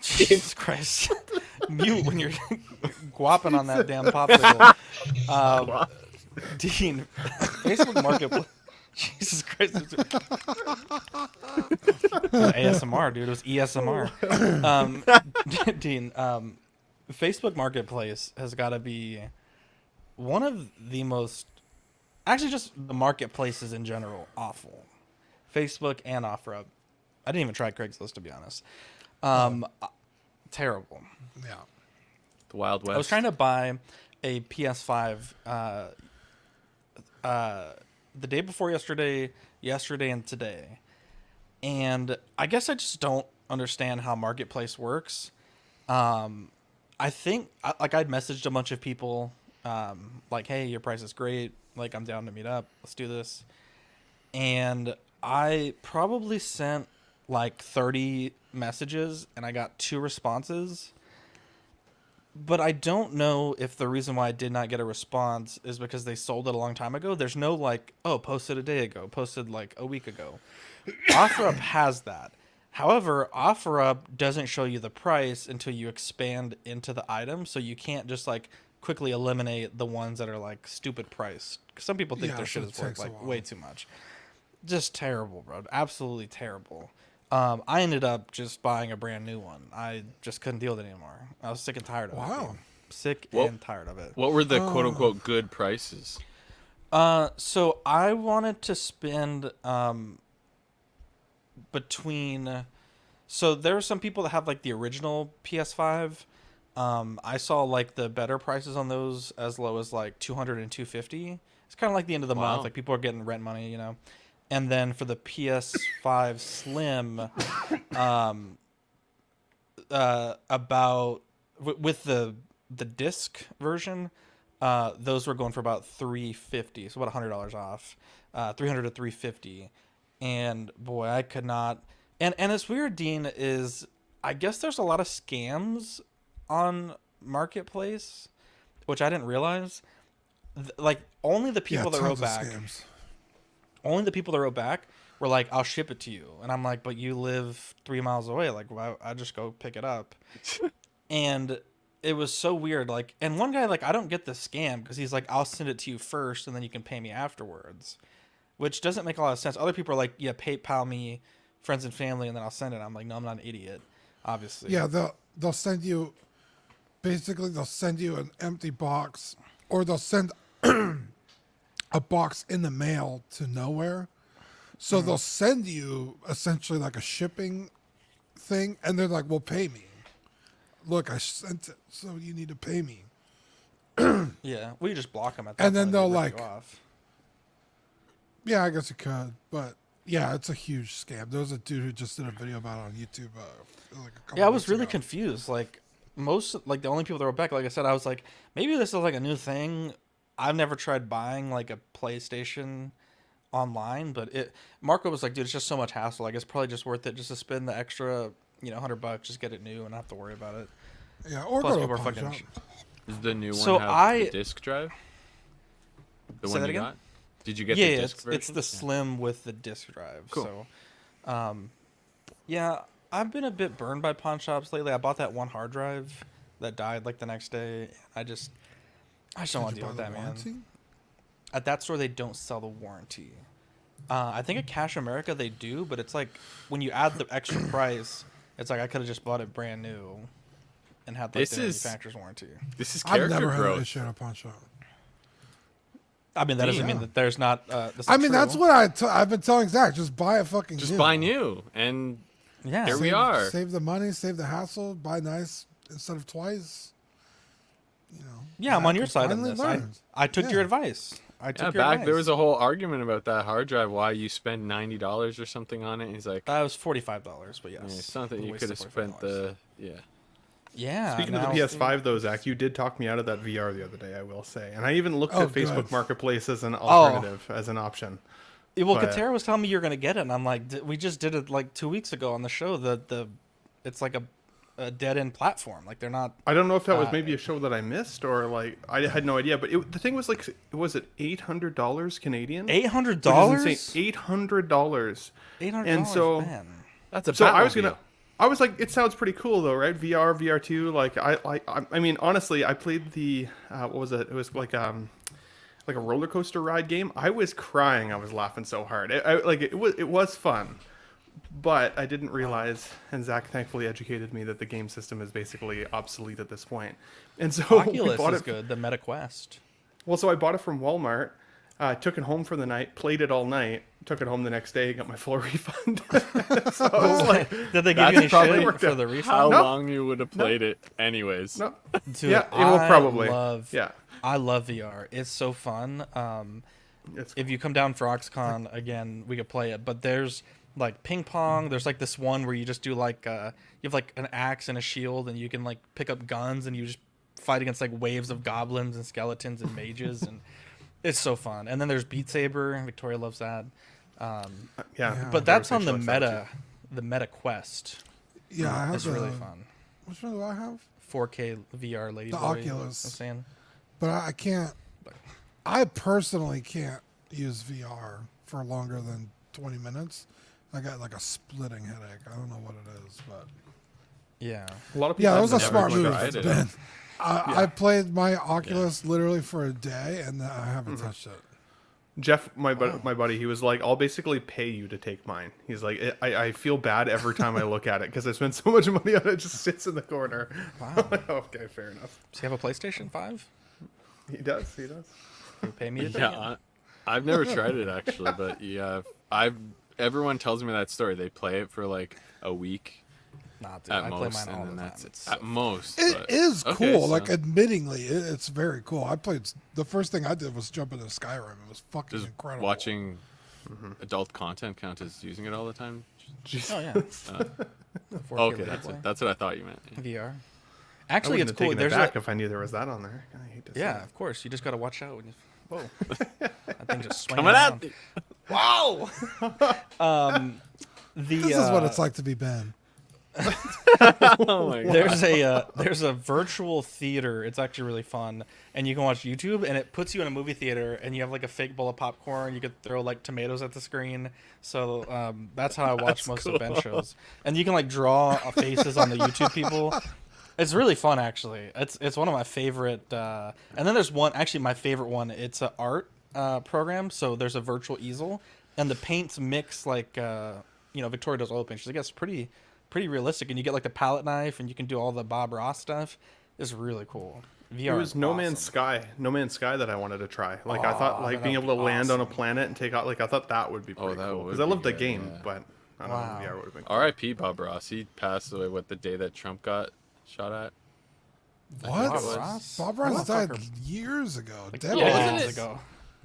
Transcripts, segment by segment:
Jesus Christ. Mute when you're guapping on that damn popsicle. Dean, Facebook Marketplace. Jesus Christ. ASMR, dude. It was ESMR. Dean, Facebook Marketplace has got to be one of the most... Actually, just the marketplaces in general, awful. Facebook and OfferUp. I didn't even try Craigslist, to be honest. Terrible. Yeah. The Wild West. I was trying to buy a PS5 the day before yesterday, and today. And I guess I just don't understand how Marketplace works. I think, like, I'd messaged a bunch of people, like, hey, your price is great. Like, I'm down to meet up. Let's do this. And I probably sent like 30 messages and I got 2 responses. But I don't know if the reason why I did not get a response is because they sold it a long time ago. There's no like, oh, posted a day ago, posted like a week ago. OfferUp has that. However, OfferUp doesn't show you the price until you expand into the item. So you can't just like quickly eliminate the ones that are like stupid price. Because some people think their shit is worth like way too much. Just terrible, bro. Absolutely terrible. I ended up just buying a brand new one. I just couldn't deal with it anymore. I was sick and tired of it. Wow. Sick and tired of it. What were the quote-unquote good prices? So I wanted to spend between... So there are some people that have like the original PS5. I saw like the better prices on those as low as like $200 and $250. It's kind of like the end of the month. Like people are getting rent money, you know. And then for the PS5 Slim, with the disc version, those were going for about $350, so about $100 off, $300 to $350. And boy, I could not. And it's weird, Dean, is I guess there's a lot of scams on Marketplace, which I didn't realize. Like only the people that wrote back. Scams. Only the people that wrote back were like, I'll ship it to you. And I'm like, but you live 3 miles away. Like, why? I just go pick it up. And it was so weird. Like, and one guy, like, I don't get the scam because he's like, I'll send it to you first and then you can pay me afterwards, which doesn't make a lot of sense. Other people are like, yeah, PayPal me, friends and family, and then I'll send it. I'm like, no, I'm not an idiot, obviously. Yeah, they'll send you, basically, they'll send you an empty box, or they'll send a box in the mail to nowhere. So they'll send you essentially like a shipping thing, and they're like, well, pay me. Look, I sent it, so you need to pay me. Yeah, we just block them at that and then point. They'll like, yeah, I guess it could, but yeah, it's a huge scam. There was a dude who just did a video about it on YouTube. Like a couple I was really ago. confused. Like the only people that were back, like I said, I was like, maybe this is like a new thing. I've never tried buying like a PlayStation online, but Marco was like, dude, it's just so much hassle. Like it's probably just worth it just to spend the extra, $100, just get it new and not have to worry about it. Yeah, or plus go people to are a pawn fucking. shop. Does the new one So have the disc drive? The Say one that you again? got? Did you get the disc version? It's the Slim with the disc drive. Cool. So, yeah, I've been a bit burned by pawn shops lately. I bought that one hard drive that died like the next day. I just don't want to deal with that, man. At that store, they don't sell the warranty. I think at Cash America they do, but it's like when you add the extra price, it's like I could have just bought it brand new and had like the manufacturer's warranty. This is character I've never growth. had an issue at a pawn shop. I mean, that doesn't mean that there's not. That's I not mean, true. that's what I've been telling Zach. Just buy a fucking Just new. buy new, and here we are. Save the money, save the hassle, buy nice instead of twice. Yeah, I'm on your side on this. I took your advice. There was a whole argument about that hard drive. Why you spend $90 or something on it? And he's like, that was $45, but yes, it's something you could have spent Yeah. Speaking of the PS5, though, Zach, you did talk me out of that VR the other day, I will say. And I even looked at Facebook Marketplace as an alternative, as an option. Well, Katera was telling me you're going to get it, and I'm like, we just did it like 2 weeks ago on the show. It's like a dead-end platform. Like, they're not... I don't know if that was maybe a show that I missed, or like, I had no idea. But the thing was like, was it $800 Canadian? $800? $800. $800, and so... Man. That's a So I Batmobile. was like, it sounds pretty cool though, right? VR, VR2. Like I mean, honestly, I played the what was it? It was like a roller coaster ride game. I was crying. I was laughing so hard. It was fun, but I didn't realize, and Zach thankfully educated me, that the game system is basically obsolete at this point. And so we Oculus bought is it. good. The Meta Quest. Well, so I bought it from Walmart. Took it home for the night, played it all night, took it home the next day, got my full refund. So I was like, Did they give you any probably shit worked for out. the refund? How No. long you would have played it anyways? no, Dude, yeah, it will probably. I love VR. It's so fun. It's If you come down for OxCon again, we could play it. But there's like ping pong. There's like this one where you just do like you have like an axe and a shield, and you can like pick up guns and you just fight against like waves of goblins and skeletons and mages, and it's so fun. And then there's Beat Saber. Victoria loves that. yeah. But that's on the She likes that the Meta Quest. Yeah, I have It's the, really fun. Which one do I have? 4K VR lady. The boy, Oculus. I'm saying. But I can't. I personally can't use VR for longer than 20 minutes. I got like a splitting headache. I don't know what it is, but Yeah. A lot of people yeah, that have was a never smart move, tried it. Ben. I played my Oculus literally for a day, and I haven't touched it. Jeff, my buddy, he was like, I'll basically pay you to take mine. He's like, I feel bad every time I look at it because I spend so much money on it. It just sits in the corner. Wow. Okay, fair enough. Does he have a PlayStation 5? He does. Can you pay me to take it? Yeah, I've never tried it actually, but yeah, everyone tells me that story. They play it for like a week Nah, dude, at I play most, mine all and then the time. that's It's so at most. It but- is okay, cool. so- Like, admittingly, it's very cool. I played. The first thing I did was jump into Skyrim. It was fucking Does incredible. watching adult content count as using it all the time? Oh yeah. 4K Okay, lady boy. that's what I thought you meant. Yeah. VR. I Actually, wouldn't it's have cool. taken it There's back a if I knew there was that on there. I hate to say yeah, it. of course. You just gotta watch out when you. Whoa, that thing just swinging Coming around. at me. Wow. This is what it's like to be Ben. Oh my god. There's a virtual theater. It's actually really fun, and you can watch YouTube, and it puts you in a movie theater, and you have like a fake bowl of popcorn. You could throw like tomatoes at the screen. So that's how I watch most of Ben shows, and you can like draw faces on the YouTube people. It's really fun, actually. It's one of my favorite. And then there's one, actually my favorite one. It's an art program. So there's a virtual easel, and the paints mix like Victoria does oil paint. She's like, it's pretty realistic, and you get like the palette knife, and you can do all the Bob Ross stuff. It's really cool. VR. It was is No awesome. Man's Sky. No Man's Sky that I wanted to try. Like I thought, like that being would able to be land on a awesome. planet and take out. Like I thought that would be pretty that cool would because I be loved the good, game, yeah. but I don't Wow. know. VR would have been cool. R.I.P. Bob Ross. He passed away the day that Trump got shot at. What? Bob Ross? Bob Ross died Motherfucker. years ago. Like, Decades wasn't it? ago.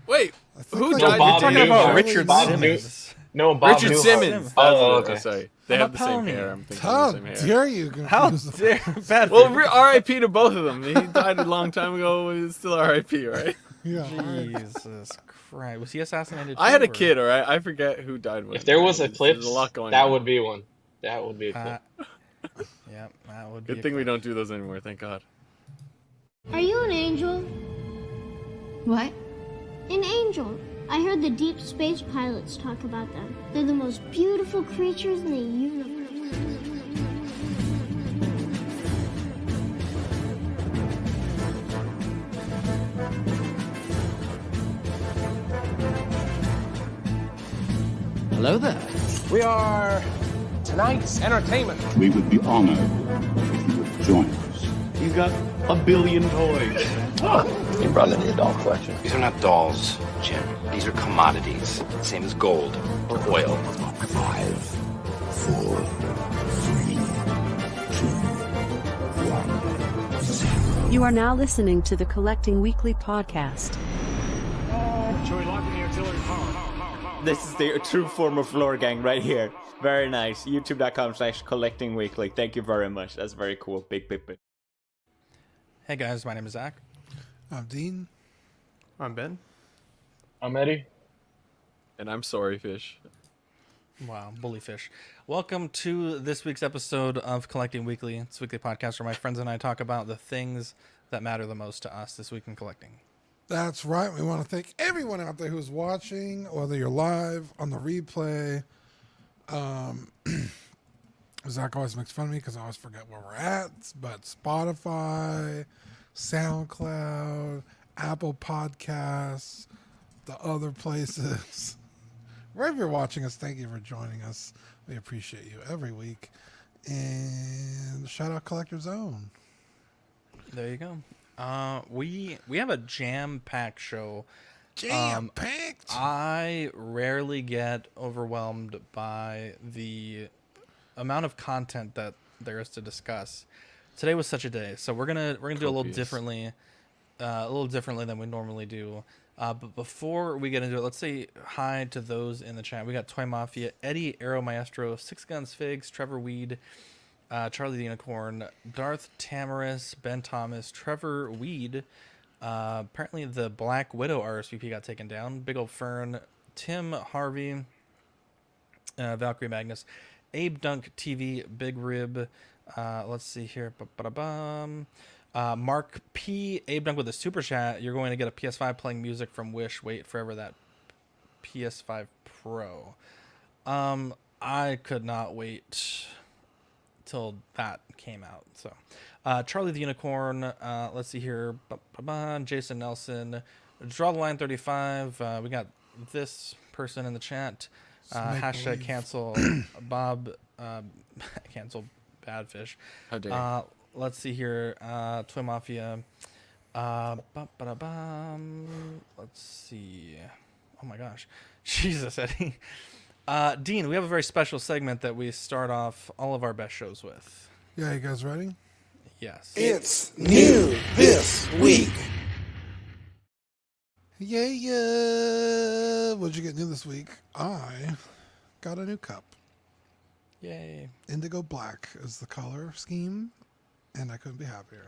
Wait, I think who like died? Bob You're talking Newhart. about Richard Bob Simmons. No, Bob Richard Newhart. Simmons. Oh, That's okay. Sorry, they I'm have the not same telling hair. you. I'm thinking How the same hair. dare you? How confuse them? dare bad? Well, for you. R.I.P. to both of them. He died a long time ago. He's still R.I.P. Right? Yeah. Jesus Christ, was he assassinated? I had a too, or- kid. All right, I forget who died when. If there was There's eclipse, a lot going that on. would be one. That would be a clip. Yeah, that would be. Good thing we don't do those anymore. Thank God. Are you an angel? What? An angel. I heard the deep space pilots talk about them. They're the most beautiful creatures in the universe. Hello there. We are tonight's entertainment. We would be honored if you would join us. He's got a billion toys. You brought in the doll collection. These are not dolls, Jim. These are commodities. Same as gold or oil. 5, 4, 3, 2, 1, 0. You are now listening to the Collecting Weekly podcast. Shall we lock in the auxiliary power? This is the true form of floor gang right here. Very nice. YouTube.com/collectingweekly. Thank you very much. That's very cool. Big. Hey guys, my name is Zach. I'm Dean. I'm Ben. I'm Eddie. And I'm sorry, fish. Wow, bullyfish. Welcome to this week's episode of Collecting Weekly. It's a weekly podcast where my friends and I talk about the things that matter the most to us this week in collecting. That's right. We want to thank everyone out there who's watching, whether you're live on the replay. Zach always makes fun of me because I always forget where we're at. But Spotify, SoundCloud, Apple Podcasts, the other places. Wherever you're watching us, thank you for joining us. We appreciate you every week. And shout out Collector Zone. There you go. We have a jam-packed show. Jam-packed? I rarely get overwhelmed by the amount of content that there is to discuss. Today was such a day, so we're gonna do a little differently than we normally do. But before we get into it, let's say hi to those in the chat. We got Toy Mafia, Eddie, Aero Maestro, Six Guns Figs, Trevor Weed, Charlie the Unicorn, Darth Tamaris, Ben Thomas, Trevor Weed. Apparently the Black Widow RSVP got taken down. Big Ol' Fern, Tim Harvey, Valkyrie Magnus, Abe Dunk TV, Big Rib. Let's see here. Mark P. Abe Dunk with a super chat. You're going to get a PS5 playing music from Wish. Wait forever that PS5 Pro. I could not wait till that came out. So, Charlie the Unicorn. Let's see here. Jason Nelson. Draw the Line 35. We got this person in the chat. Hashtag cancel Bob. Cancel Badfish. How dare you. Let's see here. Toy Mafia. Let's see. Oh my gosh. Jesus, Eddie. Dean, we have a very special segment that we start off all of our best shows with. Yeah, you guys ready? Yes. It's new this week. Yeah. What'd you get new this week? I got a new cup. Yay. Indigo black is the color scheme, and I couldn't be happier.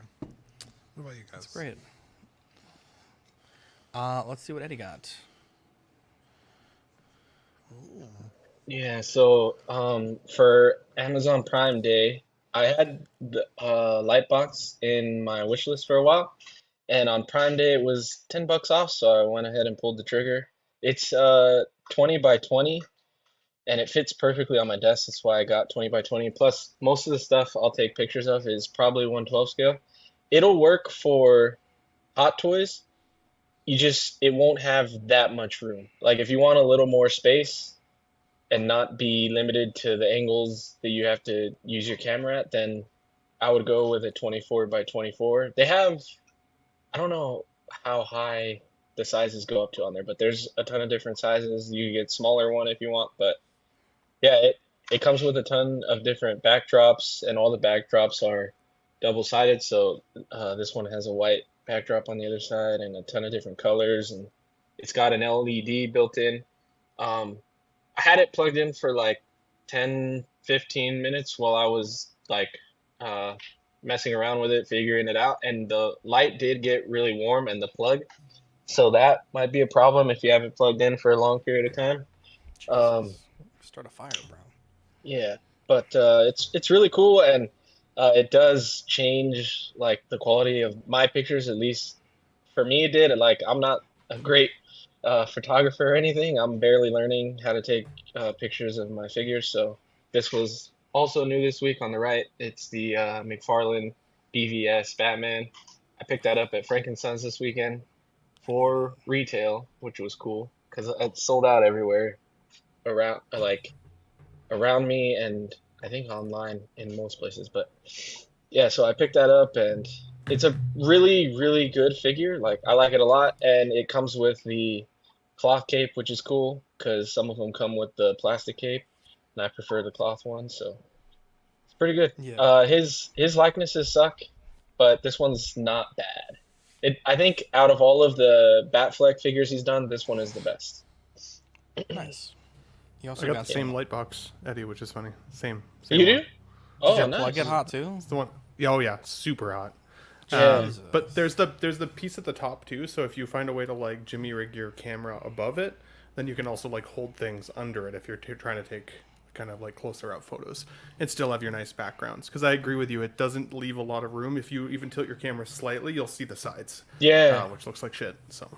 What about you guys? That's great. Let's see what Eddie got. Ooh. Yeah, so for Amazon Prime Day, I had the Lightbox in my wish list for a while, and on Prime Day it was $10 off, so I went ahead and pulled the trigger. It's 20 by 20, and it fits perfectly on my desk. That's why I got 20 by 20. Plus, most of the stuff I'll take pictures of is probably 112 scale. It'll work for Hot Toys. It won't have that much room. Like if you want a little more space and not be limited to the angles that you have to use your camera at, then I would go with a 24 by 24. They have, I don't know how high the sizes go up to on there, but there's a ton of different sizes. You get smaller one if you want, but yeah, it comes with a ton of different backdrops, and all the backdrops are double-sided. So this one has a white backdrop on the other side and a ton of different colors, and it's got an LED built in. I had it plugged in for like 10-15 minutes while I was like messing around with it, figuring it out, and the light did get really warm in the plug, so that might be a problem if you have it plugged in for a long period of time. Start a fire, bro. Yeah, but it's really cool, and it does change like the quality of my pictures. At least for me, it did. Like I'm not a great photographer or anything. I'm barely learning how to take pictures of my figures. So this was also new this week. On the right, it's the McFarlane BVS Batman. I picked that up at Frankensons this weekend for retail, which was cool because it sold out everywhere around me, and I think online in most places. But yeah, so I picked that up, and it's a really, really good figure. Like I like it a lot, and it comes with the cloth cape, which is cool because some of them come with the plastic cape, and I prefer the cloth one, so it's pretty good. Yeah. His likenesses suck, but this one's not bad. I think out of all of the Batfleck figures he's done, this one is the best. Nice. You I also got the same light box, Eddie, which is funny. Same You one. do? Oh, Did you nice. plug it hot too? It's the one. Yeah, oh yeah, super hot. Jesus. But there's the piece at the top too. So if you find a way to like jimmy rig your camera above it, then you can also like hold things under it if you're trying to take kind of like closer out photos and still have your nice backgrounds. Because I agree with you, it doesn't leave a lot of room. If you even tilt your camera slightly, you'll see the sides. Yeah. Which looks like shit. So.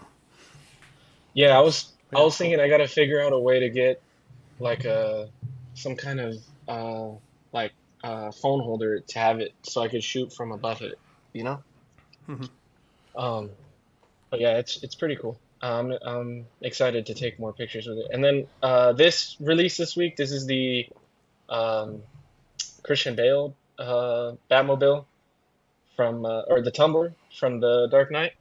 Yeah, I was thinking I gotta figure out a way to get like some kind of like phone holder to have it so I could shoot from above it. You know. Um, but yeah, it's pretty cool. I'm excited to take more pictures with it. And then this release this week. This is the um, Christian Bale Batmobile from or the Tumbler from the Dark Knight.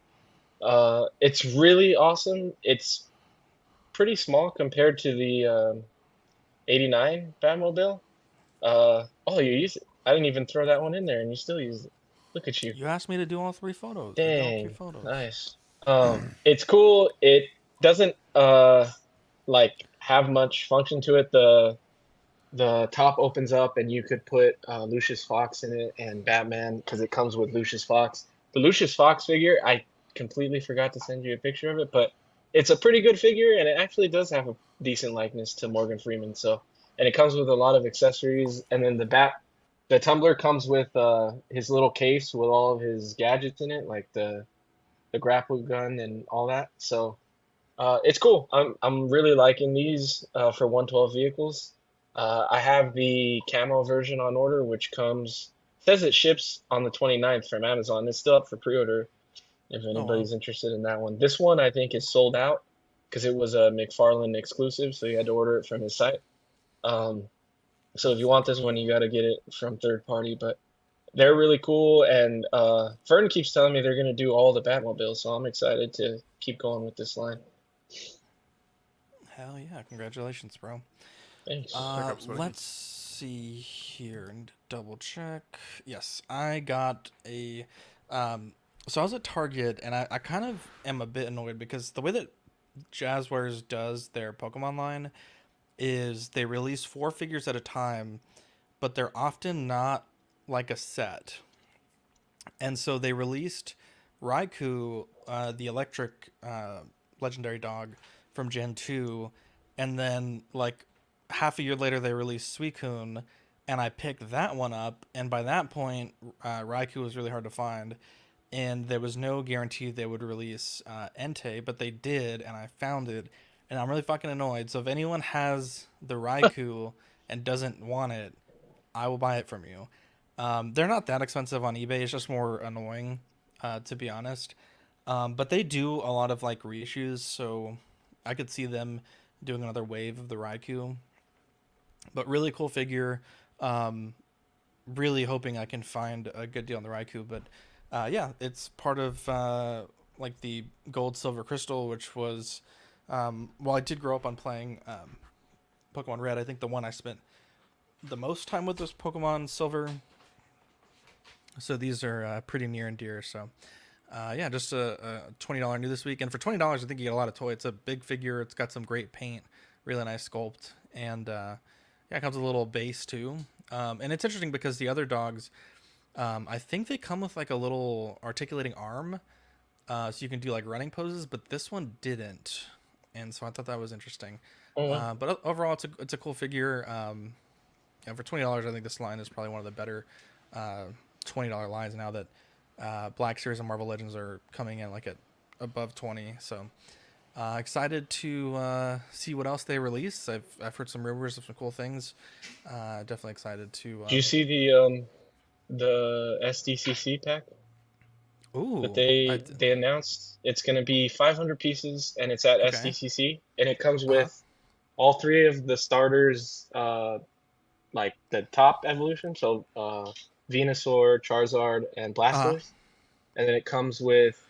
It's really awesome. It's pretty small compared to the 89 Batmobile. Oh, you use it. I didn't even throw that one in there, and you still use it. Look at you. You asked me to do all 3 photos. Dang, 3 photos. nice. It's cool. It doesn't like have much function to it. The top opens up, and you could put Lucius Fox in it and Batman because it comes with Lucius Fox. The Lucius Fox figure, I completely forgot to send you a picture of it, but it's a pretty good figure, and it actually does have a decent likeness to Morgan Freeman. So, and it comes with a lot of accessories, and then the Tumbler comes with his little case with all of his gadgets in it, like the grapple gun and all that. So, it's cool. I'm really liking these for 112 vehicles. I have the camo version on order, which says it ships on the 29th from Amazon. It's still up for pre-order if anybody's interested in that one. This one I think is sold out because it was a McFarlane exclusive, so you had to order it from his site. So if you want this one, you got to get it from third party, but they're really cool. And Fern keeps telling me they're going to do all the Batmobiles, so I'm excited to keep going with this line. Hell yeah. Congratulations, bro. Thanks. Let's see here and double check. Yes, I got a so I was at Target, and I kind of am a bit annoyed because the way that Jazzwares does their Pokemon line is they release 4 figures at a time, but they're often not like a set. And so they released Raikou, the electric legendary dog from Gen 2, and then like half a year later they released Suicune, and I picked that one up, and by that point Raikou was really hard to find, and there was no guarantee they would release Entei, but they did, and I found it, and I'm really fucking annoyed. So if anyone has the Raikou and doesn't want it, I will buy it from you. They're not that expensive on eBay. It's just more annoying, to be honest. But they do a lot of like reissues, so I could see them doing another wave of the Raikou. But really cool figure. Really hoping I can find a good deal on the Raikou. But yeah, it's part of like the Gold, Silver, Crystal, which was well, I did grow up on playing Pokemon Red. I think the one I spent the most time with was Pokemon Silver. So these are pretty near and dear. So yeah, just a $20 new this week. And for $20, I think you get a lot of toy. It's a big figure. It's got some great paint, really nice sculpt. And yeah, it comes with a little base too. And it's interesting because the other dogs, I think they come with like a little articulating arm. So you can do like running poses, but this one didn't. And so I thought that was interesting. But overall, it's a cool figure. Yeah, for $20, I think this line is probably one of the better $20 lines now that Black Series and Marvel Legends are coming in like at above 20. So excited to see what else they release. I've heard some rumors of some cool things. Definitely excited to. Do you see the SDCC pack? Ooh, that they announced? It's going to be 500 pieces, and it's at SDCC, and it comes with all 3 of the starters, like the top evolution, so Venusaur, Charizard, and Blastoise, and then it comes with,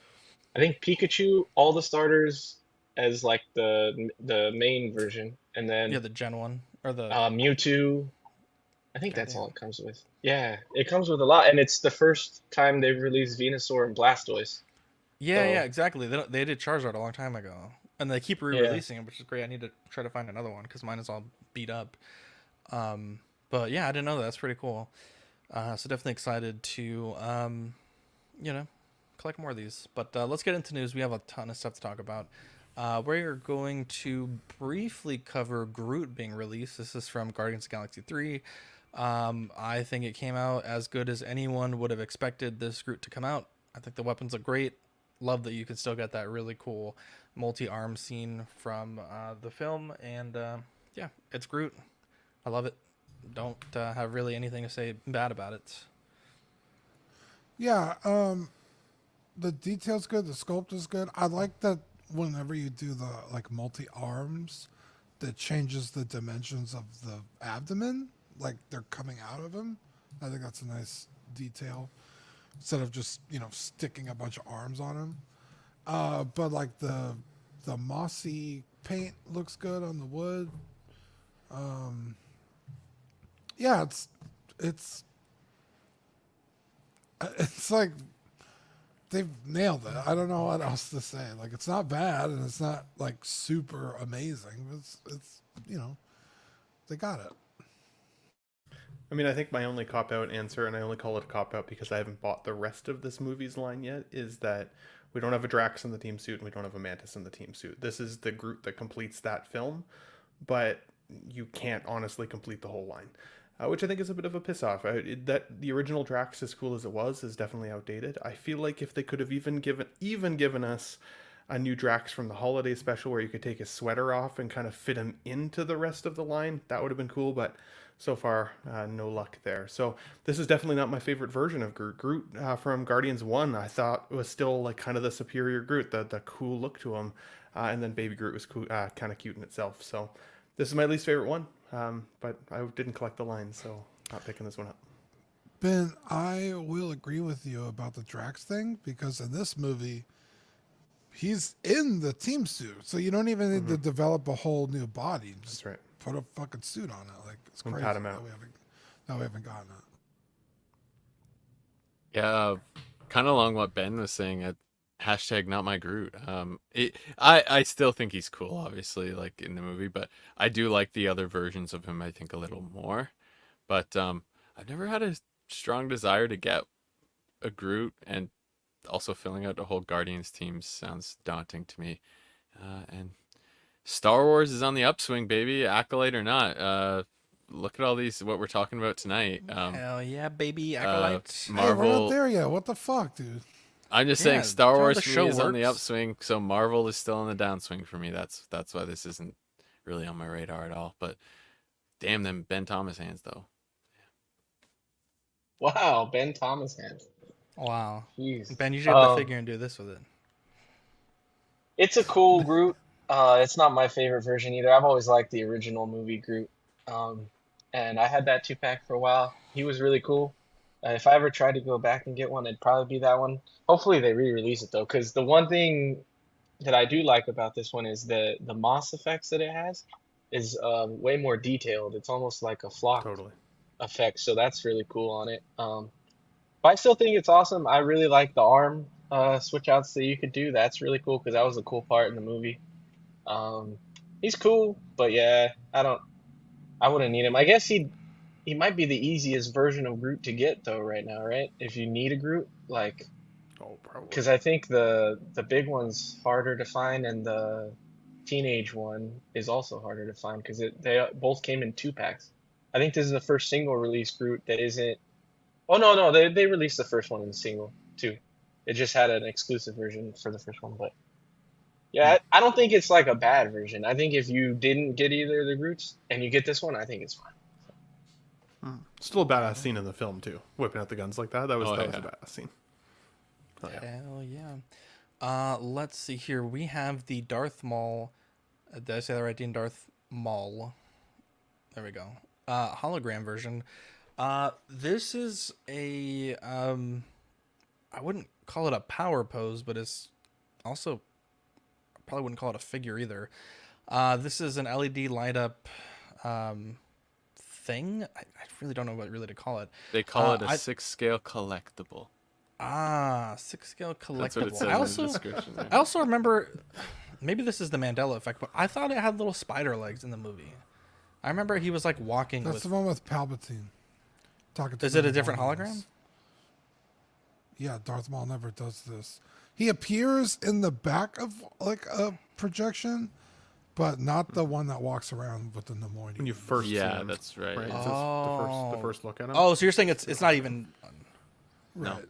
I think, Pikachu, all the starters as like the main version, and then the Gen 1 or the Mewtwo. I think that's all it comes with. Yeah, it comes with a lot, and it's the first time they've released Venusaur and Blastoise. Yeah, exactly. They did Charizard a long time ago, and they keep re-releasing it, which is great. I need to try to find another one because mine is all beat up. But yeah, I didn't know that. That's pretty cool. So definitely excited to collect more of these. But let's get into news. We have a ton of stuff to talk about. We're going to briefly cover Groot being released. This is from Guardians of the Galaxy 3. I think it came out as good as anyone would have expected this Groot to come out. I think the weapons look great. Love that you can still get that really cool multi-arm scene from the film. And yeah, it's Groot. I love it. don't have really anything to say bad about it. Yeah, the detail's good. The sculpt is good. I like that whenever you do the like multi arms, that changes the dimensions of the abdomen, like they're coming out of him. I think that's a nice detail instead of just sticking a bunch of arms on him. But like the mossy paint looks good on the wood. Yeah, it's like they've nailed it. I don't know what else to say. Like, it's not bad and it's not like super amazing. It's they got it. I mean, I think my only cop-out answer, and I only call it a cop-out because I haven't bought the rest of this movie's line yet, is that we don't have a Drax in the team suit and we don't have a Mantis in the team suit. This is the Groot that completes that film, but you can't honestly complete the whole line, which I think is a bit of a piss-off. That the original Drax, as cool as it was, is definitely outdated. I feel like if they could have even given us a new Drax from the holiday special where you could take his sweater off and kind of fit him into the rest of the line, that would have been cool, but so far, no luck there. So this is definitely not my favorite version of Groot. Groot from Guardians 1, I thought was still like kind of the superior Groot, the cool look to him. And then Baby Groot was cool, kind of cute in itself. So this is my least favorite one, but I didn't collect the line, so not picking this one up. Ben, I will agree with you about the Drax thing, because in this movie, he's in the team suit, so you don't even need to develop a whole new body. Just That's right. put a fucking suit on it. Like, it's And crazy pat him out. that we haven't gotten it. Yeah, kind of along what Ben was saying. Hashtag not my Groot. I still think he's cool, obviously, like in the movie, but I do like the other versions of him, I think, a little more. But I've never had a strong desire to get a Groot, and also filling out the whole Guardians team sounds daunting to me. And Star Wars is on the upswing, baby, Acolyte or not. Look at all these, what we're talking about tonight. Hell yeah, baby, Acolyte. Marvel. Hey, we're not there yet. What the fuck, dude? I'm just saying Star that's how Wars the for show me is on the works. upswing, so Marvel is still on the downswing for me. That's why this isn't really on my radar at all. But damn them Ben Thomas hands, though. Wow, Ben Thomas hands. Wow. Jeez. Ben, you should have the figure and do this with it. It's a cool Groot. It's not my favorite version either. I've always liked the original movie Groot. And I had that 2-pack for a while. He was really cool. If I ever tried to go back and get one, it'd probably be that one. Hopefully they re-release it though, because the one thing that I do like about this one is the moss effects that it has is way more detailed. It's almost like a flock effect, so that's really cool on it. But I still think it's awesome. I really like the arm switch outs that you could do. That's really cool because that was a cool part in the movie. He's cool, but yeah, I wouldn't need him. I guess he might be the easiest version of Groot to get though right now, right? If you need a Groot, like, probably. because I think the big one's harder to find and the teenage one is also harder to find because they both came in 2-packs. I think this is the first single release Groot that isn't. Oh no, they released the first one in single too. It just had an exclusive version for the first one, but yeah, I don't think it's like a bad version. I think if you didn't get either of the Groots and you get this one, I think it's fine. Still a badass scene in the film too, whipping out the guns like that. That was a badass scene. Oh, yeah. Hell yeah. Let's see here. We have the Darth Maul. Did I say that right, Dean? Darth Maul. There we go. Hologram version. This is a I wouldn't call it a power pose, but it's also, I probably wouldn't call it a figure either. This is an LED light up thing. I really don't know what really to call it. They call it a 6-scale collectible. 6-scale collectible. That's what it says in the description. I also remember, maybe this is the Mandela effect, but I thought it had little spider legs in the movie. I remember he was like walking. That's the one with Palpatine. Is it a different hologram? Yeah, Darth Maul never does this. He appears in the back of like a projection, but not the one that walks around with the Nemoidian. When you first see him, that's right. It's the first look at him. Oh, so you're saying it's not even. Right. No.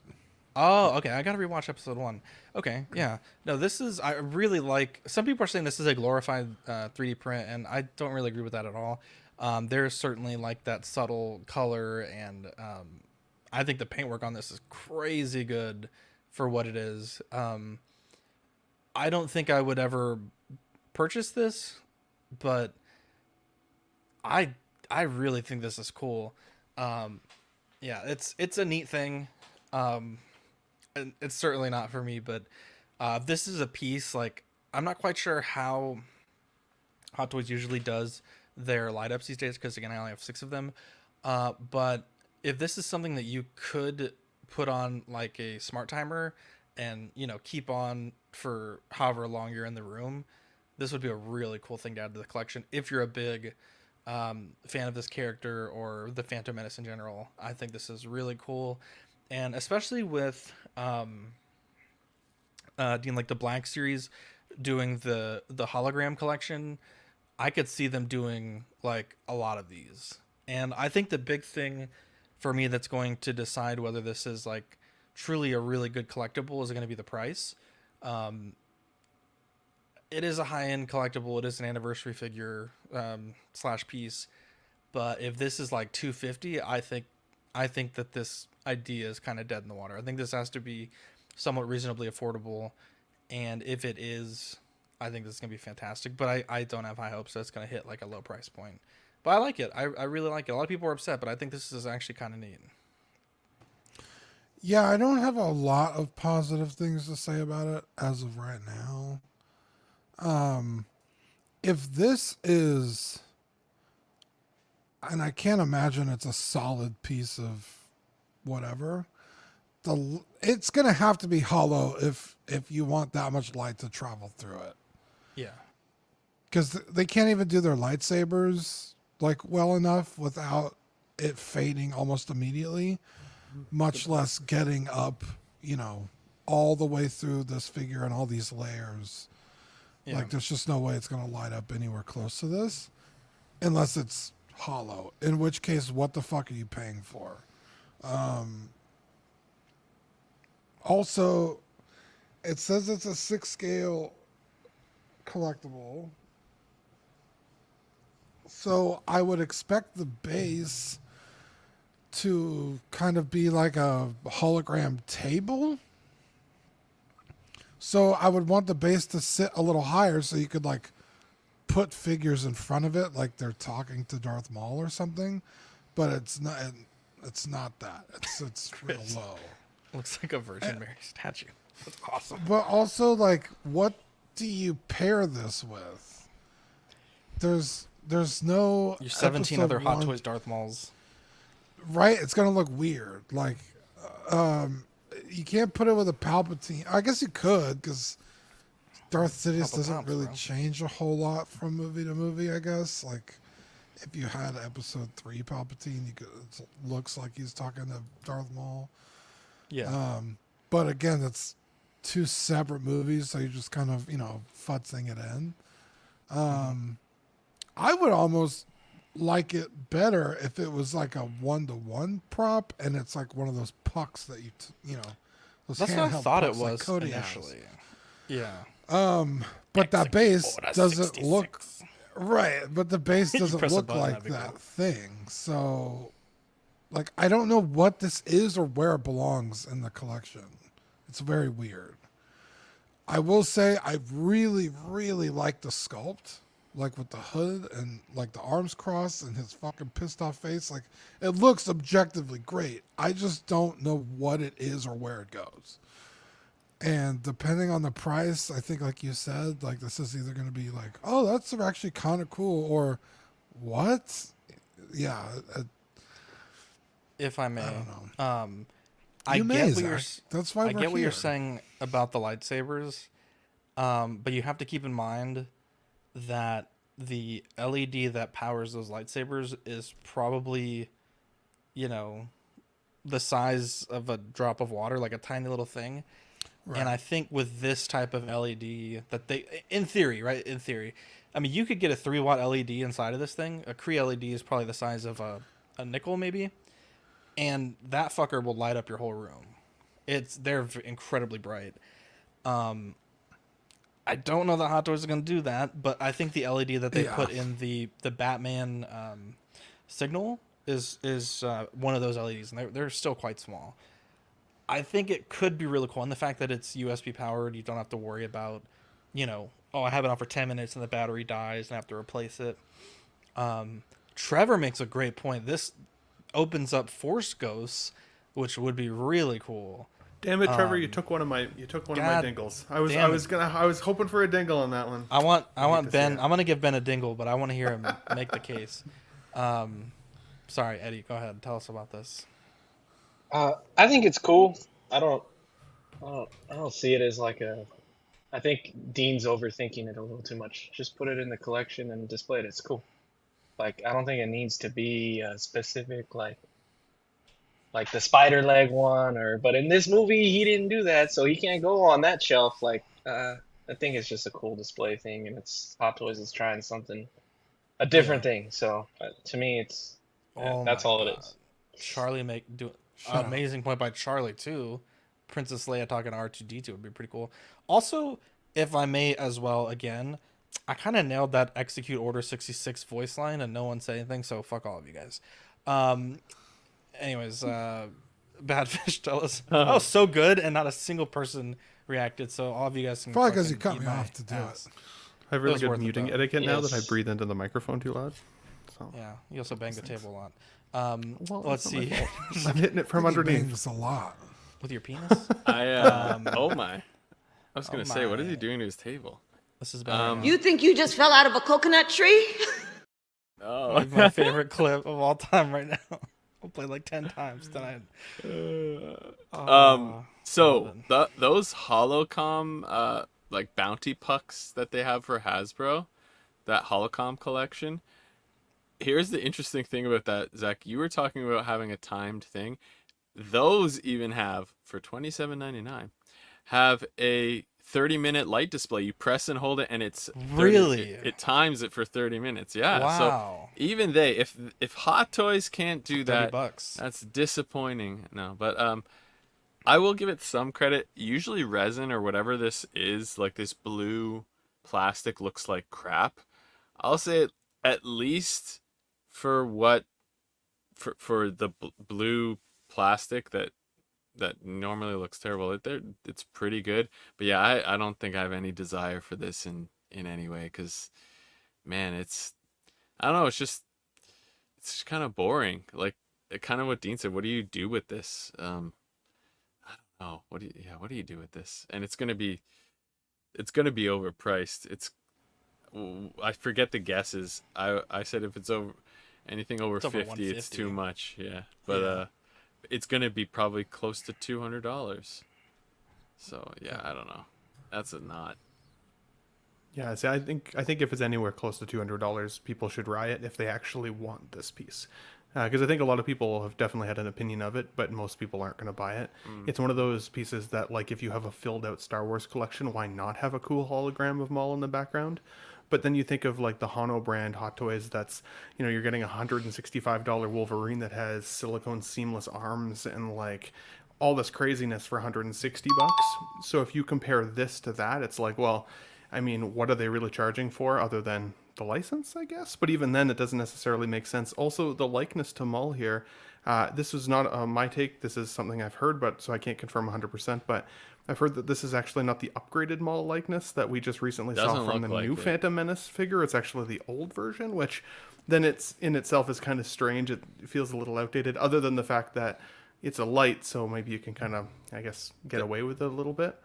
Oh, okay. I gotta rewatch episode 1. Okay, yeah. No, this is. I really like. Some people are saying this is a glorified 3D print, and I don't really agree with that at all. There's certainly like that subtle color, and I think the paintwork on this is crazy good for what it is. I don't think I would ever purchase this, but I really think this is cool. Yeah, it's a neat thing. And it's certainly not for me, but this is a piece, like, I'm not quite sure how Hot Toys usually does their light ups these days, because again, I only have 6 of them. But if this is something that you could put on like a smart timer and, you know, keep on for however long you're in the room, this would be a really cool thing to add to the collection. If you're a big fan of this character or the Phantom Menace in general, I think this is really cool. And especially with doing like the Blank series, doing the hologram collection, I could see them doing like a lot of these. And I think the big thing for me that's going to decide whether this is like truly a really good collectible is going to be the price. It is a high-end collectible. It is an anniversary figure / piece. But if this is like $250, I think that this idea is kind of dead in the water. I think this has to be somewhat reasonably affordable. And if it is, I think this is going to be fantastic. But I don't have high hopes that it's going to hit like a low price point. But I like it. I really like it. A lot of people are upset, but I think this is actually kind of neat. Yeah, I don't have a lot of positive things to say about it as of right now. If this is, and I can't imagine it's a solid piece of whatever, it's gonna have to be hollow if you want that much light to travel through it. Yeah, because they can't even do their lightsabers like well enough without it fading almost immediately, much less getting up, you know, all the way through this figure and all these layers. Yeah. Like, there's just no way it's going to light up anywhere close to this unless it's hollow, in which case, what the fuck are you paying for? Also, it says it's a 6 scale collectible. So I would expect the base to kind of be like a hologram table. So I would want the base to sit a little higher so you could like put figures in front of it like they're talking to Darth Maul or something. But it's not that. It's real low. Looks like a Virgin Mary statue. That's awesome. But also, like, what do you pair this with? There's no Your 17 other Hot Toys Darth Mauls. Right? It's going to look weird. Like, you can't put it with a Palpatine. I guess you could, because Darth Sidious doesn't really change a whole lot from movie to movie, I guess. Like, if you had Episode 3 Palpatine, it looks like he's talking to Darth Maul. Yeah. But again, it's 2 separate movies, so you're just kind of, you know, futzing it in. I would almost like it better if it was like a 1-to-1 prop, and it's like one of those pucks that you know. Those That's what I thought it was like Cody initially. has. Yeah. But that base doesn't 66. look right. But the base You doesn't press a look button, like that'd be that cool. thing. So, like, I don't know what this is or where it belongs in the collection. It's very weird. I will say I really, really like the sculpt, like with the hood and like the arms crossed and his fucking pissed off face. Like, it looks objectively great. I just don't know what it is or where it goes. And depending on the price, I think, like you said, like, this is either going to be like, oh, that's actually kind of cool, or what? Yeah. If I may, I don't know. I You get may, what Zach. That's why I we're get what you're here. saying about the lightsabers, but you have to keep in mind that the LED that powers those lightsabers is probably, you know, the size of a drop of water, like a tiny little thing. Right. And I think with this type of LED that they, in theory, right? In theory, I mean, you could get a 3-watt LED inside of this thing. A Cree LED is probably the size of a nickel, maybe. And that fucker will light up your whole room. They're incredibly bright. I don't know that Hot Toys is going to do that, but I think the LED that they Yeah. put in the Batman signal is one of those LEDs, and they're still quite small. I think it could be really cool, and the fact that it's USB powered, you don't have to worry about, I have it on for 10 minutes and the battery dies and I have to replace it. Trevor makes a great point. This opens up Force Ghosts, which would be really cool. Damn it, Trevor! You took one of my dingles. I was hoping for a dingle on that one. I want Ben. I'm gonna give Ben a dingle, but I want to hear him make the case. Sorry, Eddie. Go ahead. Tell us about this. I think it's cool. I don't see it as like a. I think Dean's overthinking it a little too much. Just put it in the collection and display it. It's cool. Like, I don't think it needs to be specific, like the spider leg one, but in this movie he didn't do that, so he can't go on that shelf. Like, I think it's just a cool display thing, and it's Hot Toys is trying a different thing. So to me, it's that's all it is. Charlie amazing point by Charlie too. Princess Leia talking to R2D2 would be pretty cool. Also, if I may as well, again, I kind of nailed that Execute Order 66 voice line and no one said anything, so fuck all of you guys. Anyways, Badfish, tell us. That was so good, and not a single person reacted, so all of you guys can Probably because you cut me off to do it. I have really good muting etiquette now that I breathe into the microphone too loud. So. Yeah, you also bang the table a lot. Let's see. I'm hitting it from underneath. Bangs a lot. With your penis? Oh my. I was going to say, what is he doing to his table? This is bad. You think you just fell out of a coconut tree? Oh. My favorite clip of all time right now. I'll play like 10 times tonight. So those holocom like bounty pucks that they have for Hasbro, that holocom collection. Here's the interesting thing about that, Zach. You were talking about having a timed thing. Those even have, for $27.99, have a 30-minute light display. You press and hold it, and it's 30, really it times it for 30 minutes. Yeah. Wow. So even if Hot Toys can't do that, $30. that's disappointing. No, but I will give it some credit. Usually resin or whatever this is, like this blue plastic, looks like crap. I'll say at least for for the blue plastic that normally looks terrible, it's pretty good. But yeah, I don't think I have any desire for this in any way, because man, I don't know, it's just kind of boring. Like, kind of what Dean said, what do you do with this? I don't know, what do you do with this? And it's gonna be overpriced. I forget the guesses. I said if it's anything over 50, it's too much. Yeah, but it's gonna be probably close to $200. So yeah, I don't know. That's a not. Yeah, see, I think if it's anywhere close to $200, people should riot if they actually want this piece. Because I think a lot of people have definitely had an opinion of it, but most people aren't going to buy it. It's one of those pieces that, like, if you have a filled out Star Wars collection, why not have a cool hologram of Maul in the background? But then you think of like the Hano brand Hot Toys, that's, you're getting a $165 Wolverine that has silicone seamless arms and like all this craziness for $160. So if you compare this to that, it's like, well, I mean, what are they really charging for other than the license, I guess? But even then, it doesn't necessarily make sense. Also, the likeness to Maul here, this was not my take. This is something I've heard, but so I can't confirm 100%. But I've heard that this is actually not the upgraded Maul likeness that we just recently saw from the new Phantom Menace figure. It's actually the old version, which then it's in itself is kind of strange. It feels a little outdated, other than the fact that it's a light, so maybe you can kind of, I guess, get away with it a little bit.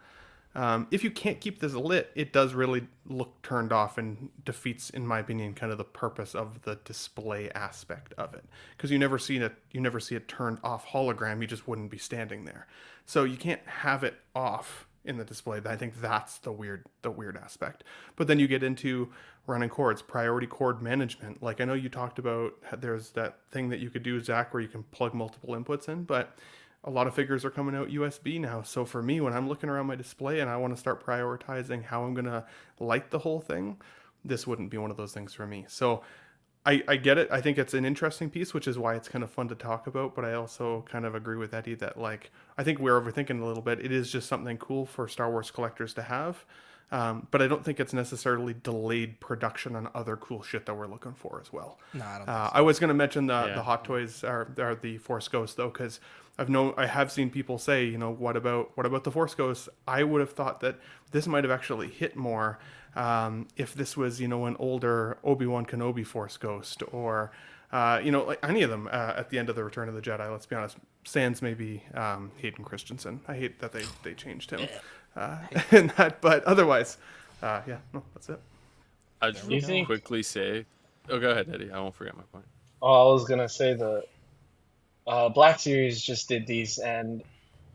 If you can't keep this lit, it does really look turned off and defeats, in my opinion, kind of the purpose of the display aspect of it. Because you never see it turned off hologram, you just wouldn't be standing there. So you can't have it off in the display. I think that's the weird aspect. But then you get into running cords, priority cord management. Like, I know you talked about, there's that thing that you could do, Zach, where you can plug multiple inputs in, but a lot of figures are coming out USB now. So for me, when I'm looking around my display and I want to start prioritizing how I'm going to light the whole thing, this wouldn't be one of those things for me. So I get it. I think it's an interesting piece, which is why it's kind of fun to talk about. But I also kind of agree with Eddie that, like, I think we're overthinking a little bit. It is just something cool for Star Wars collectors to have. But I don't think it's necessarily delayed production on other cool shit that we're looking for as well. No, I don't think so. I was going to mention the Yeah. Hot Toys are the Force Ghosts though, because I have seen people say, you know, what about the Force Ghosts? I would have thought that this might have actually hit more if this was, you know, an older Obi-Wan Kenobi Force Ghost, or you know, like any of them at the end of the Return of the Jedi. Let's be honest, sans maybe Hayden Christensen. I hate that they changed him in that, but otherwise, yeah, no, that's it. I just quickly say, oh, go ahead, Eddie. I won't forget my point. Oh, I was gonna say the Black Series just did these, and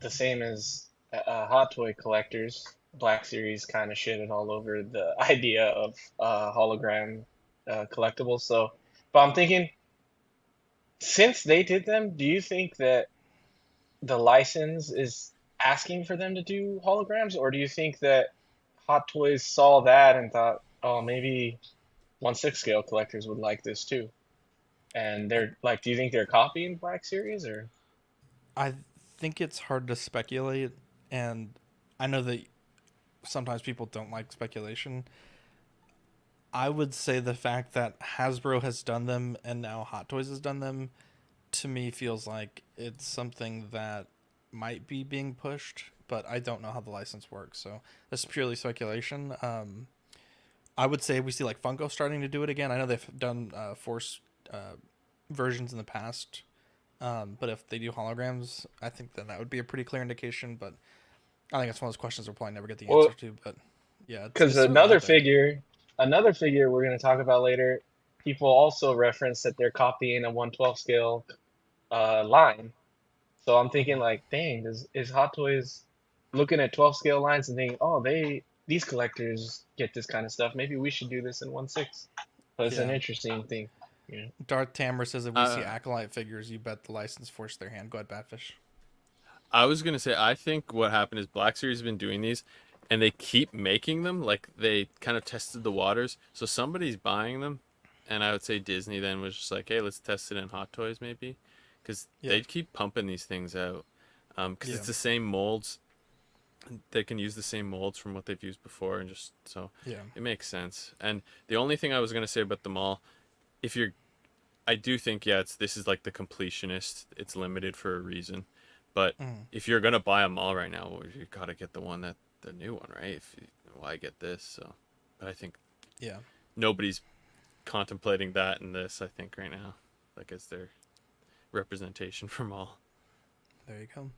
the same as Hot Toy collectors, Black Series kind of shitted all over the idea of hologram collectibles. So, but I'm thinking, since they did them, do you think that the license is asking for them to do holograms, or do you think that Hot Toys saw that and thought, oh, maybe 1/6 scale collectors would like this too? And they're like, do you think they're copying Black Series, or? I think it's hard to speculate, and I know that sometimes people don't like speculation. I would say the fact that Hasbro has done them and now Hot Toys has done them, to me feels like it's something that might be being pushed, but I don't know how the license works, so this is purely speculation. I would say we see like Funko starting to do it again. I know they've done Force versions in the past, but if they do holograms, I think then that would be a pretty clear indication, but I think it's one of those questions we'll probably never get the answer to, but yeah. Because another figure we're going to talk about later, people also reference that they're copying a 1/12 scale line. So I'm thinking like, dang, is Hot Toys looking at 12 scale lines and thinking, oh, these collectors get this kind of stuff. Maybe we should do this in 1/6. So it's an interesting thing. Yeah. Darth Tammer says if we see Acolyte figures, you bet the license forced their hand. Go ahead, Badfish. I was going to say, I think what happened is Black Series has been doing these, and they keep making them. Like, they kind of tested the waters. So somebody's buying them, and I would say Disney then was just like, hey, let's test it in Hot Toys maybe. Because they keep pumping these things out. Because it's the same molds. They can use the same molds from what they've used before, and just so it makes sense. And the only thing I was going to say about them all, I do think, this is like the completionist. It's limited for a reason. But if you're going to buy them all right now, you got to get the new one, right? Why get this? So, but I think nobody's contemplating that in this, I think, right now, like as their representation from all. There you go.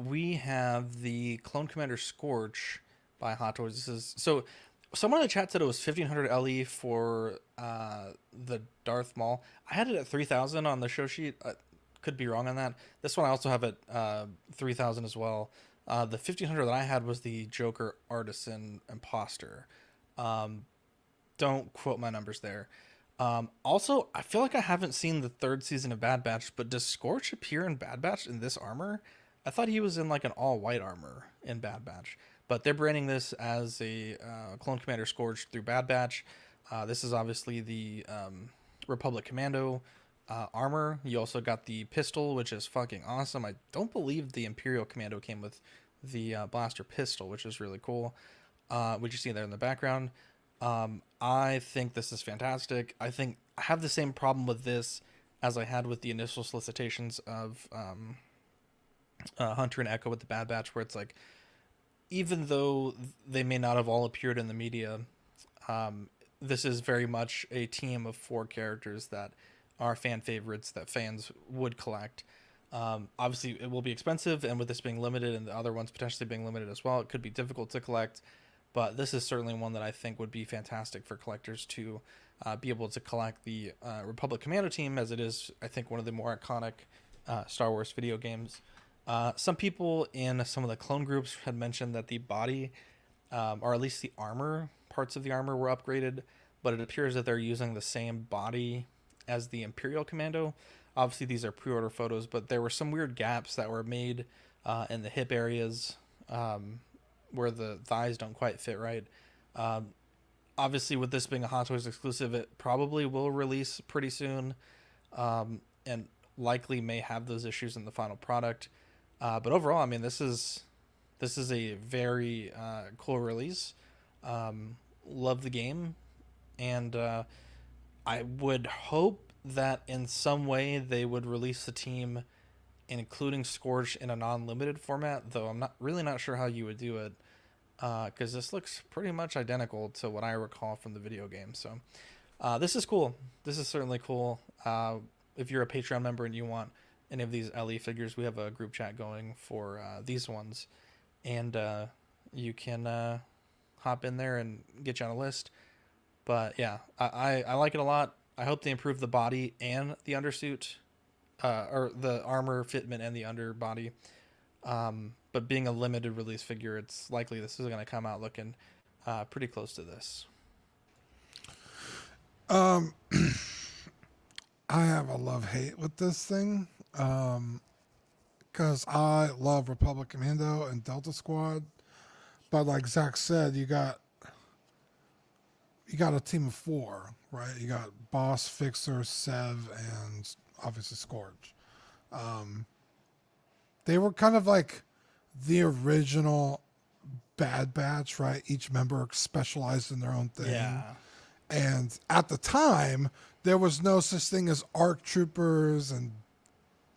We have the Clone Commander Scorch by Hot Toys. This is so. Someone in the chat said it was 1500 LE for the Darth Maul. I had it at 3000 on the show sheet. Could be wrong on that. This one I also have at 3000 as well. The 1500 that I had was the Joker Artisan Imposter. Don't quote my numbers there. Also, I feel like I haven't seen the 3rd season of Bad Batch, but does Scorch appear in Bad Batch in this armor? I thought he was in like an all-white armor in Bad Batch, but they're branding this as a Clone Commander Scorch through Bad Batch. This is obviously the Republic Commando armor. You also got the pistol, which is fucking awesome. I don't believe the Imperial Commando came with the blaster pistol, which is really cool, which you see there in the background. I think this is fantastic. I think I have the same problem with this as I had with the initial solicitations of Hunter and Echo with the Bad Batch, where it's like, even though they may not have all appeared in the media, this is very much a team of 4 characters that are fan favorites that fans would collect. Obviously, it will be expensive, and with this being limited and the other ones potentially being limited as well, it could be difficult to collect. But this is certainly one that I think would be fantastic for collectors to be able to collect the Republic Commando team, as it is, I think, one of the more iconic Star Wars video games. Some people in some of the clone groups had mentioned that the body, or at least the armor, parts of the armor were upgraded, but it appears that they're using the same body as the Imperial Commando. Obviously, these are pre-order photos, but there were some weird gaps that were made in the hip areas where the thighs don't quite fit right. Obviously, with this being a Hot Toys exclusive, it probably will release pretty soon, and likely may have those issues in the final product. But overall, I mean, this is This is a very cool release. Love the game, and I would hope that in some way they would release the team, including Scorch, in a non-limited format. Though I'm not sure how you would do it, because this looks pretty much identical to what I recall from the video game. So this is cool. This is certainly cool. If you're a Patreon member and you want any of these LE figures, we have a group chat going for these ones, and you can hop in there and get you on a list. But yeah, I like it a lot. I hope they improve the body and the undersuit, or the armor fitment and the underbody. But being a limited release figure, it's likely this is going to come out looking pretty close to this. I have a love-hate with this thing, because I love Republic Commando and Delta Squad, but like Zach said, you got a team of 4, right? You got Boss, Fixer, Sev, and obviously Scorch. They were kind of like the original Bad Batch, right? Each member specialized in their own thing. Yeah. And at the time, there was no such thing as ARC troopers and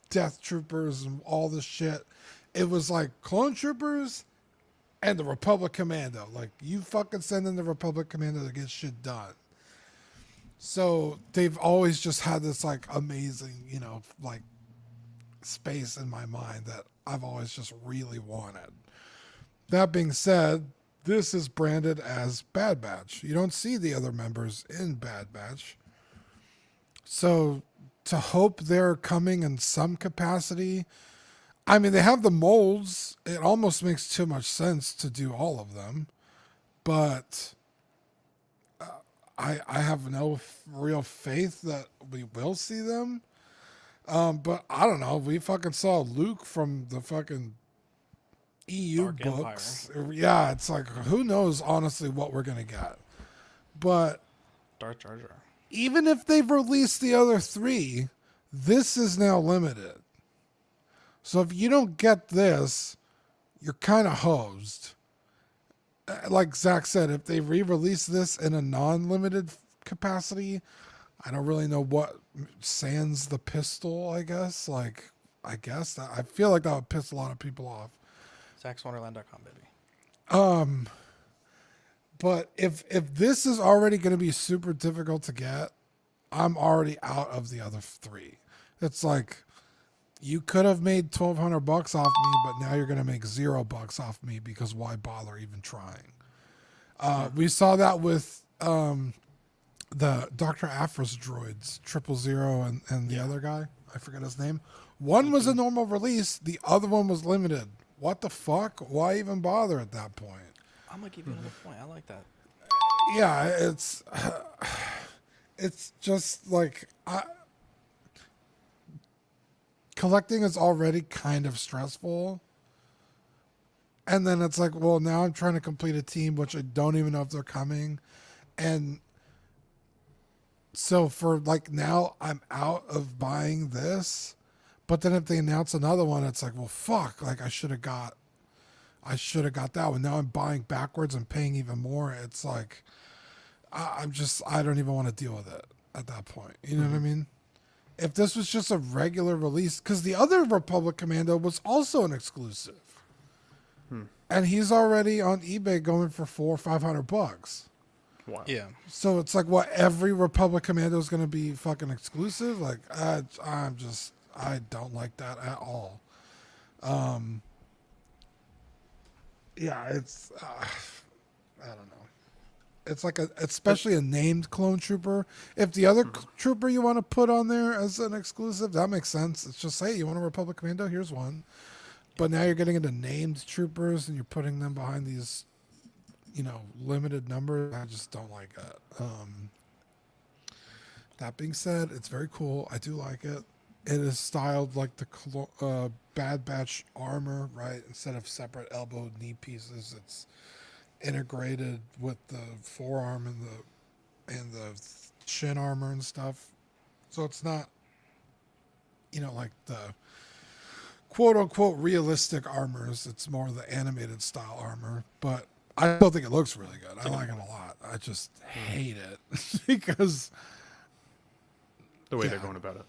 death troopers and all this shit. It was like clone troopers and the Republic Commando. Like, you fucking send in the Republic Commando to get shit done. So they've always just had this like amazing, you know, like space in my mind that I've always just really wanted. That being said, this is branded as Bad Batch. You don't see the other members in Bad Batch. So to hope they're coming in some capacity, I mean, they have the molds. It almost makes too much sense to do all of them. But I have no real faith that we will see them. But I don't know. We fucking saw Luke from the fucking EU Dark books. Empire. Yeah, it's like, who knows honestly what we're going to get. But Darth Jar Jar. Even if they've released the other 3, this is now limited. So if you don't get this, you're kind of hosed. Like Zach said, if they re-release this in a non-limited capacity, I don't really know what sans the pistol, I guess. Like, I guess I feel like that would piss a lot of people off. ZachsWonderland.com, baby. But if this is already going to be super difficult to get, I'm already out of the other 3. It's like, you could have made $1,200 off me, but now you're going to make $0 off me because why bother even trying? We saw that with the Dr. Aphra's droids, 000 and the other guy. I forget his name. One was a normal release. The other one was limited. What the fuck? Why even bother at that point? I'm going to give you another point. I like that. Yeah, it's just like... collecting is already kind of stressful. And then it's like, well, now I'm trying to complete a team, which I don't even know if they're coming. And so for like now I'm out of buying this, but then if they announce another one, it's like, well, fuck, like I should have got that one. Now I'm buying backwards and paying even more. It's like, I don't even want to deal with it at that point. You know what I mean? If this was just a regular release, because the other Republic Commando was also an exclusive. And he's already on eBay going for $400 or $500. Wow. Yeah. So it's like, what, every Republic Commando is going to be fucking exclusive? Like, I don't like that at all. Yeah, it's, I don't know. It's like especially a named clone trooper. If the other trooper you want to put on there as an exclusive, that makes sense. It's just, hey, you want a Republic Commando? Here's one. But now you're getting into named troopers and you're putting them behind these, limited numbers. I just don't like it. That being said, it's very cool. I do like it. It is styled like the Bad Batch armor, right? Instead of separate elbow knee pieces, it's integrated with the forearm and the shin armor and stuff. So it's not, like the quote unquote realistic armors. It's more the animated style armor, but I still think it looks really good. I like it a lot. I just hate it because The way they're going about it.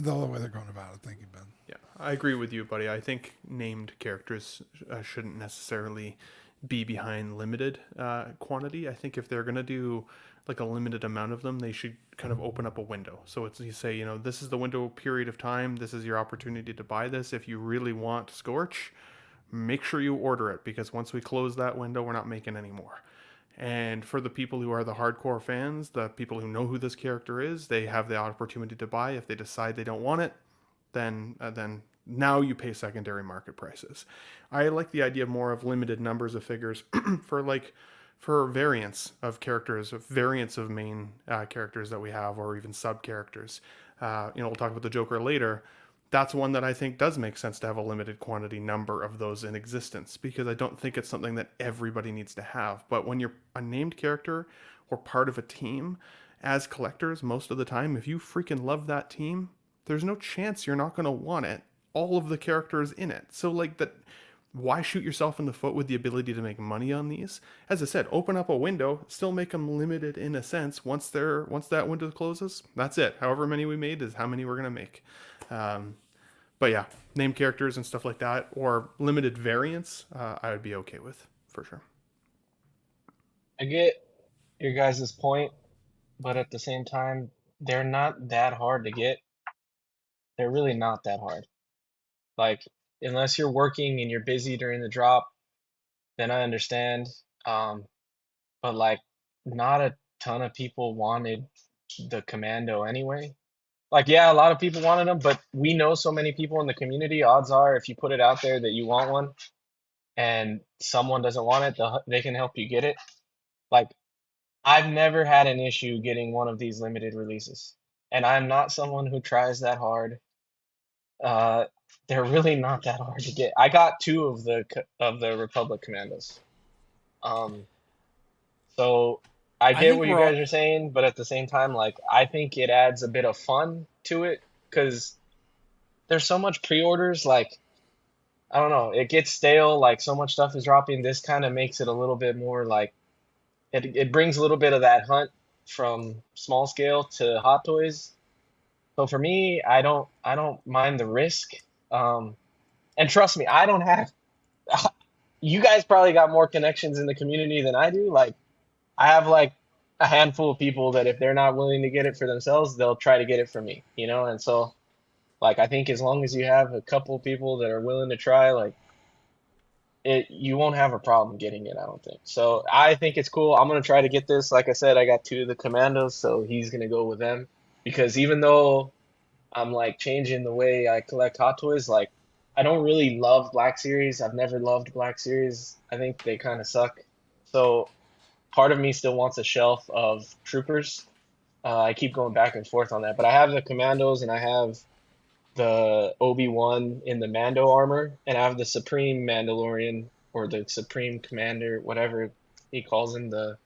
the way they're going about it. Thank you, Ben. Yeah, I agree with you, buddy. I think named characters shouldn't necessarily be behind limited quantity. I think if they're going to do like a limited amount of them, they should kind of open up a window. So it's, you say, you know, this is the window period of time. This is your opportunity to buy this. If you really want Scorch, make sure you order it, because once we close that window, we're not making any more. And for the people who are the hardcore fans, the people who know who this character is, they have the opportunity to buy. If they decide they don't want it, then now you pay secondary market prices. I like the idea more of limited numbers of figures for variants of characters, variants of main characters that we have, or even sub characters. We'll talk about the Joker later. That's one that I think does make sense to have a limited quantity number of those in existence, because I don't think it's something that everybody needs to have. But when you're a named character or part of a team, as collectors, most of the time, if you freaking love that team, there's no chance you're not going to want it. All of the characters in it. So like that, why shoot yourself in the foot with the ability to make money on these? As I said, open up a window, still make them limited in a sense. Once that window closes, that's it. However many we made is how many we're going to make. But yeah, named characters and stuff like that, or limited variants, I would be okay with, for sure. I get your guys' point, but at the same time, they're not that hard to get. They're really not that hard. Like, unless you're working and you're busy during the drop, then I understand. But like, not a ton of people wanted the Commando anyway. Like, yeah, a lot of people wanted them, but we know so many people in the community. Odds are, if you put it out there that you want one and someone doesn't want it, they can help you get it. Like, I've never had an issue getting one of these limited releases, and I'm not someone who tries that hard. They're really not that hard to get. I got 2 of the Republic Commandos. So I get what you guys are saying, but at the same time, like, I think it adds a bit of fun to it, because there's so much pre-orders. Like, I don't know, it gets stale. Like, so much stuff is dropping. This kind of makes it a little bit more like it brings a little bit of that hunt from small scale to Hot Toys. So for me, I don't mind the risk. And trust me, I don't have. You guys probably got more connections in the community than I do. Like, I have like a handful of people that if they're not willing to get it for themselves, they'll try to get it from me, you know? And so, like, I think as long as you have a couple of people that are willing to try, like, you won't have a problem getting it, I don't think. So I think it's cool. I'm going to try to get this. Like I said, I got 2 of the Commandos, so he's going to go with them. Because even though I'm, like, changing the way I collect Hot Toys, like, I don't really love Black Series. I've never loved Black Series. I think they kind of suck. So part of me still wants a shelf of Troopers. I keep going back and forth on that. But I have the Commandos, and I have the Obi-Wan in the Mando armor, and I have the Supreme Mandalorian, or the Supreme Commander, whatever he calls him, the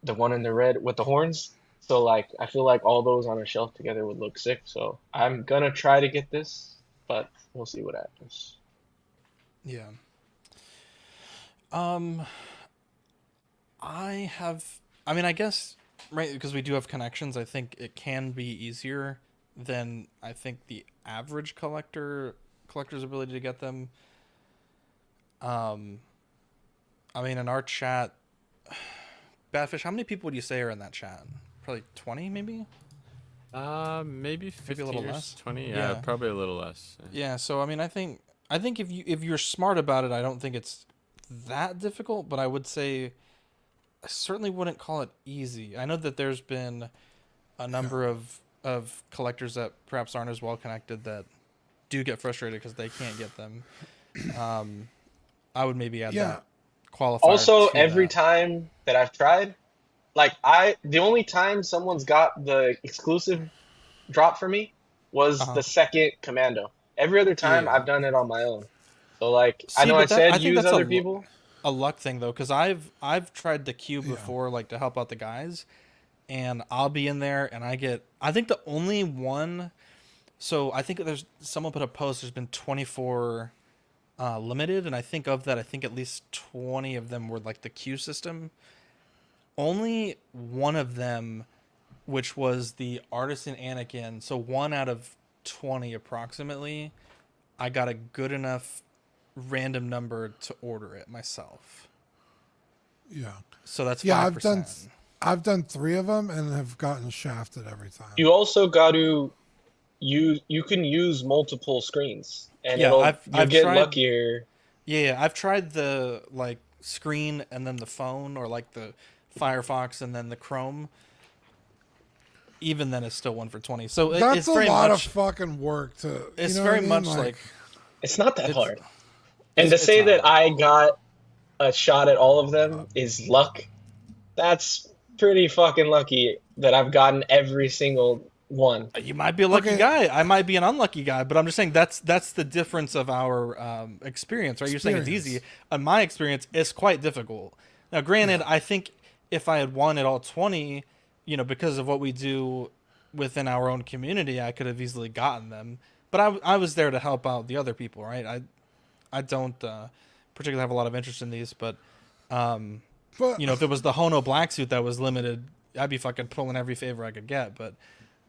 one in the red with the horns. So, like, I feel like all those on a shelf together would look sick. So I'm gonna try to get this, but we'll see what happens. Yeah. I guess, right, because we do have connections, I think it can be easier than I think the average collector's ability to get them. In our chat, Badfish, how many people would you say are in that chat? Probably 20, maybe? Maybe 50, maybe a little or less. 20. Yeah, probably a little less. Yeah, so I think if you're smart about it, I don't think it's that difficult, but I would say I certainly wouldn't call it easy. I know that there's been a number of collectors that perhaps aren't as well connected that do get frustrated because they can't get them. I would maybe add that qualifier. Also, to every that. time that I've tried, like, the only time someone's got the exclusive drop for me was the second Commando. Every other time I've done it on my own. So, like, I know I said use other people. A luck thing though, because I've tried the cube before, like, to help out the guys, and I'll be in there and I think the only one So I think there's someone put a post. There's been 24 limited, and I think of that, I think at least 20 of them were like the queue system. Only one of them, which was the Artisan Anakin, so 1 out of 20 approximately, I got a good enough random number to order it myself. Yeah. So that's 5%. I've done 3 of them and have gotten shafted every time. You also got to you can use multiple screens, and I've get tried, luckier. Yeah, I've tried the like screen and then the phone, or like the Firefox and then the Chrome. Even then, it's still 1 for 20. So that's it's very a lot much of fucking work to. It's very much like it's not that hard. And to say that I got a shot at all of them is luck. That's pretty fucking lucky that I've gotten every single one. You might be a lucky guy. I might be an unlucky guy, but I'm just saying that's the difference of our experience, right? You're saying it's easy. In my experience, it's quite difficult. Now, granted, I think if I had won at all 20, because of what we do within our own community, I could have easily gotten them. But I was there to help out the other people, right? I don't particularly have a lot of interest in these, but if it was the Hono black suit that was limited, I'd be fucking pulling every favor I could get. But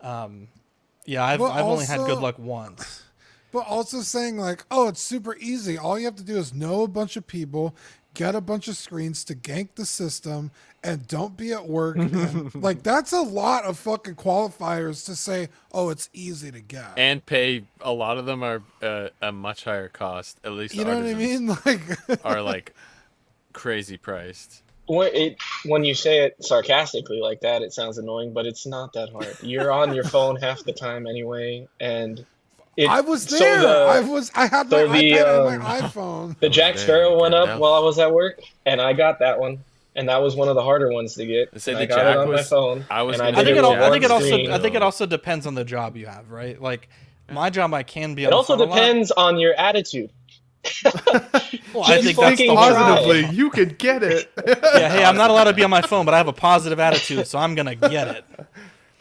I've only had good luck once. But also saying like, oh, it's super easy. All you have to do is know a bunch of people, get a bunch of screens to gank the system, and don't be at work. And, like, that's a lot of fucking qualifiers to say, oh, it's easy to get. And pay, a lot of them are a much higher cost. At least you know what I mean? Like are like crazy priced. When you say it sarcastically like that, it sounds annoying, but it's not that hard. You're on your phone half the time anyway, and I was there. I had my iPad and my iPhone. The Jack Sparrow went up while I was at work, and I got that one, and that was one of the harder ones to get. I got it on my phone. I think it also depends on the job you have, right? Like my job, I can be. It also depends on your attitude. Well, I think that's the positively, you could get it. Yeah, hey, I'm not allowed to be on my phone, but I have a positive attitude, so I'm gonna get it.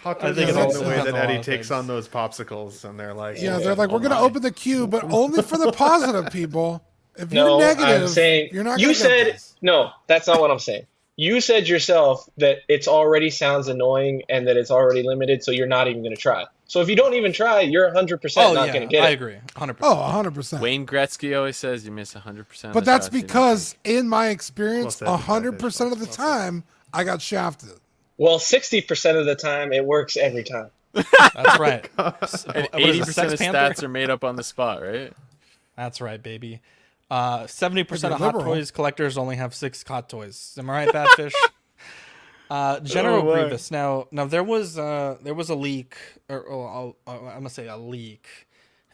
Hot Toys is on the way that Eddie takes on those popsicles, and they're like, they're like, we're gonna open the queue, but only for the positive people. If you're negative, I'm saying, you're not. You said no. That's not what I'm saying. You said yourself that it's already sounds annoying and that it's already limited, so you're not even gonna try. So if you don't even try, you're 100% not going to get it. I agree, 100%. Oh, 100%. Wayne Gretzky always says you miss 100%. But that's because, in my experience, 100% of the time, I got shafted. Well, 60% of the time, it works every time. That's right. And 80% of stats are made up on the spot, right? That's right, baby. 70% of Hot Toys collectors only have 6 Hot Toys. Am I right, Badfish? General Grievous. Now there was a leak, I'm gonna say a leak,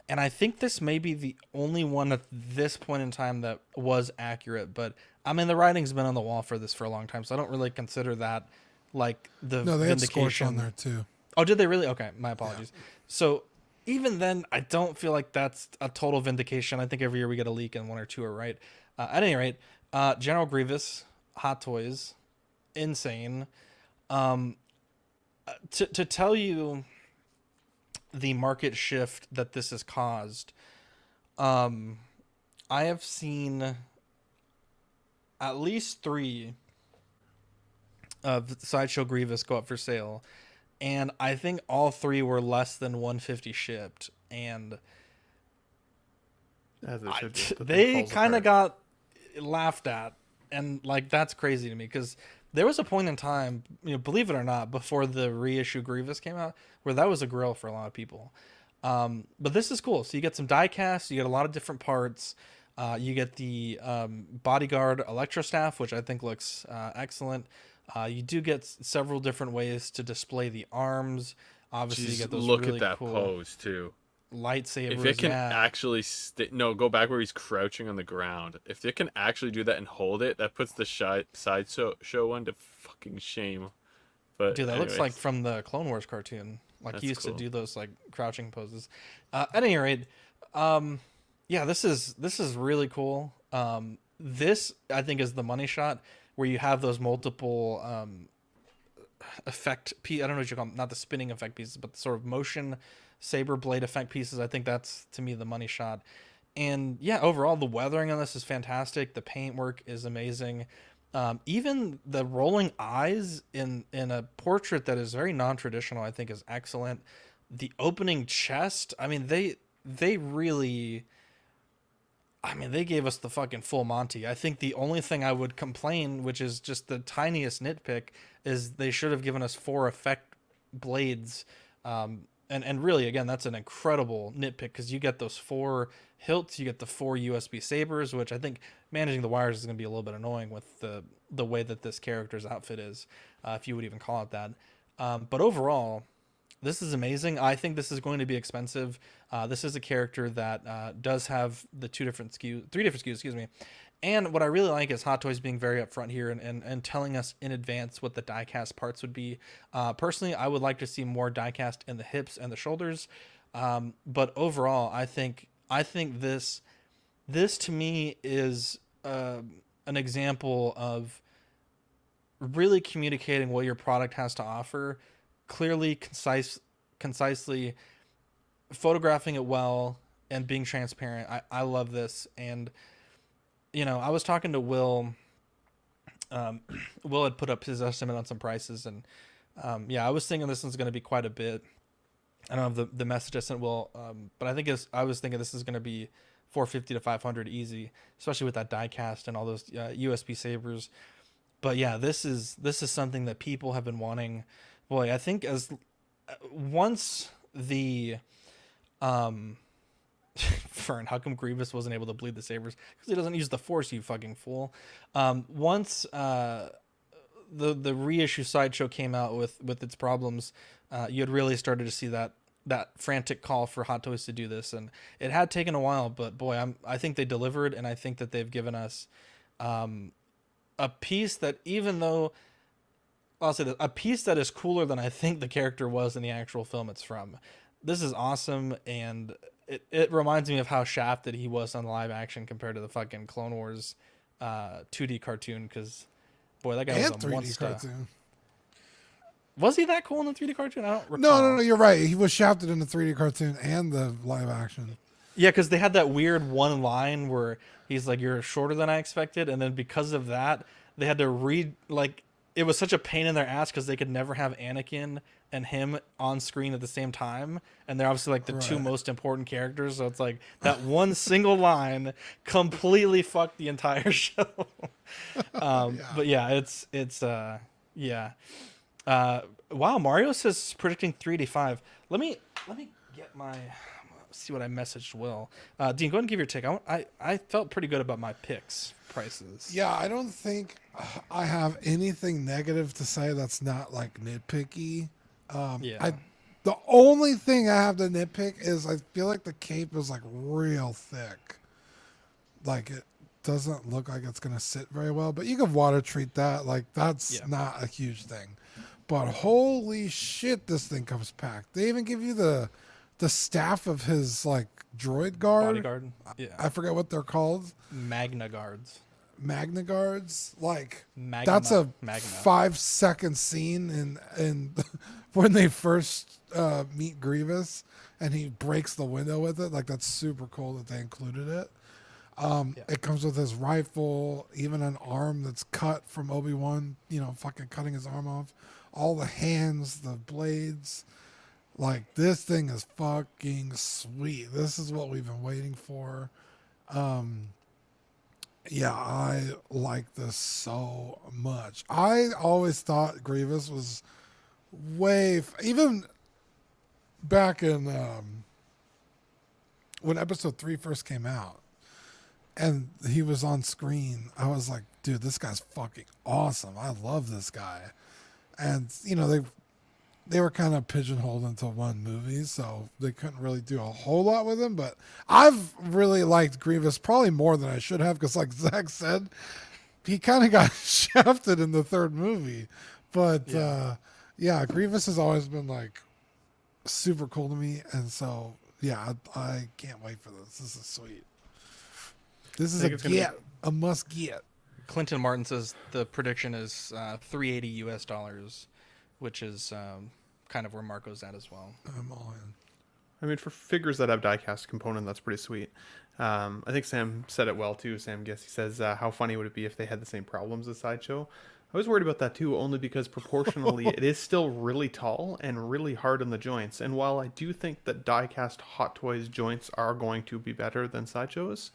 and I think this may be the only one at this point in time that was accurate. But I mean, the writing's been on the wall for this for a long time, so I don't really consider that like the no. They had vindication. Scorch on there too. Oh, did they really? Okay, my apologies. Yeah. So even then, I don't feel like that's a total vindication. I think every year we get a leak and 1 or 2 are right. At any rate, General Grievous, Hot Toys. Insane. To tell you the market shift that this has caused, I have seen at least 3 of Sideshow Grievous go up for sale, and I think all 3 were less than 150 shipped, and they kind of got laughed at, and like that's crazy to me because there was a point in time, believe it or not, before the reissue Grievous came out, where that was a grill for a lot of people. But this is cool. So you get some die casts, you get a lot of different parts. You get the bodyguard electrostaff, which I think looks excellent. You do get several different ways to display the arms. Obviously, you get those look really at that cool pose too. Lightsabers. If it can actually go back where he's crouching on the ground. If it can actually do that and hold it, that puts the sideshow one to fucking shame. But dude, that looks like from the Clone Wars cartoon. Like he used to do those like crouching poses. At any rate, this is really cool. This I think is the money shot where you have those multiple effect. I don't know what you call them, not the spinning effect pieces, but the sort of motion saber blade effect pieces. I think that's, to me, the money shot. And yeah, overall the weathering on this is fantastic. The paint work is amazing. Even the rolling eyes in a portrait that is very non-traditional, I think, is excellent. The opening chest, I mean, they really, I mean, they gave us the fucking full Monty. I think the only thing I would complain, which is just the tiniest nitpick, is they should have given us 4 effect blades. And really, again, that's an incredible nitpick, because you get those 4 hilts, you get the 4 USB sabers, which I think managing the wires is going to be a little bit annoying with the way that this character's outfit is, if you would even call it that. But overall, this is amazing. I think this is going to be expensive. This is a character that does have the 3 different SKUs, excuse me. And what I really like is Hot Toys being very upfront here and telling us in advance what the die-cast parts would be. Personally, I would like to see more die-cast in the hips and the shoulders. But overall, I think this to me is an example of really communicating what your product has to offer, clearly, concisely, photographing it well, and being transparent. I love this. And you know, I was talking to Will. Will had put up his estimate on some prices, and yeah, I was thinking this is going to be quite a bit. I don't have the message I sent Will, but I was thinking this is going to be $450 to $500 easy, especially with that die cast and all those USB sabers. But yeah, this is something that people have been wanting. Boy, I think once the Fern, how come Grievous wasn't able to bleed the sabers? Because he doesn't use the Force, you fucking fool. Once the reissue sideshow came out with its problems, you had really started to see that frantic call for Hot Toys to do this, and it had taken a while, but boy, I think they delivered, and I think that they've given us a piece that, even though I'll say that, a piece that is cooler than I think the character was in the actual film it's from. This is awesome, and it reminds me of how shafted he was on the live action compared to the fucking Clone Wars 2D cartoon, because boy, that guy was a 3D monster. cartoon. Was he that cool in the 3D cartoon? I don't recall. No, you're right. He was shafted in the 3D cartoon and the live action. Yeah, because they had that weird one line where he's like, "You're shorter than I expected," and then because of that, they had to it was such a pain in their ass because they could never have Anakin and him on screen at the same time, and they're obviously like the 2 most important characters. So it's like that one single line completely fucked the entire show. But yeah, it's yeah. Wow, Mario says predicting 385. Let me get my. See what I messaged Will. Dean, go ahead and give your take. I felt pretty good about my picks prices. Yeah, I don't think I have anything negative to say that's not like nitpicky. The only thing I have to nitpick is I feel like the cape is like real thick. Like it doesn't look like it's gonna sit very well, but you can water treat that. Like that's not a huge thing. But holy shit, this thing comes packed. They even give you the staff of his like droid guard. Bodyguard. Yeah. I forget what they're called. Magna guards. Like Magna, that's a Magna. 5-second scene in when they first meet Grievous and he breaks the window with it. Like that's super cool that they included it. It comes with his rifle, even an arm that's cut from Obi-Wan, fucking cutting his arm off. All the hands, the blades. Like, this thing is fucking sweet. This is what we've been waiting for. Yeah, I like this so much. I always thought Grievous was even back in when episode 3 first came out and he was on screen, I was like, dude, this guy's fucking awesome. I love this guy. And, they were kind of pigeonholed into one movie, so they couldn't really do a whole lot with him. But I've really liked Grievous probably more than I should have, because like Zach said, he kind of got shafted in the 3rd movie. But yeah, Grievous has always been like super cool to me, and so yeah, I can't wait for this. This is sweet. This is a must get. Clinton Martin says the prediction is $380 US, which is kind of where Marco's at as well. I'm all in. I mean, for figures that have die-cast component, that's pretty sweet. I think Sam said it well too. Sam Guess he says, "How funny would it be if they had the same problems as Sideshow?" I was worried about that too, only because proportionally it is still really tall and really hard on the joints. And while I do think that die-cast Hot Toys joints are going to be better than Sideshow's,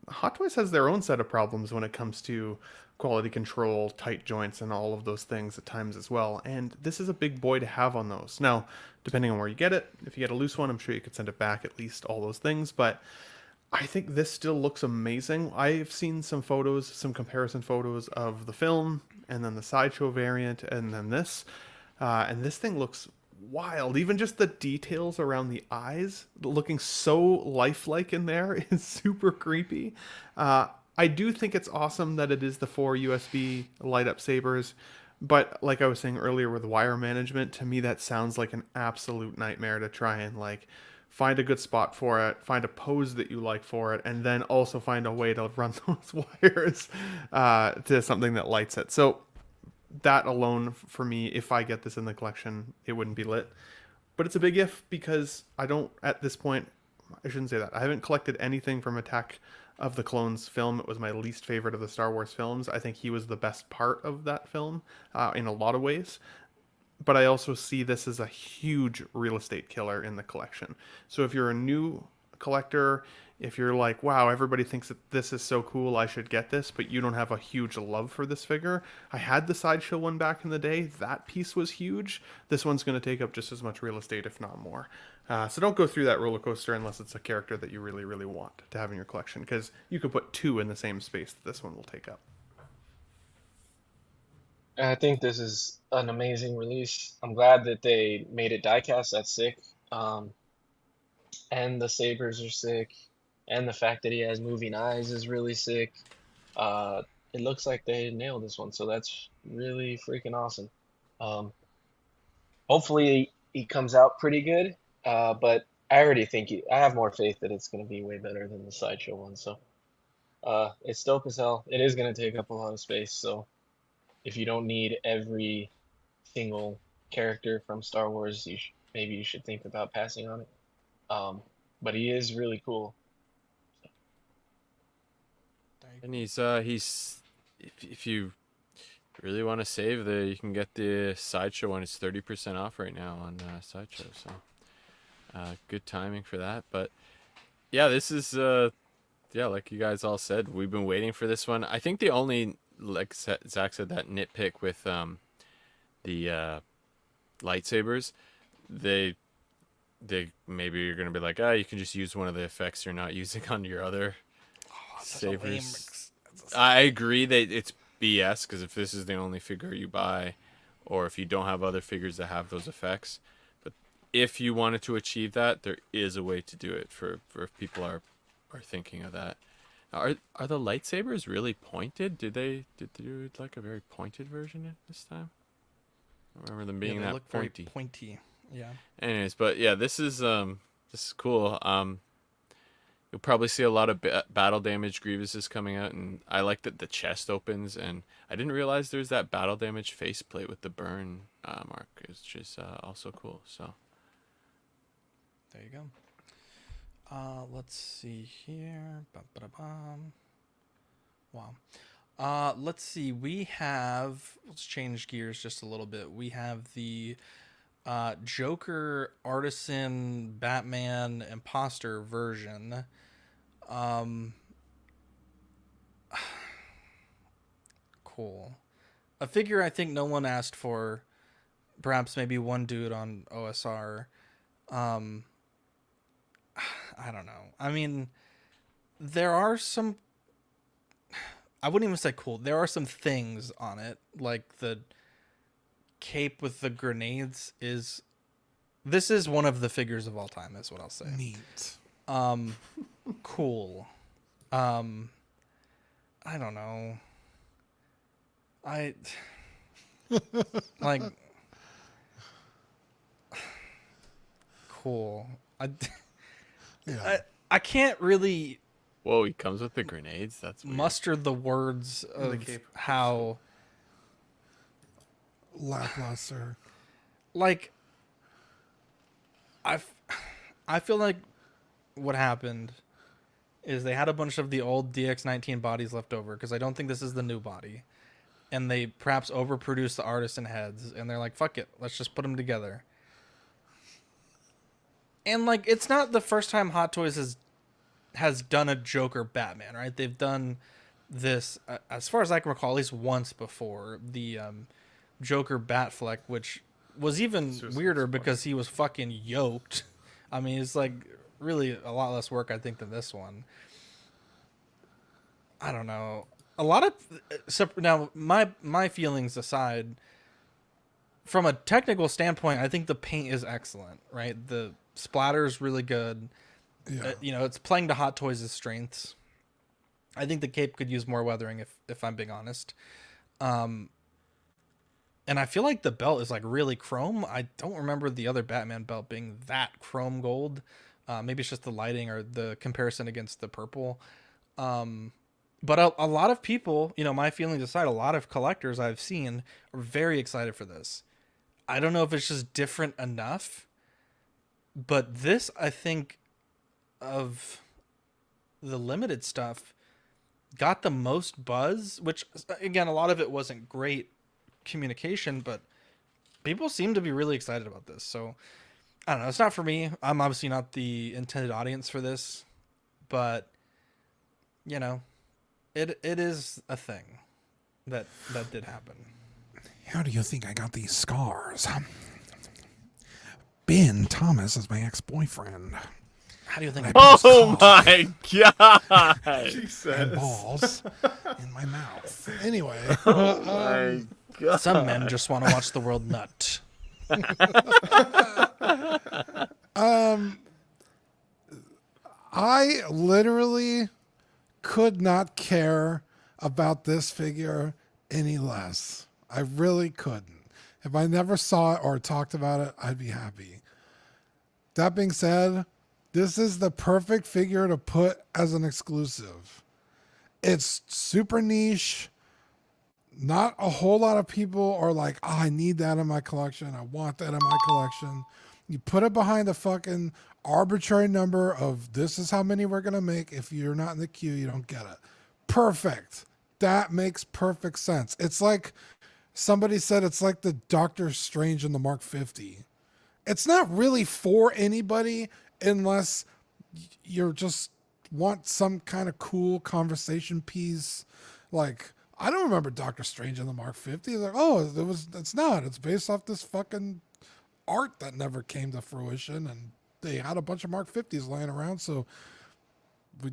Hot Toys has their own set of problems when it comes to quality control, tight joints, and all of those things at times as well. And this is a big boy to have on those. Now, depending on where you get it, if you get a loose one, I'm sure you could send it back, at least all those things. But I think this still looks amazing. I've seen some photos, some comparison photos of the film, and then the Sideshow variant, and then this. And this thing looks wild. Even just the details around the eyes looking so lifelike in there is super creepy. I do think it's awesome that it is the 4 USB light up sabers, but like I was saying earlier with wire management, to me that sounds like an absolute nightmare to try and like find a good spot for it, find a pose that you like for it, and then also find a way to run those wires to something that lights it. So that alone for me, if I get this in the collection, it wouldn't be lit. But it's a big if, because I don't, at this point, I shouldn't say that. I haven't collected anything from Attack of the Clones film. It was my least favorite of the Star Wars films. I think he was the best part of that film in a lot of ways. But I also see this as a huge real estate killer in the collection. So if you're a new collector, if you're like, wow, everybody thinks that this is so cool, I should get this, but you don't have a huge love for this figure. I had the Sideshow one back in the day. That piece was huge. This one's going to take up just as much real estate, if not more. So don't go through that roller coaster unless it's a character that you really, really want to have in your collection, because you could put 2 in the same space that this one will take up. I think this is an amazing release. I'm glad that they made it diecast. That's sick. And the sabers are sick. And the fact that he has moving eyes is really sick. It looks like they nailed this one, so that's really freaking awesome. Hopefully he comes out pretty good, but I already think I have more faith that it's going to be way better than the Sideshow one. So it's dope as hell. It is going to take up a lot of space, so if you don't need every single character from Star Wars, maybe you should think about passing on it. But he is really cool. And he's if you really want to save you can get the Sideshow one. It's 30% off right now on Sideshow, so good timing for that. But yeah, this is like you guys all said, we've been waiting for this one. I think the only, like Zach said, that nitpick with the lightsabers, they maybe you're gonna be like, you can just use one of the effects you're not using on your other sabers. I agree that it's BS, because if this is the only figure you buy, or if you don't have other figures that have those effects, but if you wanted to achieve that, there is a way to do it for if people are thinking of that. Now, are the lightsabers really pointed? Did they do like a very pointed version this time? I remember them being that look pointy. very pointy. Yeah. Anyways, but yeah, this is cool. You'll probably see a lot of battle damage Grievouses coming out, and I like that the chest opens, and I didn't realize there's that battle damage faceplate with the burn mark, which is also cool. So there you go. Let's see here. Wow. Let's see. Let's change gears just a little bit. We have the Joker Artisan Batman Imposter version. Cool. A figure I think no one asked for. Perhaps maybe one dude on OSR. I don't know. I mean, there are some, I wouldn't even say cool. There are some things on it, like the cape with the grenades this is one of the figures of all time, is what I'll say. Neat. Cool. I don't know. Like cool. I can't really. Whoa, he comes with the grenades? That's weird. Muster the words of how lackluster. Like I feel like what happened is they had a bunch of the old DX19 bodies left over because I don't think this is the new body. And they perhaps overproduced the Artisan heads, and they're like, fuck it, let's just put them together. And, like, it's not the first time Hot Toys has done a Joker Batman, right? They've done this, as far as I can recall, at least once before. The Joker Batfleck, which was even weirder because he was fucking yoked. I mean, it's, like, really a lot less work, I think, than this one. I don't know. A lot of... Now, my feelings aside, from a technical standpoint, I think the paint is excellent, right? The splatter is really good. Yeah. You know, it's playing to Hot Toys' strengths. I think the cape could use more weathering, if I'm being honest. And I feel like the belt is, like, really chrome. I don't remember the other Batman belt being that chrome gold. Maybe it's just the lighting or the comparison against the purple. But a lot of people, you know, my feelings aside, a lot of collectors I've seen are very excited for this. I don't know if it's just different enough, but this, I think, of the limited stuff, got the most buzz, which, again, a lot of it wasn't great communication, but people seem to be really excited about this. So, I don't know. It's not for me. I'm obviously not the intended audience for this, but, you know, it is a thing that did happen. How do you think I got these scars? Ben Thomas is my ex-boyfriend. How do you think? Oh my god! Jesus. And balls in my mouth. Anyway. Oh my god! Some men just want to watch the world nut. I literally could not care about this figure any less. I really couldn't. If I never saw it or talked about it, I'd be happy. That being said, this is the perfect figure to put as an exclusive. It's super niche. Not a whole lot of people are like, oh, I need that in my collection. I want that in my collection. You put it behind a fucking arbitrary number of this is how many we're going to make. If you're not in the queue, you don't get it. Perfect. That makes perfect sense. It's like somebody said, it's like the Doctor Strange in the Mark 50. It's not really for anybody unless you're just want some kind of cool conversation piece. Like, I don't remember Doctor Strange in the Mark 50. It's like, oh, it's not. It's based off this fucking art that never came to fruition, and they had a bunch of Mark 50s laying around, so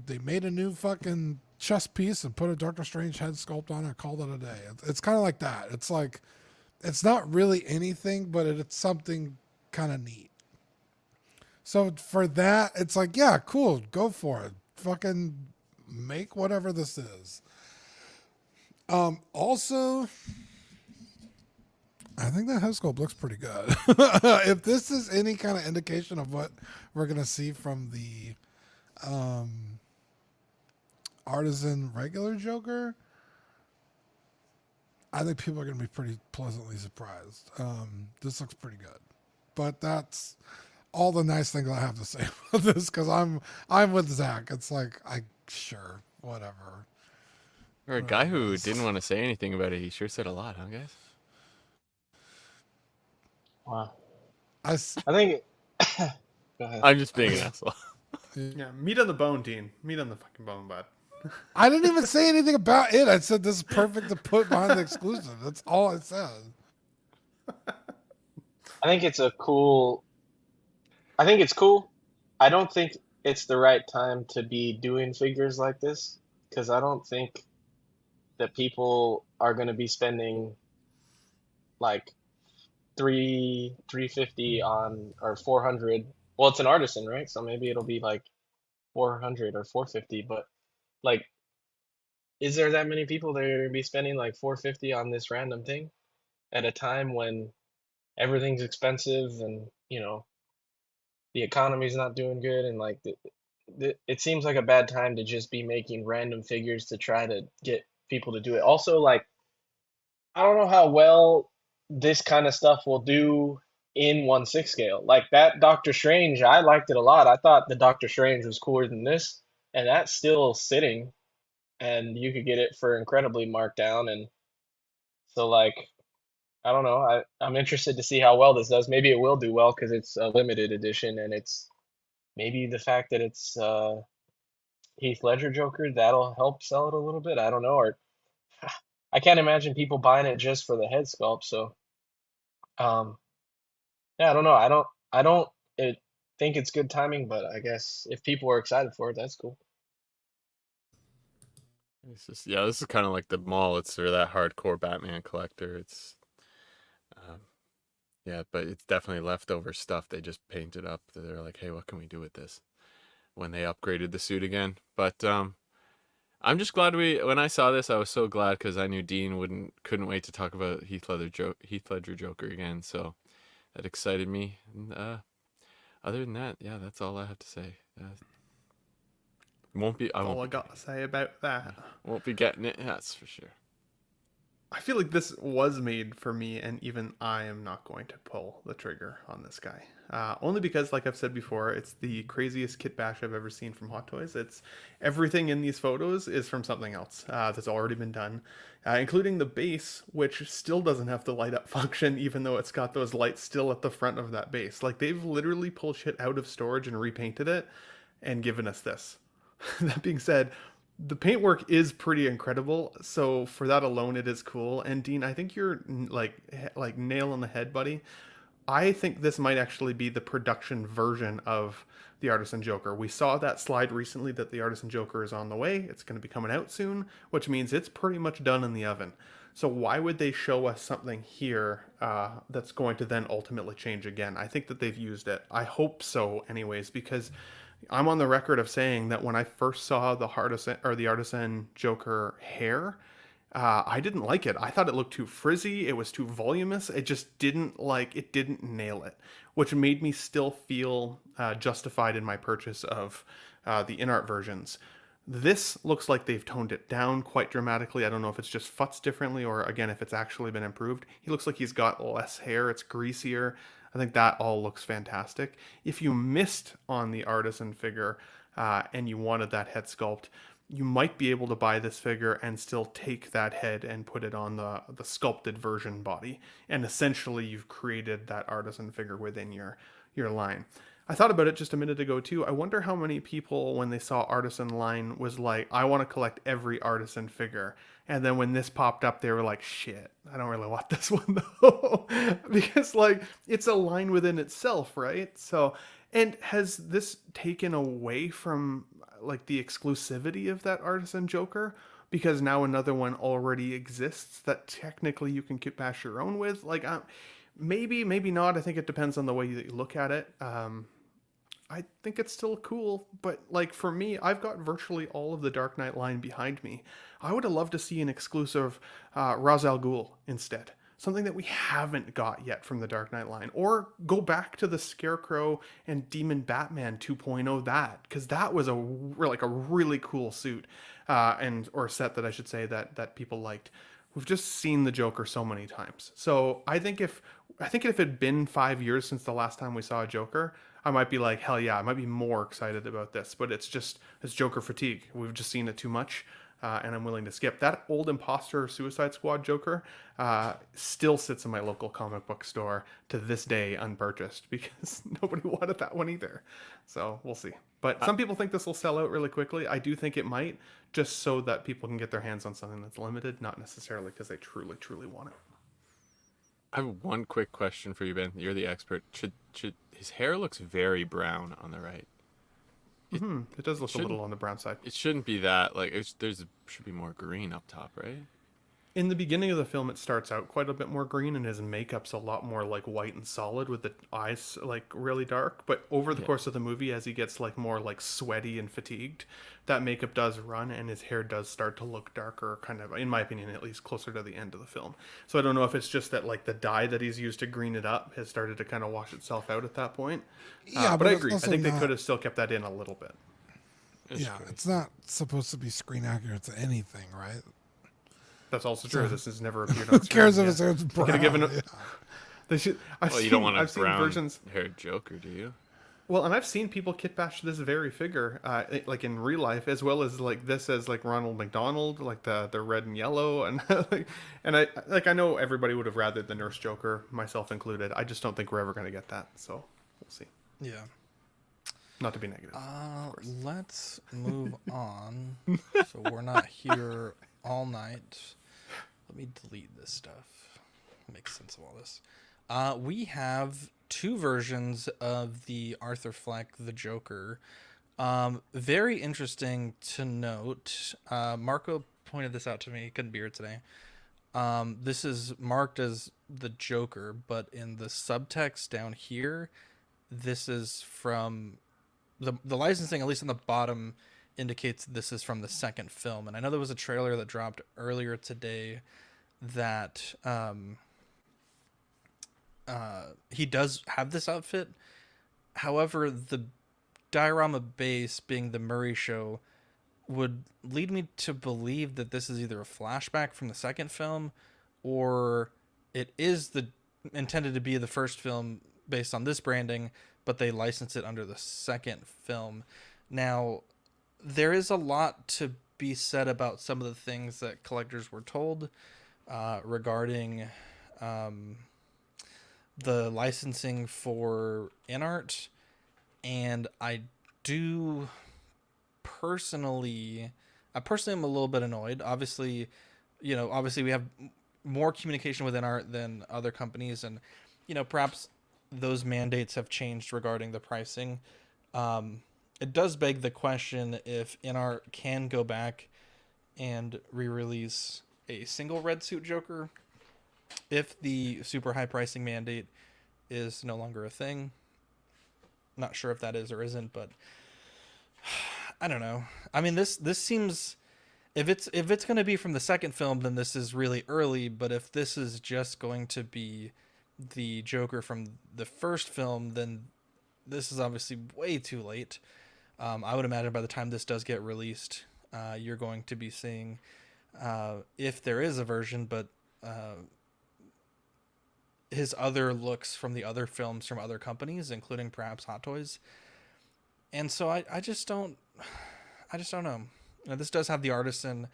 they made a new fucking chest piece and put a Doctor Strange head sculpt on it and called it a day. It's kind of like that. It's like, it's not really anything, but it's something kind of neat. So for that, it's like, yeah, cool, go for it. Fucking make whatever this is. Also, I think that head sculpt looks pretty good. If this is any kind of indication of what we're going to see from the Artisan regular Joker, I think people are going to be pretty pleasantly surprised. This looks pretty good. But that's all the nice things I have to say about this, because I'm with Zach. It's like, sure, whatever. For a guy who didn't want to say anything about it, he sure said a lot, huh, guys? Wow. I think... Go ahead. I'm just being an asshole. Yeah, meat on the bone, Dean. Meat on the fucking bone, bud. I didn't even say anything about it. I said this is perfect to put behind the exclusive. That's all I said. I think it's cool. I don't think it's the right time to be doing figures like this, because I don't think that people are going to be spending like $350 on, or 400. Well, it's an Artisan, right? So maybe it'll be like 400 or 450. But like, is there that many people that are going to be spending like 450 on this random thing at a time when everything's expensive and, you know, the economy's not doing good, and like it seems like a bad time to just be making random figures to try to get people to do it. Also, like, I don't know how well this kind of stuff will do in 1/6 scale. Like that Doctor Strange, I liked it a lot. I thought the Doctor Strange was cooler than this, and that's still sitting, and you could get it for incredibly marked down. And so, like, I don't know. I'm interested to see how well this does. Maybe it will do well because it's a limited edition, and it's maybe the fact that it's Heath Ledger Joker that'll help sell it a little bit. I don't know, or I can't imagine people buying it just for the head sculpt. So, um, yeah, I don't know. I don't think it's good timing, but I guess if people are excited for it, that's cool. It's just, yeah, this is kind of like the Maul. It's for that hardcore Batman collector. It's, yeah, but it's definitely leftover stuff. They just painted up. They're like, hey, what can we do with this? When they upgraded the suit again. But I'm just glad when I saw this, I was so glad because I knew Dean couldn't wait to talk about Heath Ledger Joker again. So that excited me. And other than that, yeah, that's all I have to say. All I got to say about that. Won't be getting it, that's for sure. I feel like this was made for me, and even I am not going to pull the trigger on this guy. Only because, like I've said before, it's the craziest kit bash I've ever seen from Hot Toys. It's everything in these photos is from something else that's already been done, including the base, which still doesn't have the light up function, even though it's got those lights still at the front of that base. Like, they've literally pulled shit out of storage and repainted it and given us this. That being said, the paintwork is pretty incredible, so for that alone it is cool. And Dean, I think you're like nail on the head, buddy. I think this might actually be the production version of the Artisan Joker. We saw that slide recently that the Artisan Joker is on the way. It's going to be coming out soon, which means it's pretty much done in the oven. So why would they show us something here that's going to then ultimately change again? I think that they've used it. I hope so anyways, because I'm on the record of saying that when I first saw the Artisan Joker hair, I didn't like it. I thought it looked too frizzy. It was too voluminous. It just didn't nail it, which made me still feel justified in my purchase of the in-art versions. This looks like they've toned it down quite dramatically. I don't know if it's just futzed differently or, again, if it's actually been improved. He looks like he's got less hair. It's greasier. I think that all looks fantastic. If you missed on the Artisan figure and you wanted that head sculpt, you might be able to buy this figure and still take that head and put it on the sculpted version body. And essentially you've created that Artisan figure within your line. I thought about it just a minute ago too. I wonder how many people, when they saw Artisan line, was like, I want to collect every Artisan figure. And then when this popped up, they were like, shit, I don't really want this one though. Because like, it's a line within itself, right? So, and has this taken away from like the exclusivity of that Artisan Joker? Because now another one already exists that technically you can kit bash your own with? Like, maybe, maybe not. I think it depends on the way that you look at it. I think it's still cool, but like for me, I've got virtually all of the Dark Knight line behind me. I would have loved to see an exclusive Ra's al Ghul instead. Something that we haven't got yet from the Dark Knight line. Or go back to the Scarecrow and Demon Batman 2.0 that, because that was a really cool suit or set that I should say that people liked. We've just seen the Joker so many times. So I think if it had been 5 years since the last time we saw a Joker, I might be like, hell yeah, I might be more excited about this. But it's Joker fatigue. We've just seen it too much, and I'm willing to skip. That old Imposter Suicide Squad Joker still sits in my local comic book store to this day unpurchased because nobody wanted that one either. So we'll see. But some people think this will sell out really quickly. I do think it might, just so that people can get their hands on something that's limited, not necessarily because they truly, truly want it. I have one quick question for you, Ben. You're the expert. Should his hair looks very brown on the right? It does look a little on the brown side. It shouldn't be that. Like should be more green up top, right? In the beginning of the film, it starts out quite a bit more green, and his makeup's a lot more like white and solid with the eyes like really dark. But over the course of the movie, as he gets like more like sweaty and fatigued, that makeup does run, and his hair does start to look darker, kind of, in my opinion, at least closer to the end of the film. So I don't know if it's just that like the dye that he's used to green it up has started to kind of wash itself out at that point. Yeah, but I agree. I think they could have still kept that in a little bit. It's not supposed to be screen accurate to anything, right? That's also true. This has never appeared on Who cares screen. if it's brown? They should. Well, you don't want a I've seen versions. brown-haired Joker, do you? Well, and I've seen people kitbash this very figure, like in real life, as well as like this as like Ronald McDonald, like the red and yellow, and I know everybody would have rather the Nurse Joker, myself included. I just don't think we're ever going to get that, so we'll see. Yeah. Not to be negative. Let's move on. So we're not here all night. Let me delete this stuff. Make sense of all this. We have 2 versions of the Arthur Fleck, the Joker. Very interesting to note. Marco pointed this out to me. He couldn't be here today. This is marked as the Joker, but in the subtext down here, this is from the licensing, at least in the bottom, indicates this is from the second film. And I know there was a trailer that dropped earlier today that he does have this outfit. However, the diorama base, being the Murray show, would lead me to believe that this is either a flashback from the second film, or it is intended to be the first film based on this branding, but they license it under the second film. Now, there is a lot to be said about some of the things that collectors were told regarding the licensing for InArt, and I personally am a little bit annoyed. Obviously we have more communication with InArt than other companies, and perhaps those mandates have changed regarding the pricing. It does beg the question if InArt can go back and re-release a single red suit Joker if the super high pricing mandate is no longer a thing. Not sure if that is or isn't, but I don't know. I mean, this seems, if it's going to be from the second film, then this is really early. But if this is just going to be the Joker from the first film, then this is obviously way too late. I would imagine by the time this does get released, you're going to be seeing, if there is a version, but his other looks from the other films from other companies, including perhaps Hot Toys. And so I just don't know. Now, this does have the Artisan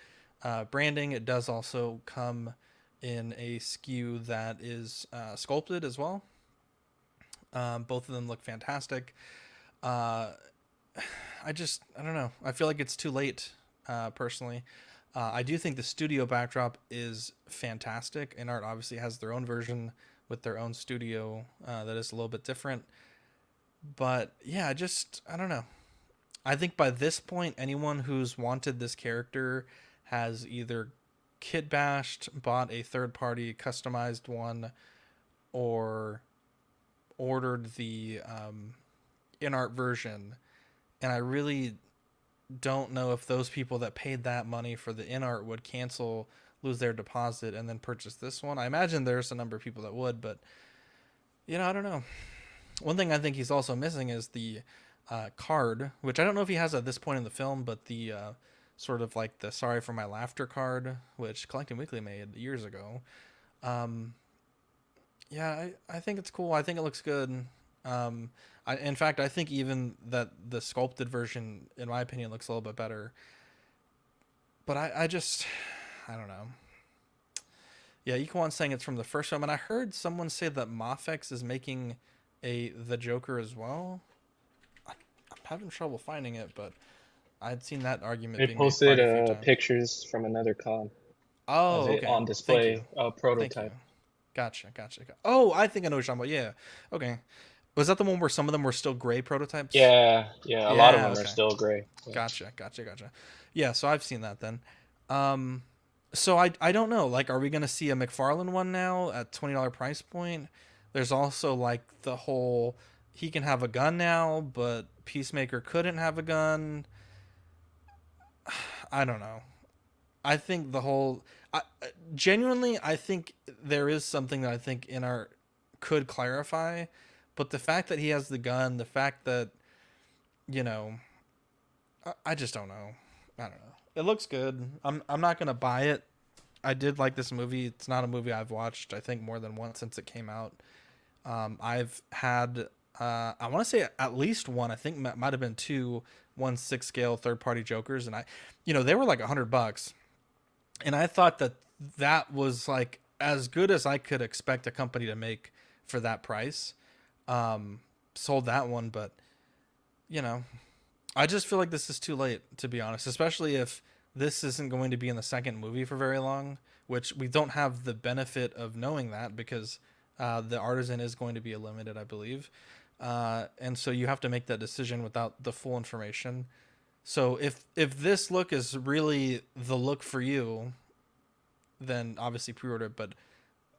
branding. It does also come in a SKU that is sculpted as well. Both of them look fantastic. I don't know. I feel like it's too late, personally. I do think the studio backdrop is fantastic. InArt obviously has their own version with their own studio that is a little bit different. But yeah, I don't know. I think by this point, anyone who's wanted this character has either kit bashed, bought a third-party customized one, or ordered the InArt version. And I really don't know if those people that paid that money for the InArt would lose their deposit and then purchase this one. I imagine there's a number of people that would, but I don't know. One thing I think he's also missing is the card, which I don't know if he has at this point in the film, but the sort of like the Sorry for My Laughter card, which Collecting Weekly made years ago. I think it's cool. I think it looks good. In fact, I think even that the sculpted version, in my opinion, looks a little bit better. But I don't know. Yeah, Equan's saying it's from the first film, and I heard someone say that Mafex is making the Joker as well. I'm having trouble finding it, but I'd seen that argument. They being posted made quite a few times. pictures from another con. Oh, okay. On display, a prototype. Gotcha. Oh, I think I know what you're talking about. Yeah. Okay. Was that the one where some of them were still gray prototypes? Yeah. A lot of them are still gray. Gotcha. Yeah, so I've seen that then. So I don't know. Like, are we going to see a McFarlane one now at $20 price point? There's also like the whole, he can have a gun now, but Peacemaker couldn't have a gun. I don't know. I think the whole, genuinely, I think there is something that I think InArt could clarify, but the fact that he has the gun, the fact that, I just don't know. I don't know. It looks good. I'm not gonna buy it. I did like this movie. It's not a movie I've watched, I think, more than once since it came out. I've had, I want to say at least one, I think might have been two, 1/6 scale third-party Jokers. And they were like $100. And I thought that was like as good as I could expect a company to make for that price. Sold that one, but I just feel like this is too late, to be honest, especially if this isn't going to be in the second movie for very long, which we don't have the benefit of knowing that because the Artisan is going to be limited, I believe. And so you have to make that decision without the full information. So if this look is really the look for you, then obviously pre-order it. But,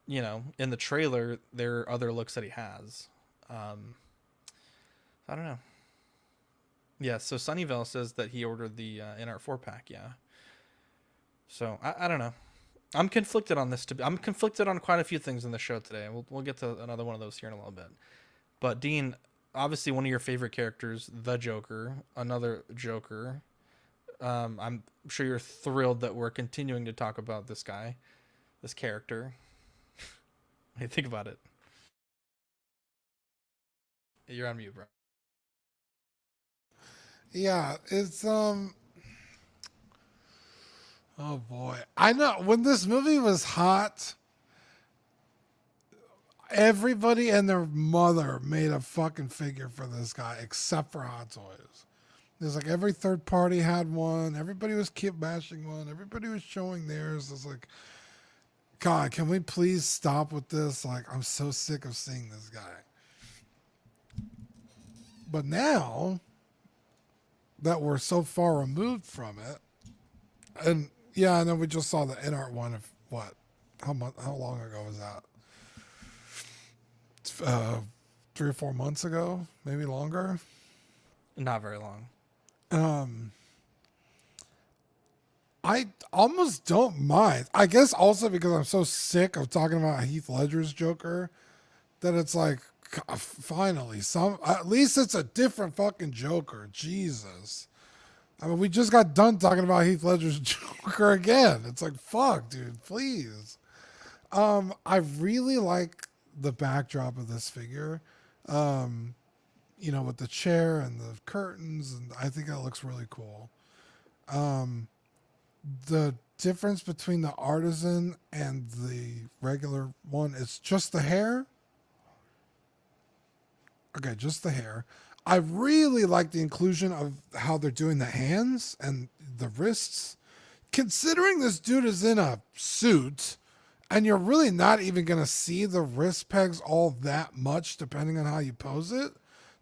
in the trailer, there are other looks that he has. I don't know. Yeah, so Sunnyvale says that he ordered the NR 4-pack, yeah. So, I don't know. I'm conflicted on this. I'm conflicted on quite a few things in the show today. We'll get to another one of those here in a little bit. But, Dean, obviously one of your favorite characters, the Joker, another Joker. I'm sure you're thrilled that we're continuing to talk about this guy, this character. Hey, think about it. You're on mute, bro. Yeah, it's oh boy. I know when this movie was hot, everybody and their mother made a fucking figure for this guy except for Hot Toys. There's like every third party had one, everybody was kit bashing one, everybody was showing theirs. It's like, God, can we please stop with this? Like, I'm so sick of seeing this guy. But now that we're so far removed from it, and yeah, and then we just saw the NR one of what? How long ago was that? 3 or 4 months ago, maybe longer. Not very long. I almost don't mind. I guess also because I'm so sick of talking about Heath Ledger's Joker that it's like, finally, at least it's a different fucking Joker. Jesus. I mean, we just got done talking about Heath Ledger's Joker again. It's like, fuck, dude, please. I really like the backdrop of this figure. With the chair and the curtains, and I think that looks really cool. The difference between the Artisan and the regular one is just the hair. Okay, just the hair. I really like the inclusion of how they're doing the hands and the wrists. Considering this dude is in a suit, and you're really not even going to see the wrist pegs all that much, depending on how you pose it.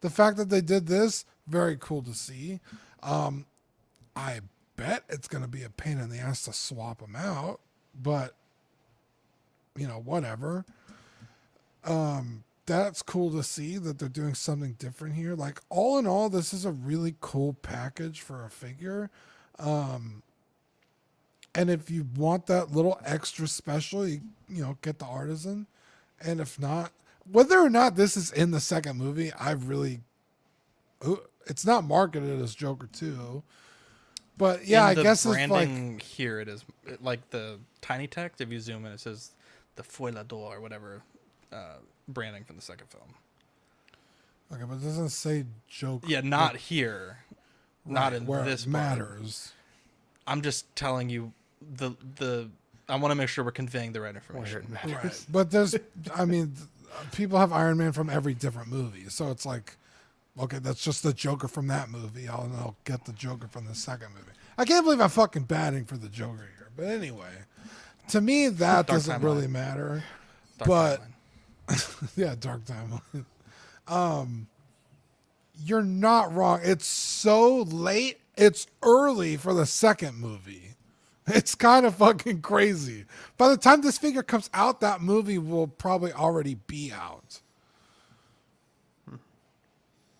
The fact that they did this, very cool to see. I bet it's going to be a pain in the ass to swap them out, but, whatever. That's cool to see that they're doing something different here. Like, all in all, this is a really cool package for a figure. And if you want that little extra special, you get the Artisan. And if not, whether or not this is in the second movie, it's not marketed as Joker 2. But yeah, I guess it's like here it is like the tiny text. If you zoom in, it says the Foilador or whatever branding from the second film. Okay, but it doesn't say Joker. Yeah, not here, not in where this it matters. I'm just telling you the. I want to make sure we're conveying the right information. Right, but people have Iron Man from every different movie, so it's like, okay, that's just the Joker from that movie. I'll get the Joker from the second movie. I can't believe I'm fucking batting for the Joker here. But anyway, to me, that doesn't really matter. But yeah, Dark Timeline. You're not wrong. It's so late. It's early for the second movie. It's kind of fucking crazy. By the time this figure comes out, that movie will probably already be out.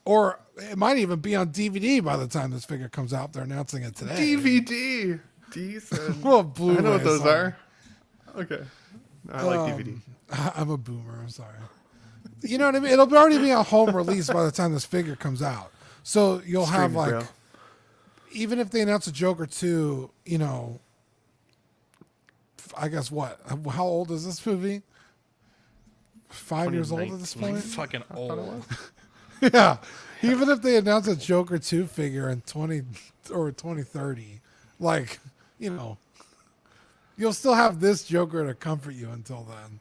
Or it might even be on DVD by the time this figure comes out. They're announcing it today. DVD. Decent. Well, Blu-ray. I know what those are. Okay. I like DVD. I'm a boomer. I'm sorry. You know what I mean? It'll already be a home release by the time this figure comes out. So you'll have like, bro. Even if they announce a Joker 2, I guess what? How old is this movie? 5 years old at this 2019. point. Fucking I thought it old. was. Yeah, even if they announce a Joker 2 figure in 2030, like, you know, you'll still have this Joker to comfort you until then.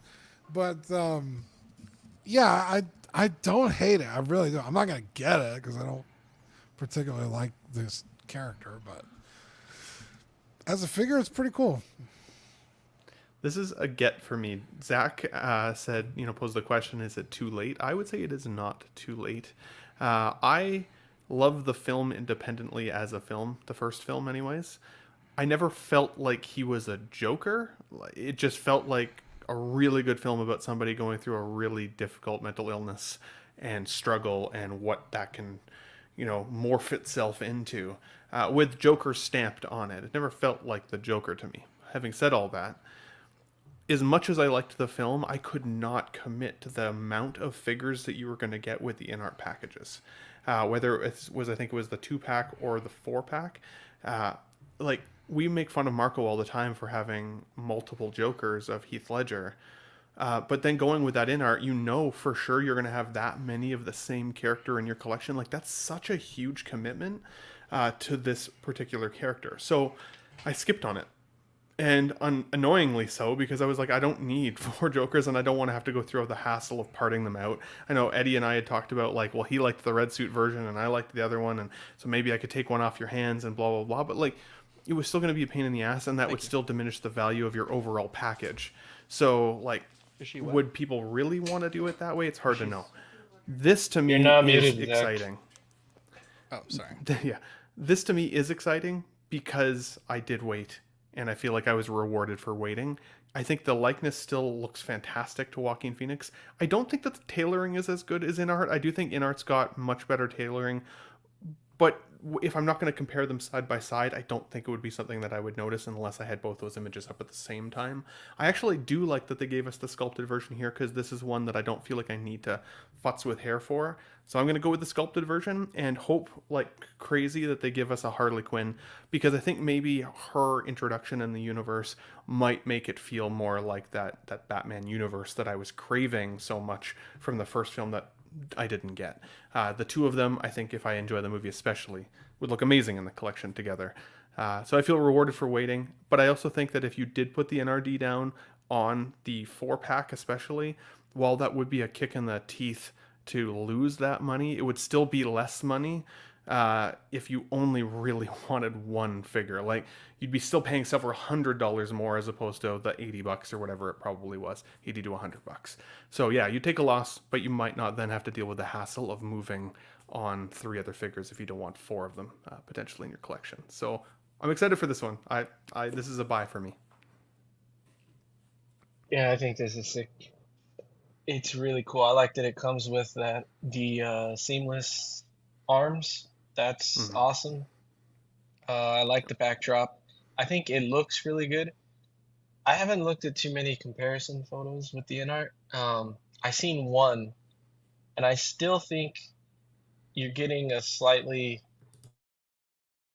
But yeah, I don't hate it. I really don't. I'm not gonna get it because I don't particularly like this character, but as a figure, it's pretty cool. This is a get for me. Zach said, posed the question, is it too late? I would say it is not too late. I love the film independently as a film, the first film anyways. I never felt like he was a Joker. It just felt like a really good film about somebody going through a really difficult mental illness and struggle and what that can, morph itself into, with Joker stamped on it. It never felt like the Joker to me. Having said all that, as much as I liked the film, I could not commit to the amount of figures that you were going to get with the in-art packages. Whether it was, I think it was the 2-pack or the 4-pack. Like, we make fun of Marco all the time for having multiple Jokers of Heath Ledger. But then going with that in-art, for sure you're going to have that many of the same character in your collection. Like, that's such a huge commitment to this particular character. So I skipped on it. And annoyingly so, because I was like, I don't need 4 Jokers, and I don't want to have to go through the hassle of parting them out. I know Eddie and I had talked about, like, well, he liked the red suit version, and I liked the other one, and so maybe I could take one off your hands and blah, blah, blah. But, like, it was still going to be a pain in the ass, and that would still diminish the value of your overall package. So, like, would people really want to do it that way? It's hard to know. This, to me, is exciting. Oh, sorry. Yeah. This, to me, is exciting because I did wait. And I feel like I was rewarded for waiting. I think the likeness still looks fantastic to Joaquin Phoenix. I don't think that the tailoring is as good as in-art. I do think in-art's got much better tailoring. But if I'm not going to compare them side by side, I don't think it would be something that I would notice unless I had both those images up at the same time. I actually do like that they gave us the sculpted version here, because this is one that I don't feel like I need to futz with hair for. So I'm going to go with the sculpted version and hope like crazy that they give us a Harley Quinn, because I think maybe her introduction in the universe might make it feel more like that Batman universe that I was craving so much from the first film that I didn't get. The two of them, I think, if I enjoy the movie especially, would look amazing in the collection together. So I feel rewarded for waiting, but I also think that if you did put the NRD down on the 4-pack especially, while that would be a kick in the teeth to lose that money, it would still be less money if you only really wanted one figure. Like, you'd be still paying several $100s more as opposed to the $80 or whatever it probably was, $80 to $100. So yeah, you take a loss, but you might not then have to deal with the hassle of moving on 3 other figures if you don't want 4 of them potentially in your collection. So I'm excited for this one. This is a buy for me. Yeah, I think this is sick. It's really cool. I like that it comes with the seamless arms. That's awesome. I like the backdrop. I think it looks really good. I haven't looked at too many comparison photos with the in-art. I seen one, and I still think you're getting a slightly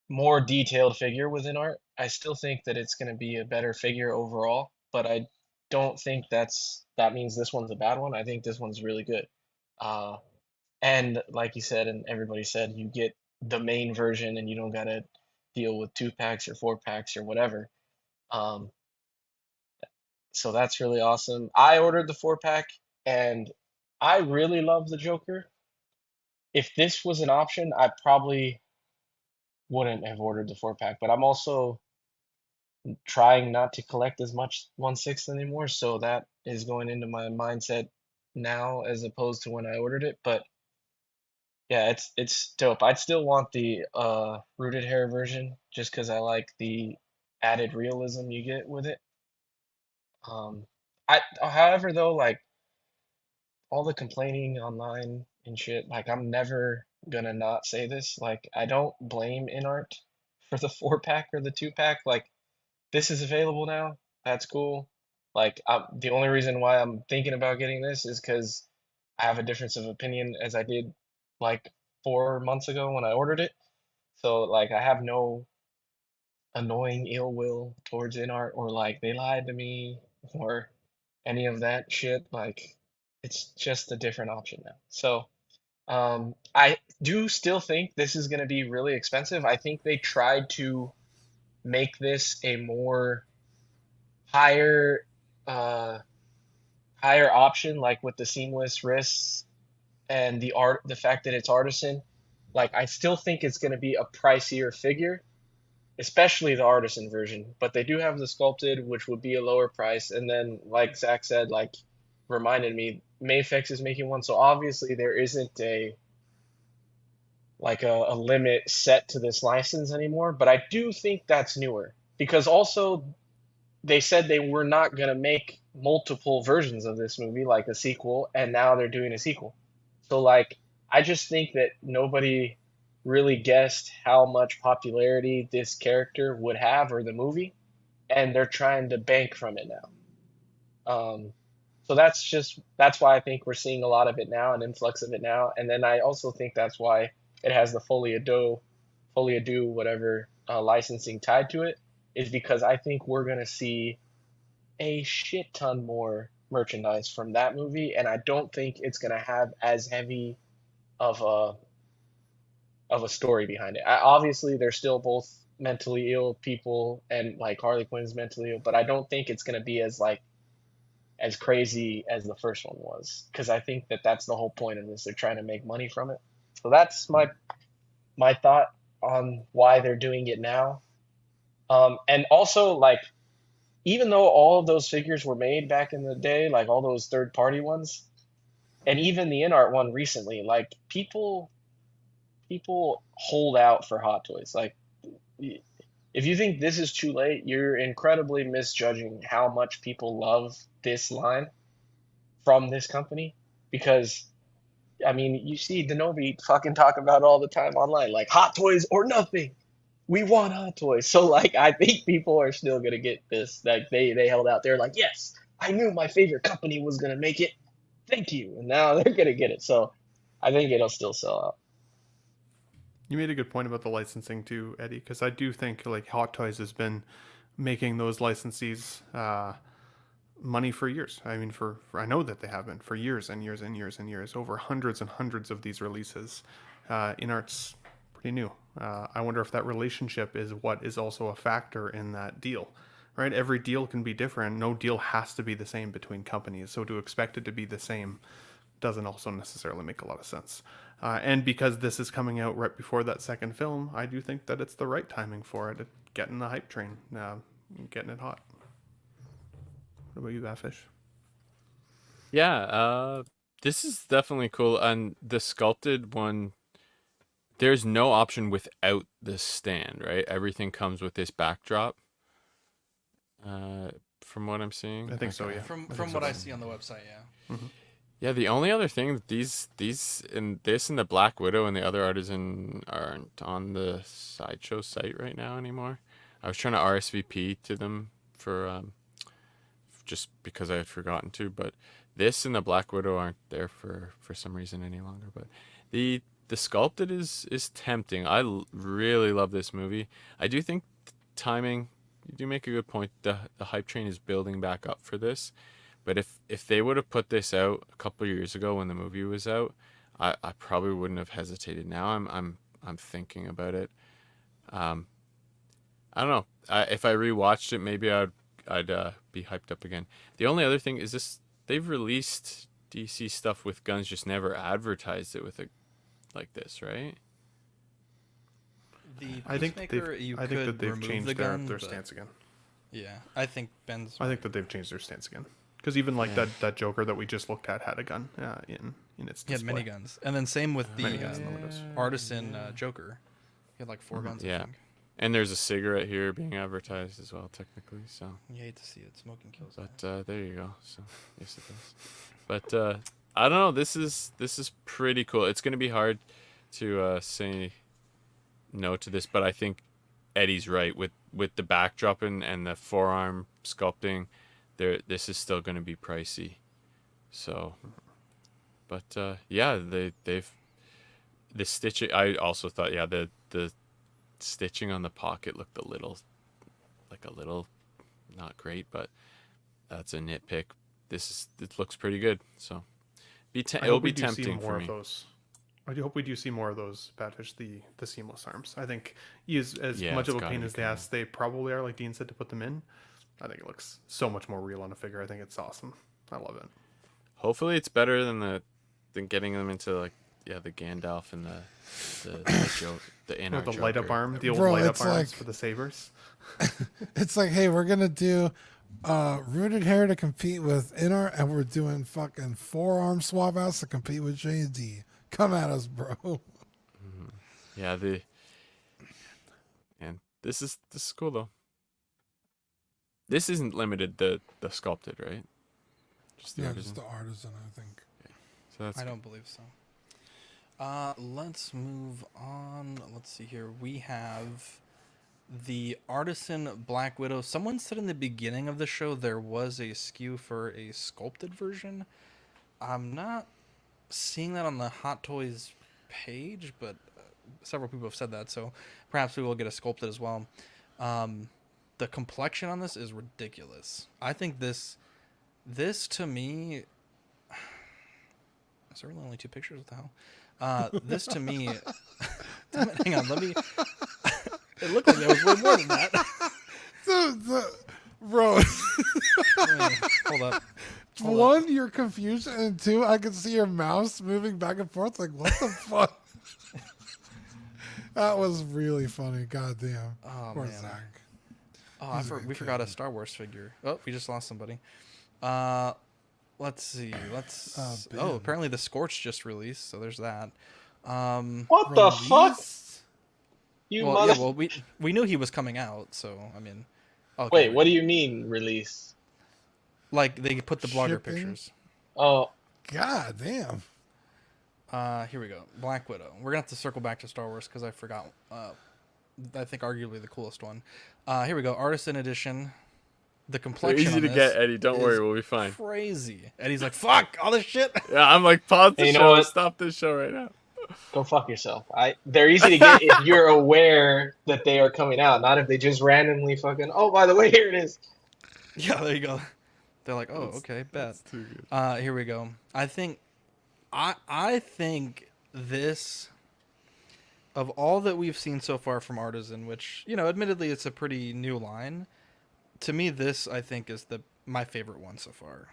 more detailed figure with in-art. I still think that it's going to be a better figure overall, but I don't think that means this one's a bad one. I think this one's really good. And like you said, and everybody said, you get the main version and you don't got to deal with 2-packs or 4-packs or whatever. So that's really awesome. I ordered the 4-pack and I really love the Joker. If this was an option, I probably wouldn't have ordered the 4-pack, but I'm also trying not to collect as much 1/6 anymore, so that is going into my mindset now as opposed to when I ordered it. But yeah, it's dope. I'd still want the rooted hair version just because I like the added realism you get with it. However though, like all the complaining online and shit, like I'm never gonna not say this. Like I don't blame InArt for the 4-pack or the 2-pack. Like this is available now. That's cool. Like the only reason why I'm thinking about getting this is because I have a difference of opinion as I did like 4 months ago when I ordered it. So like I have no annoying ill will towards InArt or like they lied to me or any of that shit. Like It's just a different option now. So I do still think this is going to be really expensive. I think they tried to make this a more higher uh, higher option, like with the seamless wrists and the fact that it's artisan. Like I still think it's going to be a pricier figure, especially the artisan version. But they do have the sculpted, which would be a lower price. And then, like Zach said, like reminded me, Mayfix is making one, so obviously there isn't a limit set to this license anymore. But I do think that's newer because also they said they were not going to make multiple versions of this movie, like a sequel, and now they're doing a sequel. So like I just think that nobody really guessed how much popularity this character would have, or the movie, and they're trying to bank from it now. So that's why I think we're seeing a lot of it now, an influx of it now. And then I also think that's why it has the Folie à Deux, whatever licensing tied to it, is because I think we're gonna see a shit ton more merchandise from that movie, and I don't think it's gonna have as heavy of a story behind it. Obviously, they're still both mentally ill people, and like Harley Quinn's mentally ill, but I don't think it's gonna be as crazy as the first one was, because I think that that's the whole point of this. They're trying to make money from it. So that's my thought on why they're doing it now. And also, like, even though all of those figures were made back in the day, like all those third-party ones, and even the InArt one recently, like people hold out for Hot Toys. Like, if you think this is too late, you're incredibly misjudging how much people love this line from this company. Because, I mean, you see Denobi fucking talk about it all the time online, like Hot Toys or nothing. We want Hot Toys. So, like, I think people are still gonna get this. Like, they held out. They're like, yes, I knew my favorite company was gonna make it. Thank you. And now they're gonna get it. So, I think it'll still sell out. You made a good point about the licensing too, Eddie, because I do think like Hot Toys has been making those licensees money for years. I mean, for I know that they have been for years and years and years and years, over hundreds and hundreds of these releases. InArt's pretty new. I wonder if that relationship is what is also a factor in that deal, right? Every deal can be different. No deal has to be the same between companies. So to expect it to be the same doesn't also necessarily make a lot of sense. And because this is coming out right before that second film, I do think that it's the right timing for it. Getting the hype train, getting it hot. What about you, Batfish? Yeah, this is definitely cool. And the sculpted one, there's no option without the stand, right? Everything comes with this backdrop. From what I'm seeing, I think so. Yeah. From what I see on the website, yeah. Mm-hmm. Yeah, the only other thing that these and the Black Widow and the other Artisan aren't on the Sideshow site right now anymore. I was trying to RSVP to them for just because I had forgotten to, but this and the Black Widow aren't there for some reason any longer. But the sculpted is tempting. I really love this movie. I do think timing. You do make a good point. The hype train is building back up for this. But if they would have put this out a couple of years ago when the movie was out, I probably wouldn't have hesitated. Now I'm thinking about it. I don't know. If I rewatched it, maybe I'd be hyped up again. The only other thing is this: they've released DC stuff with guns, just never advertised it with a like this, right? The I think Peacemaker, you that could they've remove changed the gun, their but- stance again. Yeah, I think Ben's. I think that they've changed their stance again. Because even like that Joker that we just looked at had a gun in its He had display. many guns, and then same with the Many guns in the windows. Artisan Joker. He had like 4 guns. I Yeah, think. and there's a cigarette here being advertised as well, technically. So. You hate to see it. Smoking kills. But there you go. So yes, it does. But I don't know. This is pretty cool. It's gonna be hard to say no to this, but I think Eddie's right with the backdrop and the forearm sculpting. This is still gonna be pricey. So, but yeah, they've the stitching. I also thought the stitching on the pocket looked a little not great, but that's a nitpick. It looks pretty good. So I It'll hope we be do see tempting more for of me. those. I do hope we do see more of those Badfish, the seamless arms. I think use as Yeah, much it's of a gotta pain be as coming. they probably are, like Dean said, to put them in. I think it looks so much more real on a figure. I think it's awesome. I love it. Hopefully, it's better than getting them into like the Gandalf and the in With the light up arm, the old Bro, light up it's arms like- for the sabers. It's like, hey, we're gonna do rooted hair to compete with inner, and we're doing fucking forearm swap outs to compete with J&D. Come at us, bro. Yeah, and this is cool though. This isn't limited the sculpted, right? Just the Yeah, artisan. just the artisan, I think. So that's I don't believe so. Let's move on. Let's see here. We have the Artisan Black Widow. Someone said in the beginning of the show there was a SKU for a sculpted version. I'm not seeing that on the Hot Toys page, but several people have said that, so perhaps we will get a sculpted as well. The complexion on this is ridiculous. I think this to me... Is there really only 2 pictures? What the hell? This to me... Damn it, hang on, let me... It looked like there was way more than that. Bro, Hold up. one, you're confused, and 2, I can see your mouse moving back and forth. Like, what the fuck? That was really funny. Goddamn. Oh, Poor man. Zach. Oh, we forgot a Star Wars figure. Oh, we just lost somebody. Let's see. Ben. Apparently the Scorch just released, so there's that. What the fuck? You Well, mother... yeah, well, we knew he was coming out, so I mean. Okay, Wait, what do you mean release? Like they put the blogger Shipping? pictures. Oh, God damn. Here we go. Black Widow. We're gonna have to circle back to Star Wars because I forgot. I think arguably the coolest one. Here we go. Artisan edition. The They're complexion. easy on to this get, Eddie. Don't worry, is we'll be fine. Crazy. Eddie's like, fuck all this shit. Yeah, I'm like, pause the Hey, you know show. what? Stop this show right now. go fuck yourself. They're easy to get if you're aware that they are coming out, not if they just randomly fucking, oh, by the way, here it is. Yeah, there you go. They're like, oh, okay, bet. Too good. Here we go. I think this, of all that we've seen so far from Artisan, which, you know, admittedly it's a pretty new line, to me this, I think, is my favorite one so far.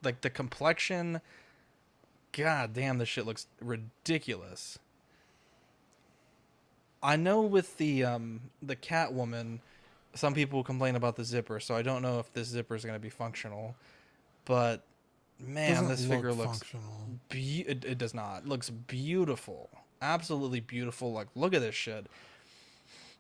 Like, the complexion, god damn, this shit looks ridiculous. I know with the Catwoman, some people complain about the zipper, so I don't know if this zipper is going to be functional. But man, Doesn't this figure looks functional. it does not. It looks beautiful. Absolutely beautiful. Like, look at this shit.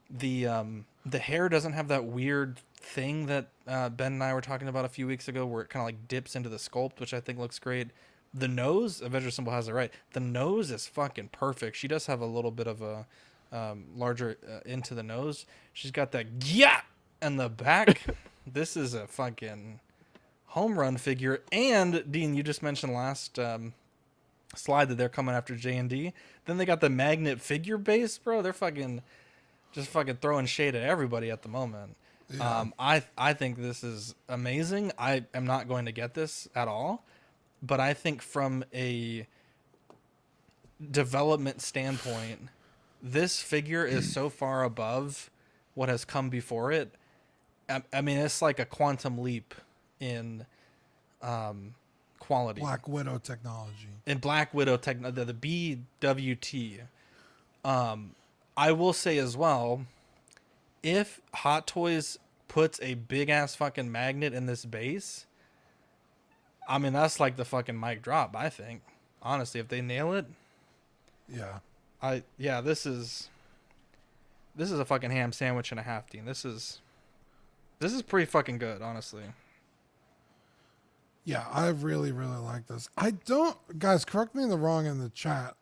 The hair doesn't have that weird thing that Ben and I were talking about a few weeks ago where it kind of like dips into the sculpt, which I think looks great. The nose, Avenger Symbol has it right. The nose is fucking perfect. She does have a little bit of a larger into the nose. She's got that yeah in the back. This is a fucking home run figure. And Dean, you just mentioned last slide that they're coming after J&D. Then they got the magnet figure base, bro. They're just fucking throwing shade at everybody at the moment. Yeah. I think this is amazing. I am not going to get this at all, but I think from a development standpoint, this figure is so far above what has come before it. I mean, it's like a quantum leap in quality. Black Widow technology. In Black Widow the BWT. I will say as well, if Hot Toys puts a big ass fucking magnet in this base, I mean, that's like the fucking mic drop, I think. Honestly, if they nail it. Yeah. This is a fucking ham sandwich and a half, Dean. This is pretty fucking good, honestly. Yeah, I really, really like this. Guys, correct me in the chat.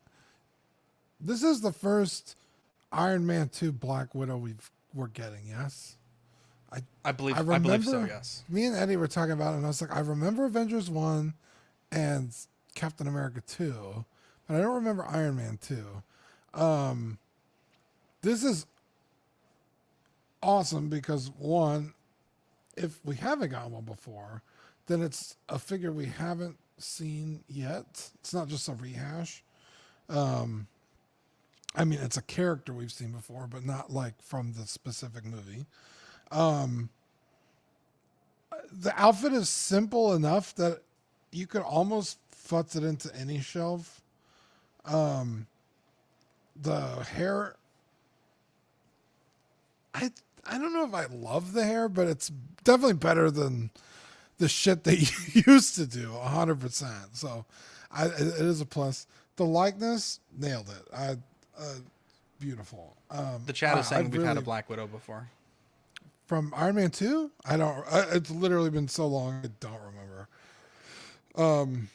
This is the first Iron Man 2 Black Widow we're getting, yes? I believe so, yes. Me and Eddie were talking about it, and I was like, I remember Avengers 1 and Captain America 2, but I don't remember Iron Man 2. This is awesome because, one, if we haven't gotten one before, then it's a figure we haven't seen yet. It's not just a rehash. I mean, it's a character we've seen before, but not like from the specific movie. The outfit is simple enough that you could almost futz it into any shelf. The hair, I don't know if I love the hair, but it's definitely better than the shit they used to do, 100%. So it is a plus. The likeness, nailed it. Beautiful. The chat is saying we've had a Black Widow before. From Iron Man 2? I don't, it's literally been so long, I don't remember.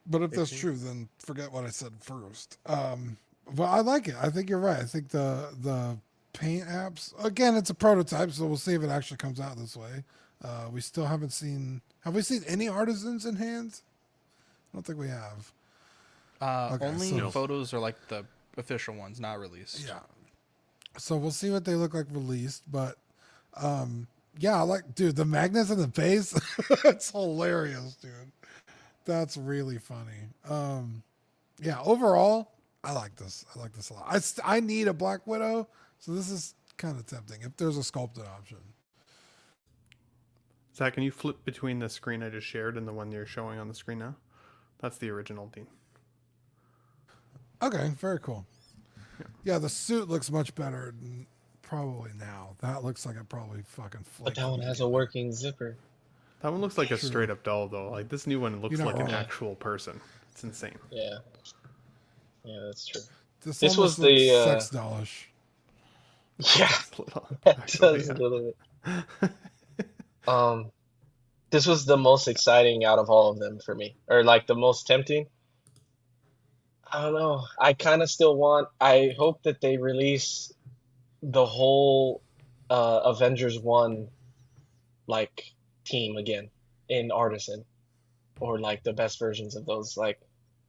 But if that's true, then forget what I said first. But I like it. I think you're right. I think the paint apps, again, it's a prototype, so we'll see if it actually comes out this way. We still haven't seen, have we seen any artisans in hands? I don't think we have. Only photos are like the official ones, not released. Yeah. So we'll see what they look like released, but yeah, I like, dude, the magnets in the base, it's hilarious, dude. That's really funny. Yeah, overall, I like this. I like this a lot. I need a Black Widow, so this is kind of tempting if there's a sculpted option. Zach, can you flip between the screen I just shared and the one you're showing on the screen now? That's the original team. Okay, very cool. Yeah, the suit looks much better probably now. That looks like it probably fucking But that one has a working zipper. That one looks like a straight up doll, though. Like, this new one looks like an actual person. It's insane. Yeah. Yeah, that's true. This was the sex dollish. Yeah, that does a little bit. This was the most exciting out of all of them for me, or like the most tempting. I don't know. I kind of still want. I hope that they release the whole Avengers 1 like team again in Artisan, or like the best versions of those. Like,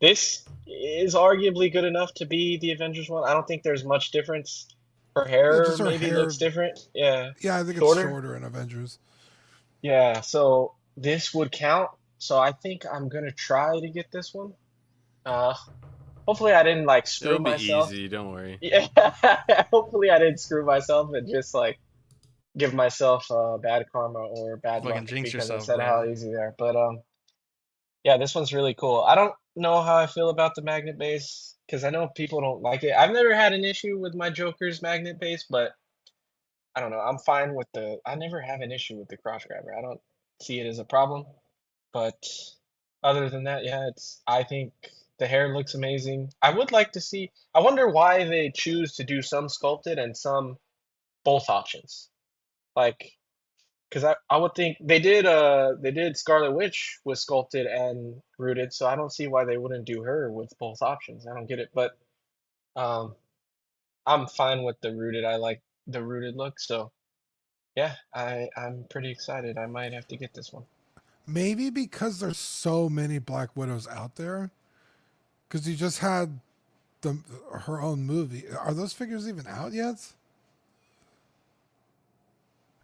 this is arguably good enough to be the Avengers 1. I don't think there's much difference. Her hair maybe looks different. Yeah. Yeah, I think it's shorter in Avengers. Yeah, so this would count. So I think I'm gonna try to get this one. Hopefully I didn't like screw It'll be myself. easy, don't worry. Yeah. Hopefully I didn't screw myself and just like give myself bad karma or bad luck jinx because yourself, I said bro. how easy they are. But yeah, this one's really cool. I don't know how I feel about the magnet base because I know people don't like it. I've never had an issue with my Joker's magnet base, but I don't know. I'm fine with I never have an issue with the cross grabber. I don't see it as a problem. But other than that, yeah, I think the hair looks amazing. I would like to see. I wonder why they choose to do some sculpted and some both options. Like, because I would think they did Scarlet Witch with sculpted and rooted, so I don't see why they wouldn't do her with both options. I don't get it, but I'm fine with the rooted. I like the rooted look, so yeah, I'm pretty excited. I might have to get this one. Maybe because there's so many Black Widows out there, because you just had her own movie. Are those figures even out yet?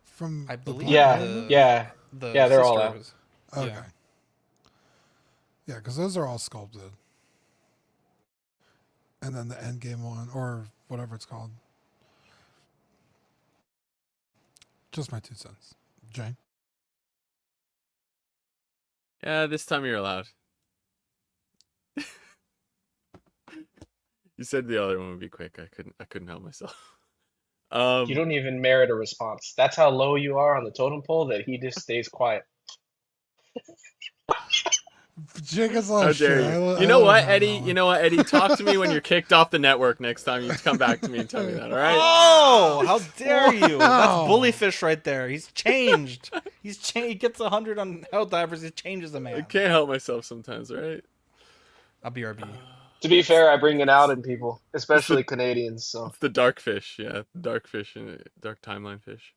From I believe. Yeah, they're all out. Okay. Yeah, because those are all sculpted. And then the Endgame one, or whatever it's called. Just my 2 cents. Jay? Yeah, this time you're allowed. You said the other one would be quick. I couldn't help myself. You don't even merit a response. That's how low you are on the totem pole that he just stays quiet. Jake is How dare you? You know what, Eddie? You know what, Eddie? Talk to me when you're kicked off the network next time. You come back to me and tell me that, all right? Oh, how dare you? That's bullyfish right there. He's changed. He gets 100 on Helldivers. He changes a man. I can't help myself sometimes, all right? I'll BRB. To be fair, I bring it out in people, especially Canadians. So it's the dark fish, yeah, dark fish and dark timeline fish.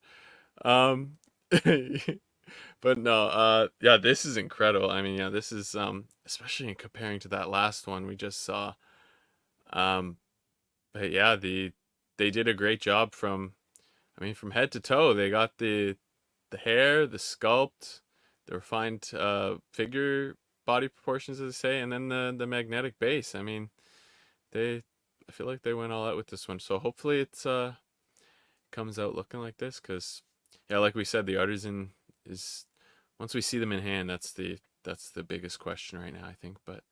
But no, yeah, this is incredible. I mean, yeah, this is especially in comparing to that last one we just saw. But yeah, they did a great job from head to toe. They got the hair, the sculpt, the refined figure body proportions, as they say, and then the magnetic base. I mean, I feel like they went all out with this one. So hopefully it's comes out looking like this, because yeah, like we said, the Artisan is, once we see them in hand, that's the biggest question right now, I think. But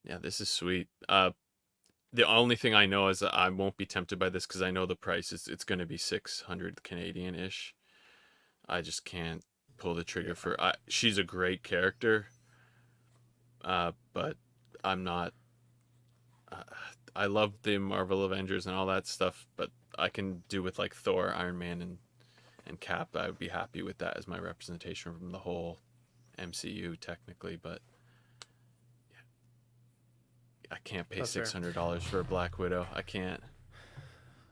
yeah, this is sweet. The only thing I know is that I won't be tempted by this because I know the price is, it's going to be 600 Canadian ish. I just can't pull the trigger for. She's a great character, but I'm not. I love the Marvel Avengers and all that stuff, but I can do with like Thor, Iron Man, and Cap. I would be happy with that as my representation from the whole MCU, technically, but I can't pay $600 for a Black Widow. I can't.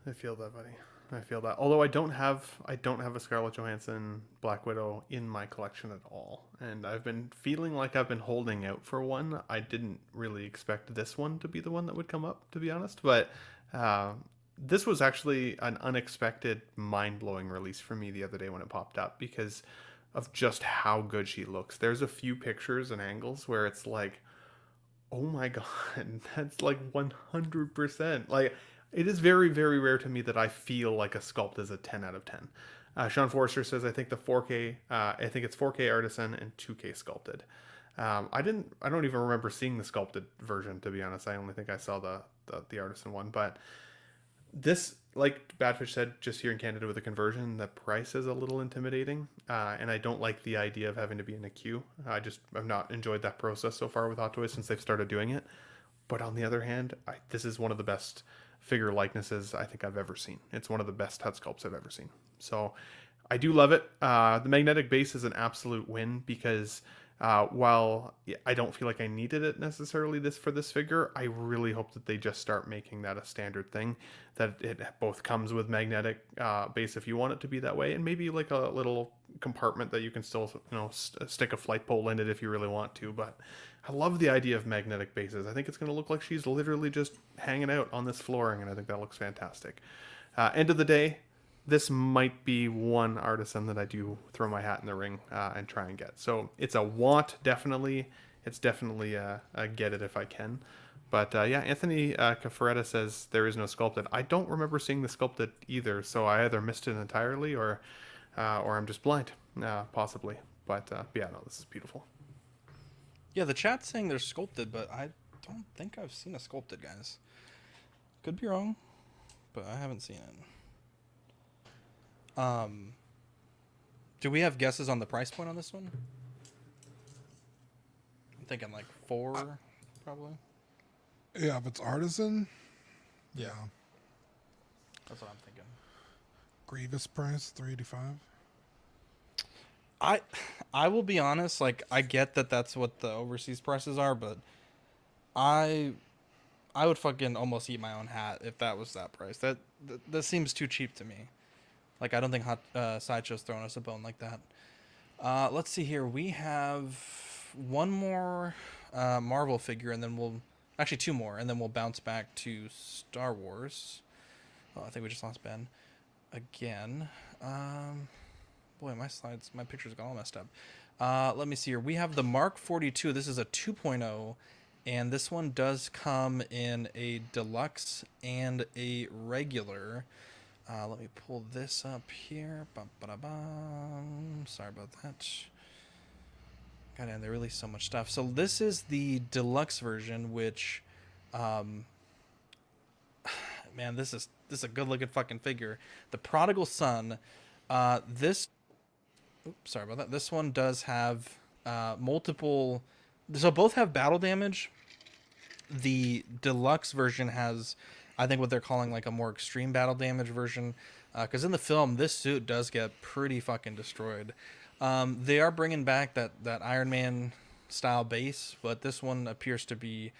I feel that, buddy. I feel that. Although I don't have a Scarlett Johansson Black Widow in my collection at all, and I've been feeling like I've been holding out for one. I didn't really expect this one to be the one that would come up, to be honest. But this was actually an unexpected, mind-blowing release for me the other day when it popped up because of just how good she looks. There's a few pictures and angles where it's like, oh my god, that's like 100%. Like, it is very, very rare to me that I feel like a sculpt is a 10 out of 10. Sean Forrester says, I think the 4K, I think it's 4K Artisan and 2K sculpted. I don't even remember seeing the sculpted version, to be honest. I only think I saw the Artisan one. But this, like Badfish said, just here in Canada with the conversion, the price is a little intimidating. And I don't like the idea of having to be in a queue. I've not enjoyed that process so far with Hot Toys since they've started doing it. But on the other hand, this is one of the best figure likenesses I think I've ever seen. It's one of the best head sculpts I've ever seen. So I do love it. The magnetic base is an absolute win because while I don't feel like I needed it necessarily for this figure, I really hope that they just start making that a standard thing, that it both comes with magnetic base if you want it to be that way, and maybe like a little compartment that you can still, stick a flight pole in it if you really want to. But I love the idea of magnetic bases. I think it's going to look like she's literally just hanging out on this flooring, and I think that looks fantastic. End of the day, this might be one Artisan that I do throw my hat in the ring and try and get. So it's a want, definitely. It's definitely a get it if I can. But yeah, Anthony Cafaretta says there is no sculpted. I don't remember seeing the sculpted either, so I either missed it entirely or I'm just blind, possibly. But yeah, no, this is beautiful. Yeah, the chat's saying they're sculpted, but I don't think I've seen a sculpted, guys. Could be wrong, but I haven't seen it. Do we have guesses on the price point on this one? I'm thinking like 4, probably. Yeah, if it's Artisan, yeah. That's what I'm thinking. Grievous price, $385. I will be honest, like, I get that that's what the overseas prices are, but I would fucking almost eat my own hat if that was that price. That seems too cheap to me. Like, I don't think Sideshow's throwing us a bone like that. Let's see here. We have one more Marvel figure, and then actually 2 more, and then we'll bounce back to Star Wars. Oh, I think we just lost Ben again. Boy, my pictures got all messed up. Let me see here. We have the Mark 42. This is a 2.0, and this one does come in a deluxe and a regular. Let me pull this up here. Sorry about that. God damn, they released so much stuff. So this is the deluxe version, which, man, this is a good looking fucking figure. The Prodigal Son. Sorry about that. This one does have multiple. So both have battle damage. The deluxe version has, I think, what they're calling like a more extreme battle damage version, because in the film this suit does get pretty fucking destroyed. They are bringing back that Iron Man style base, but this one appears to be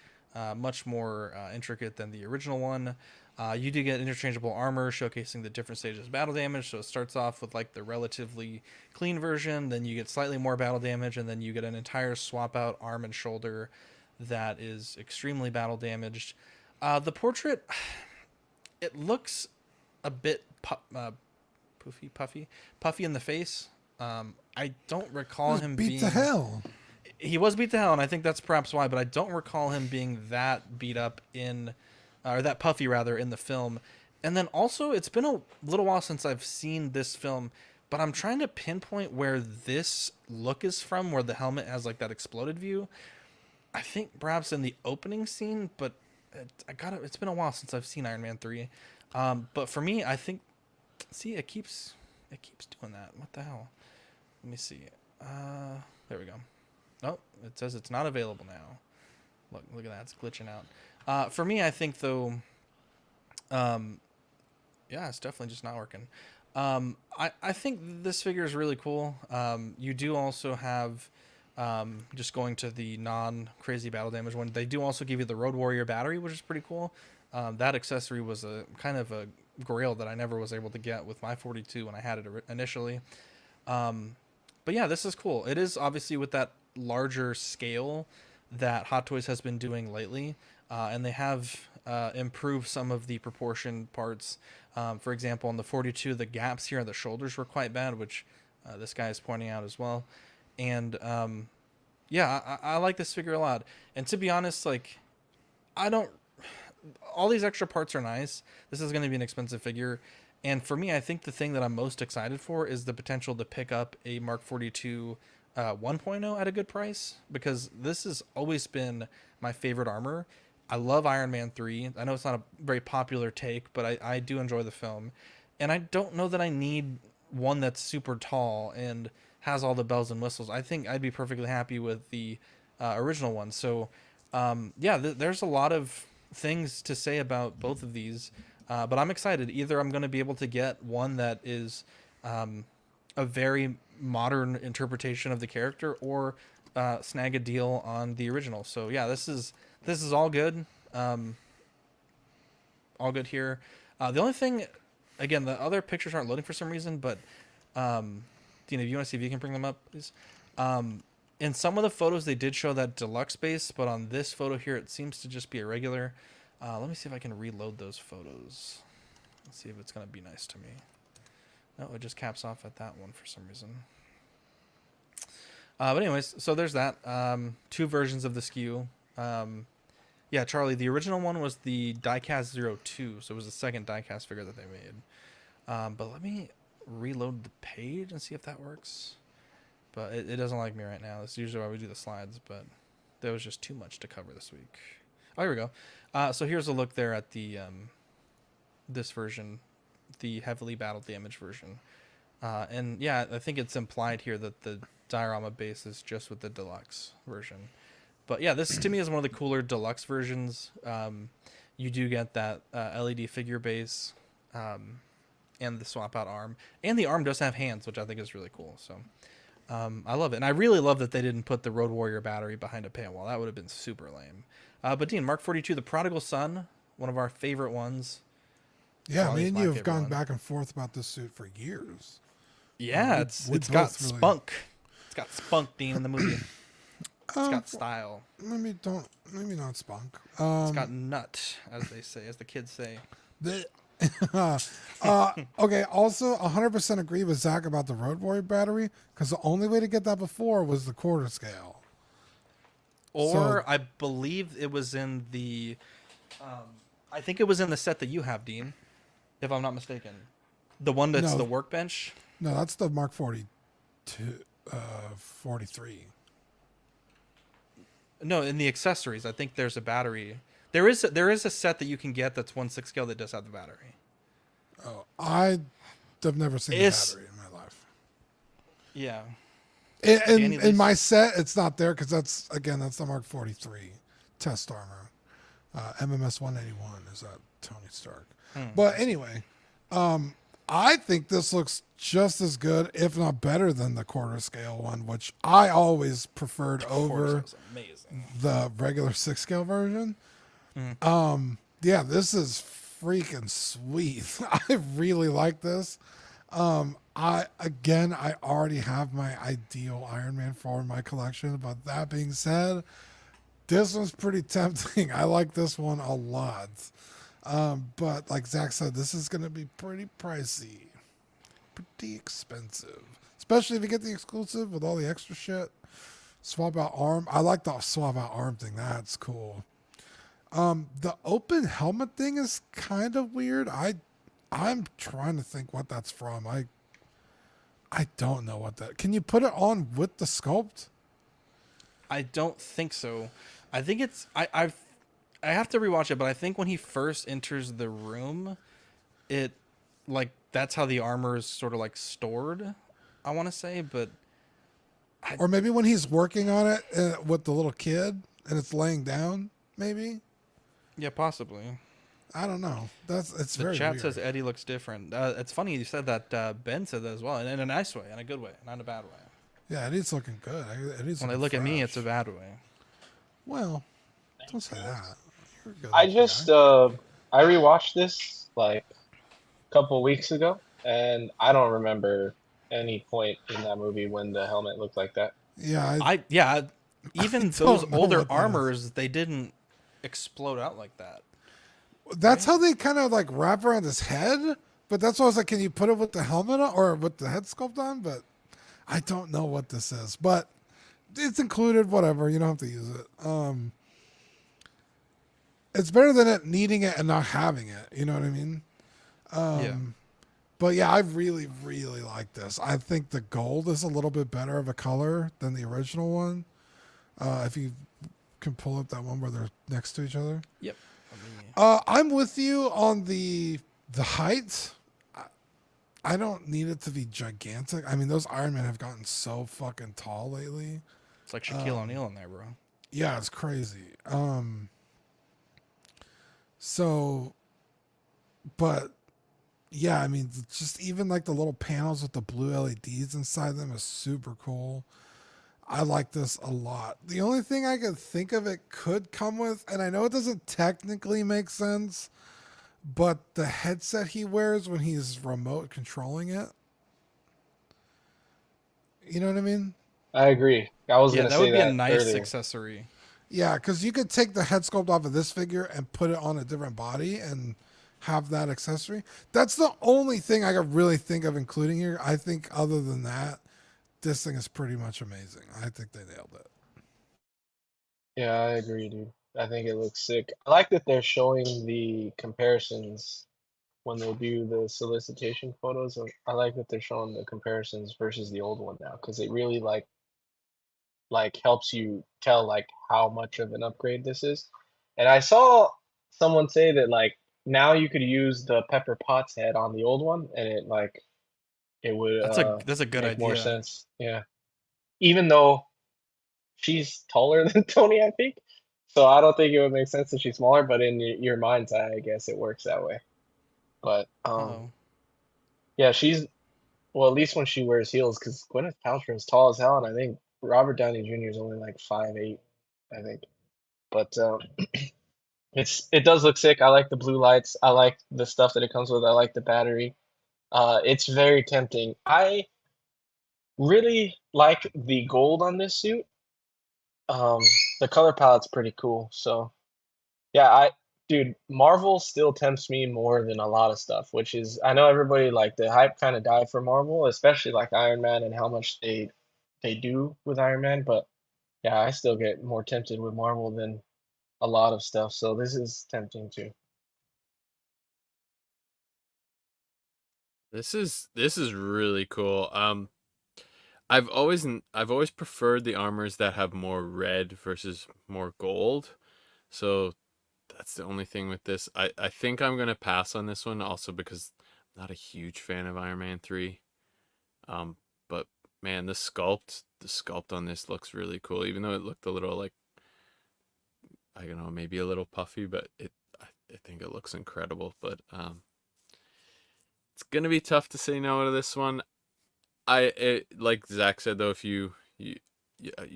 much more intricate than the original one. You do get interchangeable armor showcasing the different stages of battle damage. So it starts off with like the relatively clean version, then you get slightly more battle damage, and then you get an entire swap out arm and shoulder that is extremely battle damaged. The portrait, it looks a bit puffy in the face. I don't recall him being beat to hell. He was beat to hell, and I think that's perhaps why. But I don't recall him being that beat up in, or that puffy rather, in the film. And then also, it's been a little while since I've seen this film, but I'm trying to pinpoint where this look is from, where the helmet has like that exploded view. I think perhaps in the opening scene, but it's been a while since I've seen Iron Man 3. But for me, I think, see, it keeps doing that. What the hell? Let me see. There we go. Oh, it says it's not available now. Look at that. It's glitching out. For me, I think, though, yeah, it's definitely just not working. I think this figure is really cool. You do also have, just going to the non-crazy battle damage one, they do also give you the Road Warrior battery, which is pretty cool. That accessory was a kind of a grail that I never was able to get with my 42 when I had it initially. But yeah, this is cool. It is obviously with that larger scale that Hot Toys has been doing lately, and they have improved some of the proportion parts. For example, on the 42, the gaps here on the shoulders were quite bad, which this guy is pointing out as well. And yeah, I like this figure a lot. And to be honest, like, all these extra parts are nice. This is going to be an expensive figure. And for me, I think the thing that I'm most excited for is the potential to pick up a Mark 42 1.0 at a good price, because this has always been my favorite armor. I love Iron Man 3. I know it's not a very popular take, but I do enjoy the film. And I don't know that I need one that's super tall and has all the bells and whistles. I think I'd be perfectly happy with the original one. So, yeah, there's a lot of things to say about both of these. But I'm excited. Either I'm going to be able to get one that is a very modern interpretation of the character, or snag a deal on the original. So yeah, this is all good. All good here. The only thing, again, the other pictures aren't loading for some reason, but Dean, if you want to see if you can bring them up, please. In some of the photos, they did show that deluxe base, but on this photo here, it seems to just be a regular. Let me see if I can reload those photos. Let's see if it's going to be nice to me. No, it just caps off at that one for some reason. But anyways, so there's that. Two versions of the SKU. Yeah, Charlie, the original one was the Diecast 02, so it was the second diecast figure that they made. But let me reload the page and see if that works. But it doesn't like me right now. That's usually why we do the slides, but there was just too much to cover this week. Oh, here we go. So here's a look there at the this version, the heavily battle damage version. And yeah, I think it's implied here that the diorama base is just with the deluxe version. But yeah, this to me is one of the cooler deluxe versions. You do get that LED figure base and the swap out arm. And the arm does have hands, which I think is really cool. So I love it. And I really love that they didn't put the Road Warrior battery behind a paywall. That would have been super lame. But Dean, Mark 42, the Prodigal Son, one of our favorite ones. Yeah, me and you have gone back and forth about this suit for years. Yeah, it's got spunk. It's got spunk, Dean, in the movie. It's got style. Maybe not spunk. It's got nut, as they say, as the kids say. Okay, also 100% agree with Zach about the Road Warrior battery, because the only way to get that before was the quarter scale. Or I believe it was in the, I think it was in the set that you have, Dean, if I'm not mistaken. The one that's the workbench? No, that's the Mark 42, 43. No, in the accessories, I think there's a battery. There is a set that you can get that's 1/6 scale that does have the battery. Oh, I have never seen the battery in my life. Yeah. In my set, it's not there because that's the Mark 43 test armor. MMS 181 is that Tony Stark. But anyway, I think this looks just as good, if not better, than the quarter scale one, which I always preferred over the regular 6 scale version. Yeah, this is freaking sweet. I really like this. I already have my ideal Iron Man 4 in my collection, but that being said, this one's pretty tempting. I like this one a lot. But like Zach said, this is going to be pretty pricey. Pretty expensive. Especially if you get the exclusive with all the extra shit. Swap out arm. I like the swap out arm thing. That's cool. The open helmet thing is kind of weird. I'm trying to think what that's from. I don't know what that. Can you put it on with the sculpt? I don't think so. I think it's I have to rewatch it, but I think when he first enters the room, it like that's how the armor is sort of like stored. I want to say, but Or maybe when he's working on it with the little kid and it's laying down, maybe. Yeah, possibly. I don't know. It's The very chat weird. says Eddie looks different. It's funny you said that. Ben said that as well, in a nice way, in a good way, not in a bad way. Yeah, Eddie's looking good. Eddie's When they looking look at me, fresh. it's a bad way. Well, don't say that. You're a good I looking just guy. I rewatched this like a couple weeks ago, and I don't remember any point in that movie when the helmet looked like that. Yeah, Even I those don't know older what that is. armors, they didn't explode out like that. That's how they kind of like wrap around his head. But that's why I was like, can you put it with the helmet on or with the head sculpt on? But I don't know what this is. But it's included, whatever. You don't have to use it. It's better than it needing it and not having it. You know what I mean? Yeah. But yeah, I really, really like this. I think the gold is a little bit better of a color than the original one. If you can pull up that one where they're next to each other. Yep. I'm with you on the height. I don't need it to be gigantic. I mean, those Iron Men have gotten so fucking tall lately. It's like Shaquille O'Neal in there, bro. Yeah, it's crazy. So, but yeah, I mean, just even like the little panels with the blue LEDs inside them is super cool. I like this a lot. The only thing I could think of it could come with, and I know it doesn't technically make sense, but the headset he wears when he's remote controlling it. You know what I mean? I agree. I was Yeah, gonna that say would be a that nice earlier. accessory. Yeah, because you could take the head sculpt off of this figure and put it on a different body and have that accessory. That's the only thing I could really think of including here. I think other than that, this thing is pretty much amazing. I think they nailed it. Yeah, I agree, dude. I think it looks sick. I like that they're showing the comparisons when they do the solicitation photos. I like that they're showing the comparisons versus the old one now, because it really like helps you tell like how much of an upgrade this is. And I saw someone say that like now you could use the Pepper Potts head on the old one, and it would That's a good make more idea. sense. Yeah, even though she's taller than Tony, I think. So I don't think it would make sense that she's smaller, but in your mind's eye, I guess it works that way. But Oh. yeah, she's well, at least when she wears heels, because Gwyneth Paltrow is tall as hell, and I think Robert Downey Jr. is only like 5'8", I think. But it does look sick. I like the blue lights. I like the stuff that it comes with. I like the battery. It's very tempting. I really like the gold on this suit. The color palette's pretty cool. So yeah, dude, Marvel still tempts me more than a lot of stuff, which is I know everybody like the hype kind of died for Marvel, especially like Iron Man and how much they do with Iron Man, but yeah, I still get more tempted with Marvel than a lot of stuff. So this is tempting too. This is really cool. I've always preferred the armors that have more red versus more gold. So that's the only thing with this. I think I'm gonna pass on this one also because I'm not a huge fan of Iron Man 3. But man, the sculpt on this looks really cool. Even though it looked a little like I don't know, maybe a little puffy, but I think it looks incredible. But it's gonna be tough to say no to this one. Like Zach said though, if you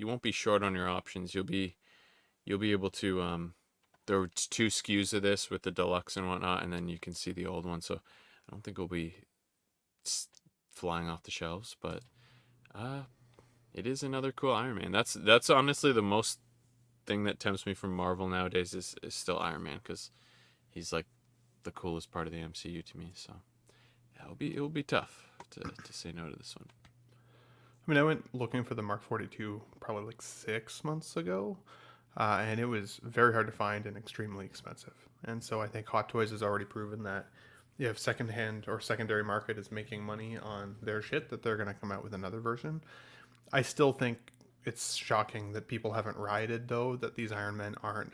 won't be short on your options. You'll be able to there were 2 SKUs of this with the deluxe and whatnot, and then you can see the old one. So I don't think it'll be flying off the shelves, but it is another cool Iron Man. That's honestly the most thing that tempts me from Marvel nowadays is still Iron Man, because he's like the coolest part of the MCU to me. So yeah, it'll be tough to say no to this one. I mean, I went looking for the Mark 42 probably like 6 months ago, and it was very hard to find and extremely expensive. And so I think Hot Toys has already proven that if secondhand or secondary market is making money on their shit, that they're going to come out with another version. I still think it's shocking that people haven't rioted, though, that these Iron Men aren't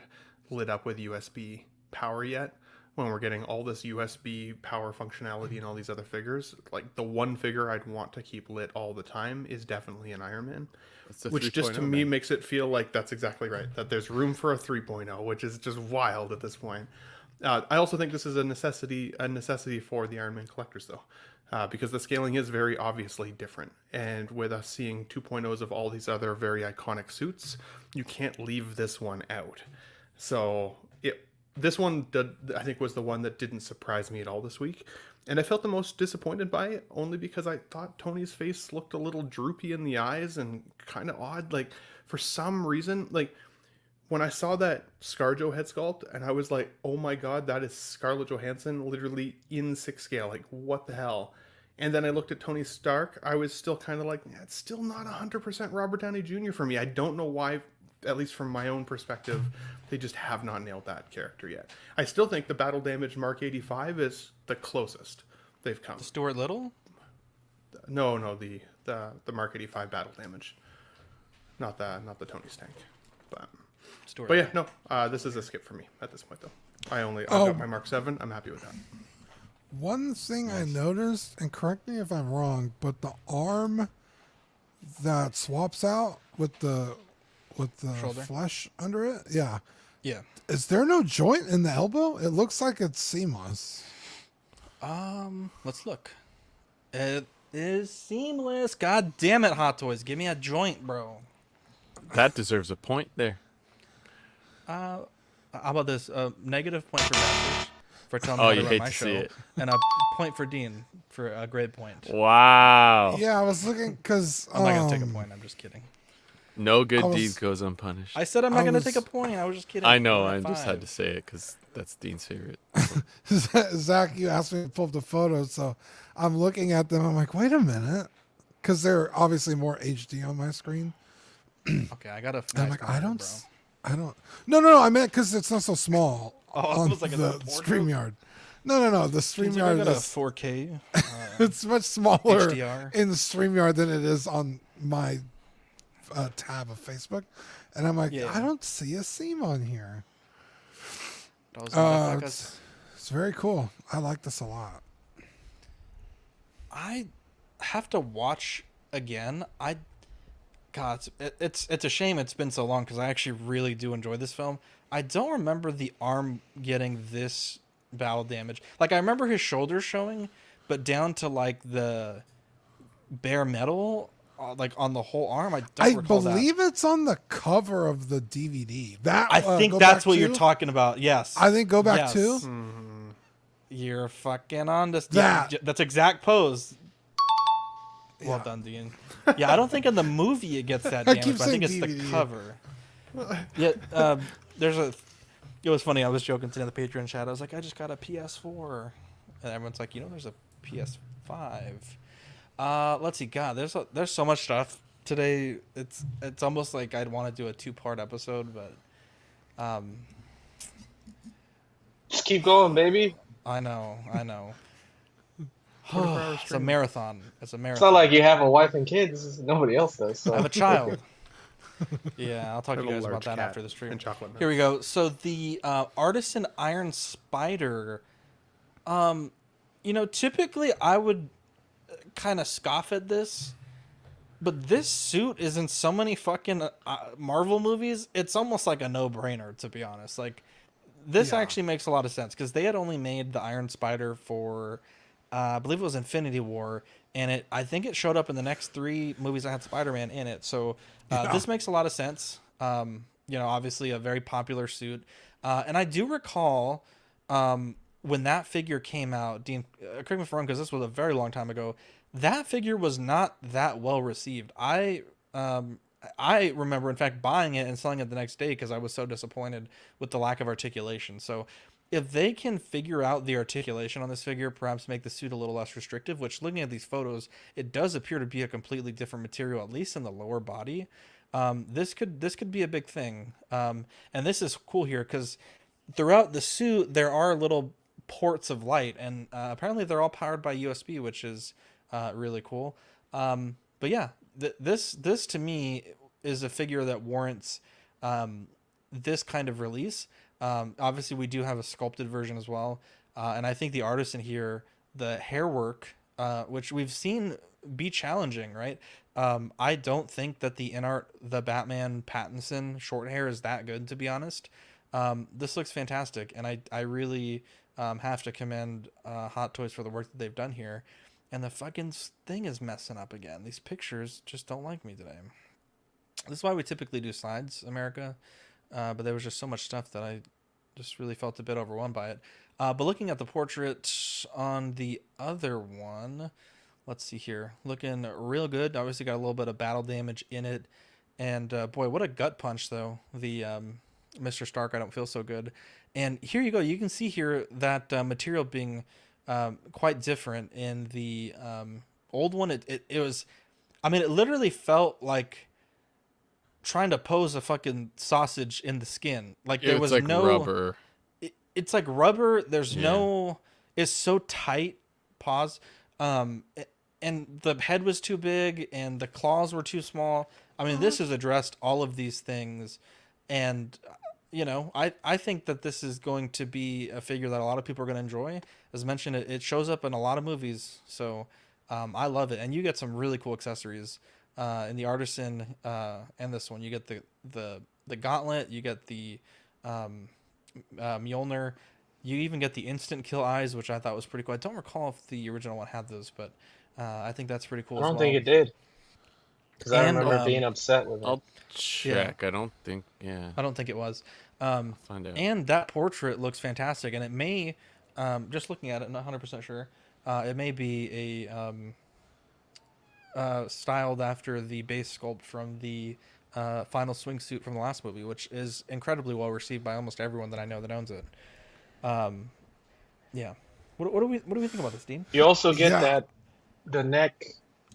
lit up with USB power yet, when we're getting all this USB power functionality and all these other figures. Like, the one figure I'd want to keep lit all the time is definitely an Iron Man, which just to me makes it feel like that's exactly right, that there's room for a 3.0, which is just wild at this point. I also think this is a necessity for the Iron Man collectors, though, because the scaling is very obviously different. And with us seeing 2.0s of all these other very iconic suits, you can't leave this one out. So this one, I think, was the one that didn't surprise me at all this week. And I felt the most disappointed by it, only because I thought Tony's face looked a little droopy in the eyes and kind of odd. Like, for some reason, like, when I saw that ScarJo head sculpt, and I was like, oh my god, that is Scarlett Johansson literally in 6 scale. Like, what the hell? And then I looked at Tony Stark. I was still kind of like, yeah, it's still not 100% Robert Downey Jr. for me. I don't know why, at least from my own perspective, they just have not nailed that character yet. I still think the Battle Damage Mark 85 is the closest they've come. The Stuart Little? No, the Mark 85 Battle Damage. Not the Tony Stank. But yeah, no, this is a skip for me at this point, though. I've got my Mark 7. I'm happy with that. One thing I noticed, and correct me if I'm wrong, but the arm that swaps out with the shoulder, flesh under it, yeah. Is there no joint in the elbow? It looks like it's seamless. Let's look. It is seamless. God damn it, Hot Toys, give me a joint, bro. That deserves a point there. How about this? Negative point for Baptist for telling me how to run my show, and a point for Dean for a grade point. Wow. Yeah, I was looking because I'm not gonna take a point. I'm just kidding. No good deed goes unpunished. I said I'm not gonna take a point. I was just kidding. I know. I just had to say it because that's Dean's favorite. Zach, you asked me to pull up the photos, so I'm looking at them. I'm like, wait a minute, because they're obviously more HD on my screen. Okay, I got a. I'm like, I don't. No. I meant because it's not so small on like the StreamYard. No. The StreamYard is is 4K. It's much smaller HDR. in the StreamYard than it is on my tab of Facebook, and I'm like, I don't see a seam on here. It's very cool. I like this a lot. I have to watch again. God, it's a shame it's been so long because I actually really do enjoy this film. I don't remember the arm getting this battle damage. Like, I remember his shoulders showing, but down to like the bare metal, like on the whole arm, I believe it's on the cover of the DVD. I think that's what you're talking about. Yes, I think Go Back 2. You're fucking on this. That's exact pose. Well done, Dean. Yeah, I don't think in the movie it gets that damage, but I think it's DVD. The cover. Yeah, it was funny. I was joking today in the Patreon chat. I was like, I just got a PS4. And everyone's like, there's a PS5. Let's see. God, there's so much stuff today. It's almost like I'd want to do a 2-part episode, but just keep going, baby. I know. It's a marathon. It's not like you have a wife and kids. Nobody else does. So. I have a child. Yeah, I'll talk to you guys about that after the stream. Here we go. So the Artisan Iron Spider. Typically I would kind of scoff at this, but this suit is in so many fucking Marvel movies. It's almost like a no-brainer, to be honest. Like, this actually makes a lot of sense because they had only made the Iron Spider for. I believe it was Infinity War, and I think it showed up in the next 3 movies that had Spider-Man in it. So this makes a lot of sense. Obviously a very popular suit. And I do recall when that figure came out, Dean, correct me if I'm wrong, because this was a very long time ago, that figure was not that well received. I remember, in fact, buying it and selling it the next day because I was so disappointed with the lack of articulation. So if they can figure out the articulation on this figure, perhaps make the suit a little less restrictive, which looking at these photos, it does appear to be a completely different material, at least in the lower body. This could be a big thing. And this is cool here because throughout the suit there are little ports of light, and apparently they're all powered by USB, which is really cool. But yeah, this to me is a figure that warrants this kind of release. Obviously, we do have a sculpted version as well, and I think the Artisan here, the hair work, which we've seen be challenging, right? I don't think that the Batman Pattinson short hair is that good, to be honest. This looks fantastic, and I really have to commend Hot Toys for the work that they've done here. And the fucking thing is messing up again. These pictures just don't like me today. This is why we typically do slides, America. But there was just so much stuff that I just really felt a bit overwhelmed by it. But looking at the portrait on the other one, let's see here. Looking real good. Obviously got a little bit of battle damage in it. And boy, what a gut punch, though. The Mr. Stark, I don't feel so good. And here you go. You can see here that material being quite different in the old one. It was, I mean, it literally felt like trying to pose a fucking sausage in the skin. Like there was like no rubber. It's like rubber. There's no. It's so tight. Pause. And the head was too big, and the claws were too small. I mean, this has addressed all of these things, and you know, I think that this is going to be a figure that a lot of people are going to enjoy. As mentioned, it shows up in a lot of movies, so I love it. And you get some really cool accessories in the Artisan and this one. You get the gauntlet, you get the Mjolnir, you even get the instant kill eyes, which I thought was pretty cool. I don't recall if the original one had those, but I think that's pretty cool. I don't think it did, because I remember being upset with it. I'll check. Yeah. I don't think. Yeah. I don't think it was. I'll find out. And that portrait looks fantastic, and it may, just looking at it, not 100% sure, it may be a styled after the base sculpt from the final swimsuit from the last movie, which is incredibly well received by almost everyone that I know that owns it. Yeah. What do we think about this, Dean? You also get the neck.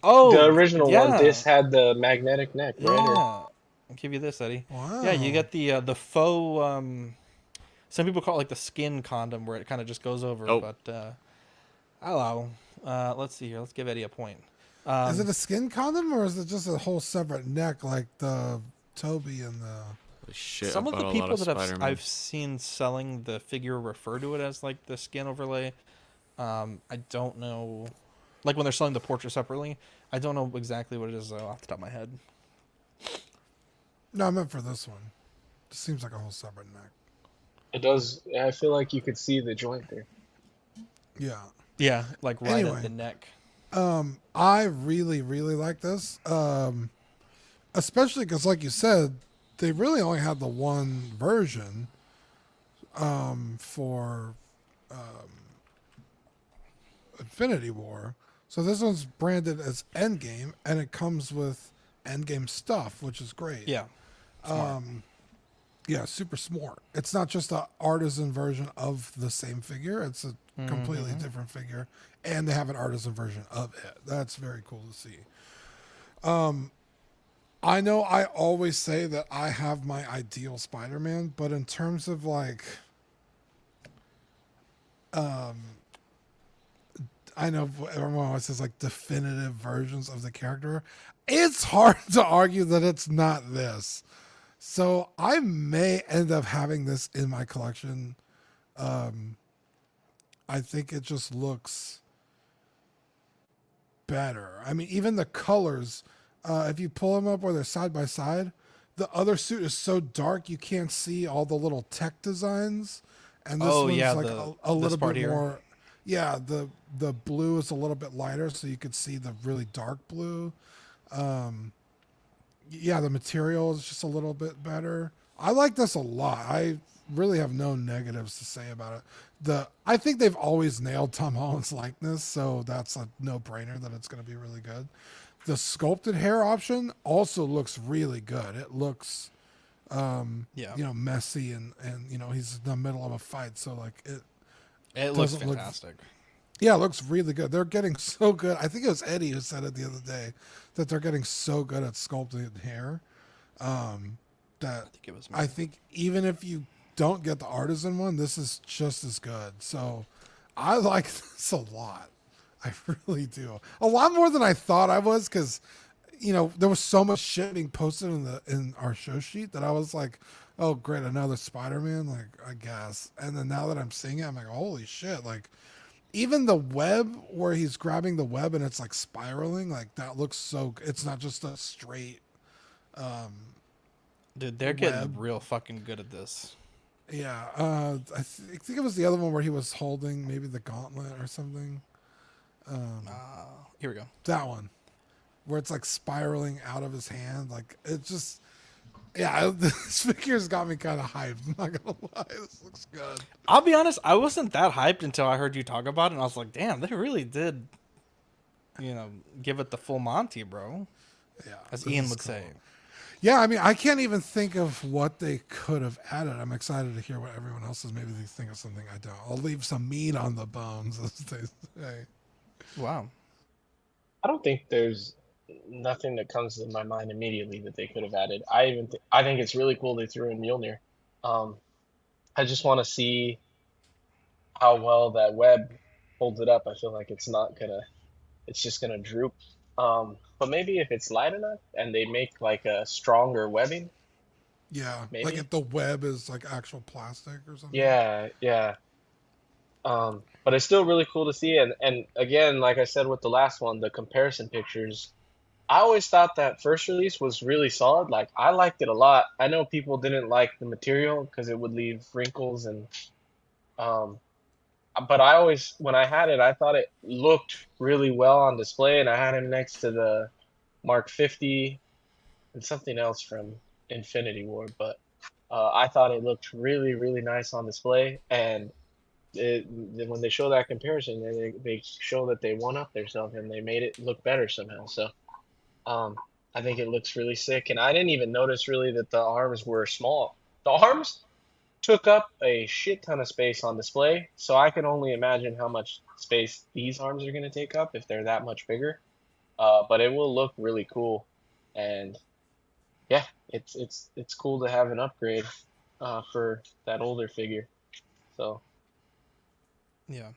Oh, the original one. This had the magnetic neck, right? Yeah. I'll give you this, Eddie. Wow. Yeah, you get the faux. Some people call it like the skin condom, where it kind of just goes over. Oh. But hello. Let's see here. Let's give Eddie a point. Is it a skin condom, or is it just a whole separate neck like the Toby and the? Shit, Some of the people that Spider-Man. I've seen selling the figure refer to it as like the skin overlay. I don't know, like when they're selling the portrait separately. I don't know exactly what it is though, off the top of my head. No, I meant for this one. It seems like a whole separate neck. It does. I feel like you could see the joint there. Yeah. Yeah, like right Anyway. at the neck. I really, really like this. Especially because, like you said, they really only had the one version for Infinity War. So this one's branded as Endgame, and it comes with Endgame stuff, which is great. Yeah. Smart. Yeah, super smart. It's not just an Artisan version of the same figure. It's a completely different figure, and they have an Artisan version of it. That's very cool to see. I know I always say that I have my ideal Spider-Man, but in terms of like, I know everyone always says like definitive versions of the character. It's hard to argue that it's not this. So I may end up having this in my collection. I think it just looks better. I mean, even the colors, if you pull them up where they're side by side, the other suit is so dark you can't see all the little tech designs. And this one's like a little bit more. Yeah, the blue is a little bit lighter, so you could see the really dark blue. Yeah, the material is just a little bit better. I like this a lot. I really have no negatives to say about it. I think they've always nailed Tom Holland's likeness, so that's a no-brainer that it's going to be really good. The sculpted hair option also looks really good. It looks Yeah. you know, messy and you know, he's in the middle of a fight, so like It looks doesn't look- fantastic. yeah, it looks really good. They're getting so good. I think it was Eddie who said it the other day that they're getting so good at sculpting hair. That think it was me. I think even if you don't get the Artisan one, this is just as good. So I like this a lot. I really do. A lot more than I thought I was, because you know, there was so much shit being posted in our show sheet that I was like, oh great, another Spider-Man, like I guess. And then now that I'm seeing it, I'm like, holy shit, like even the web where he's grabbing the web and it's like spiraling, like that looks so it's not just a straight Dude, they're getting web. real fucking good at this. Yeah, I think it was the other one where he was holding maybe the gauntlet or something. Here we go. That one, where it's like spiraling out of his hand. Like it just, yeah, this figure's got me kind of hyped. I'm not gonna lie, this looks good. I'll be honest, I wasn't that hyped until I heard you talk about it, and I was like, damn, they really did, you know, give it the full Monty, bro. Yeah, as this Ian is would cool. say. Yeah, I mean, I can't even think of what they could have added. I'm excited to hear what everyone else is. Maybe they think of something I don't. I'll leave some meat on the bones, as they say. Wow. I don't think there's nothing that comes to my mind immediately that they could have added. I think it's really cool they threw in Mjolnir. I just want to see how well that web holds it up. I feel like it's just gonna droop. But maybe if it's light enough and they make like a stronger webbing. Yeah, Maybe. like if the web is like actual plastic or something. Yeah, yeah. But it's still really cool to see. And again, like I said with the last one, the comparison pictures, I always thought that first release was really solid. Like I liked it a lot. I know people didn't like the material because it would leave wrinkles and but I always, when I had it, I thought it looked really well on display, and I had him next to the Mark 50 and something else from Infinity War, but I thought it looked really, really nice on display, and when they show that comparison, they show that they one-up themselves and they made it look better somehow. So I think it looks really sick, and I didn't even notice really that the arms were small. The arms took up a shit ton of space on display, so I can only imagine how much space these arms are going to take up if they're that much bigger. But it will look really cool, and yeah, it's cool to have an upgrade for that older figure. So yeah,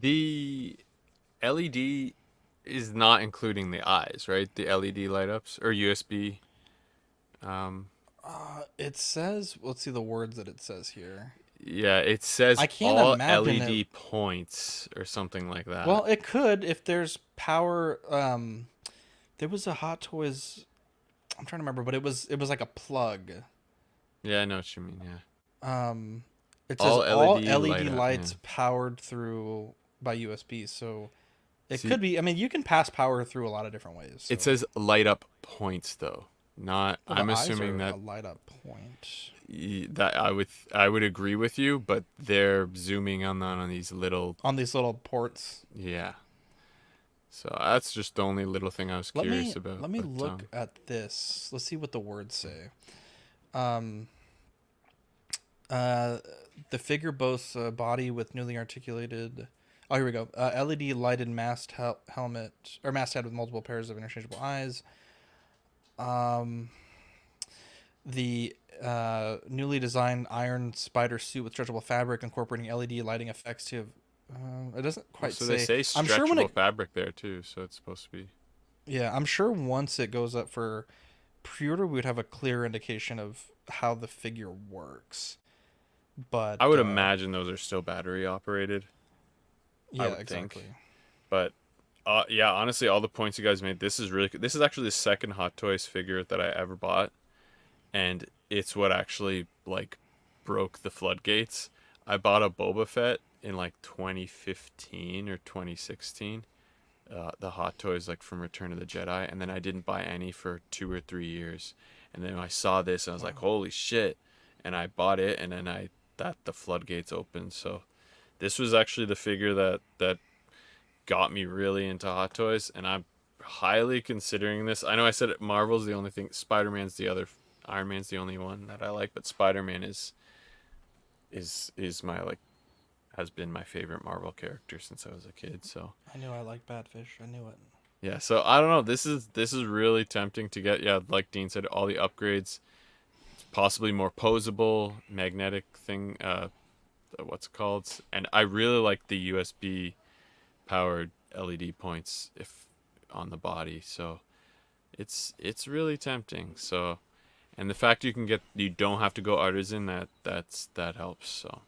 the LED is not including the eyes, right? The LED light ups or USB. It says, let's see the words that it says here. Yeah, it says I can't all imagine LED points or something like that. Well, it could if there's power. There was a Hot Toys. I'm trying to remember, but it was like a plug. Yeah, I know what you mean. Yeah. It says all LED light lights up, powered through by USB. So it See- could be. I mean, you can pass power through a lot of different ways. So. It says light up points though. Not. Well, the I'm eyes assuming are that a light up point. that I would agree with you, but they're zooming on these little ports. Yeah. So that's just the only little thing I was curious about. Let me but, look at this. Let's see what the words say. The figure boasts a body with newly articulated. Oh, here we go. LED lighted mast helmet or mast head with multiple pairs of interchangeable eyes. The newly designed iron spider suit with stretchable fabric incorporating LED lighting effects to. It doesn't quite so say. they say stretchable I'm sure when fabric there too, so it's supposed to be. Yeah, I'm sure once it goes up for pre-order, we would have a clear indication of how the figure works. But I would imagine those are still battery operated. Yeah, I would exactly. think. But yeah, honestly, all the points you guys made, this is actually the second Hot Toys figure that I ever bought, and it's what actually like broke the floodgates. I bought a Boba Fett in like 2015 or 2016, the Hot Toys like from Return of the Jedi, and then I didn't buy any for 2 or 3 years, and then I saw this and I was like, holy shit, and I bought it, and then the floodgates opened. So this was actually the figure that got me really into Hot Toys, and I'm highly considering this. I know I said it, Marvel's the only thing, Spider-Man's the other, Iron Man's the only one that I like, but Spider-Man is my, like, has been my favorite Marvel character since I was a kid. So I knew I liked Badfish. I knew it. yeah, so I don't know. This is really tempting to get. Yeah, like Dean said, all the upgrades, possibly more posable, magnetic thing. What's it called? And I really like the USB powered LED points if on the body. So it's really tempting. So, and the fact you don't have to go Artisan, that helps. So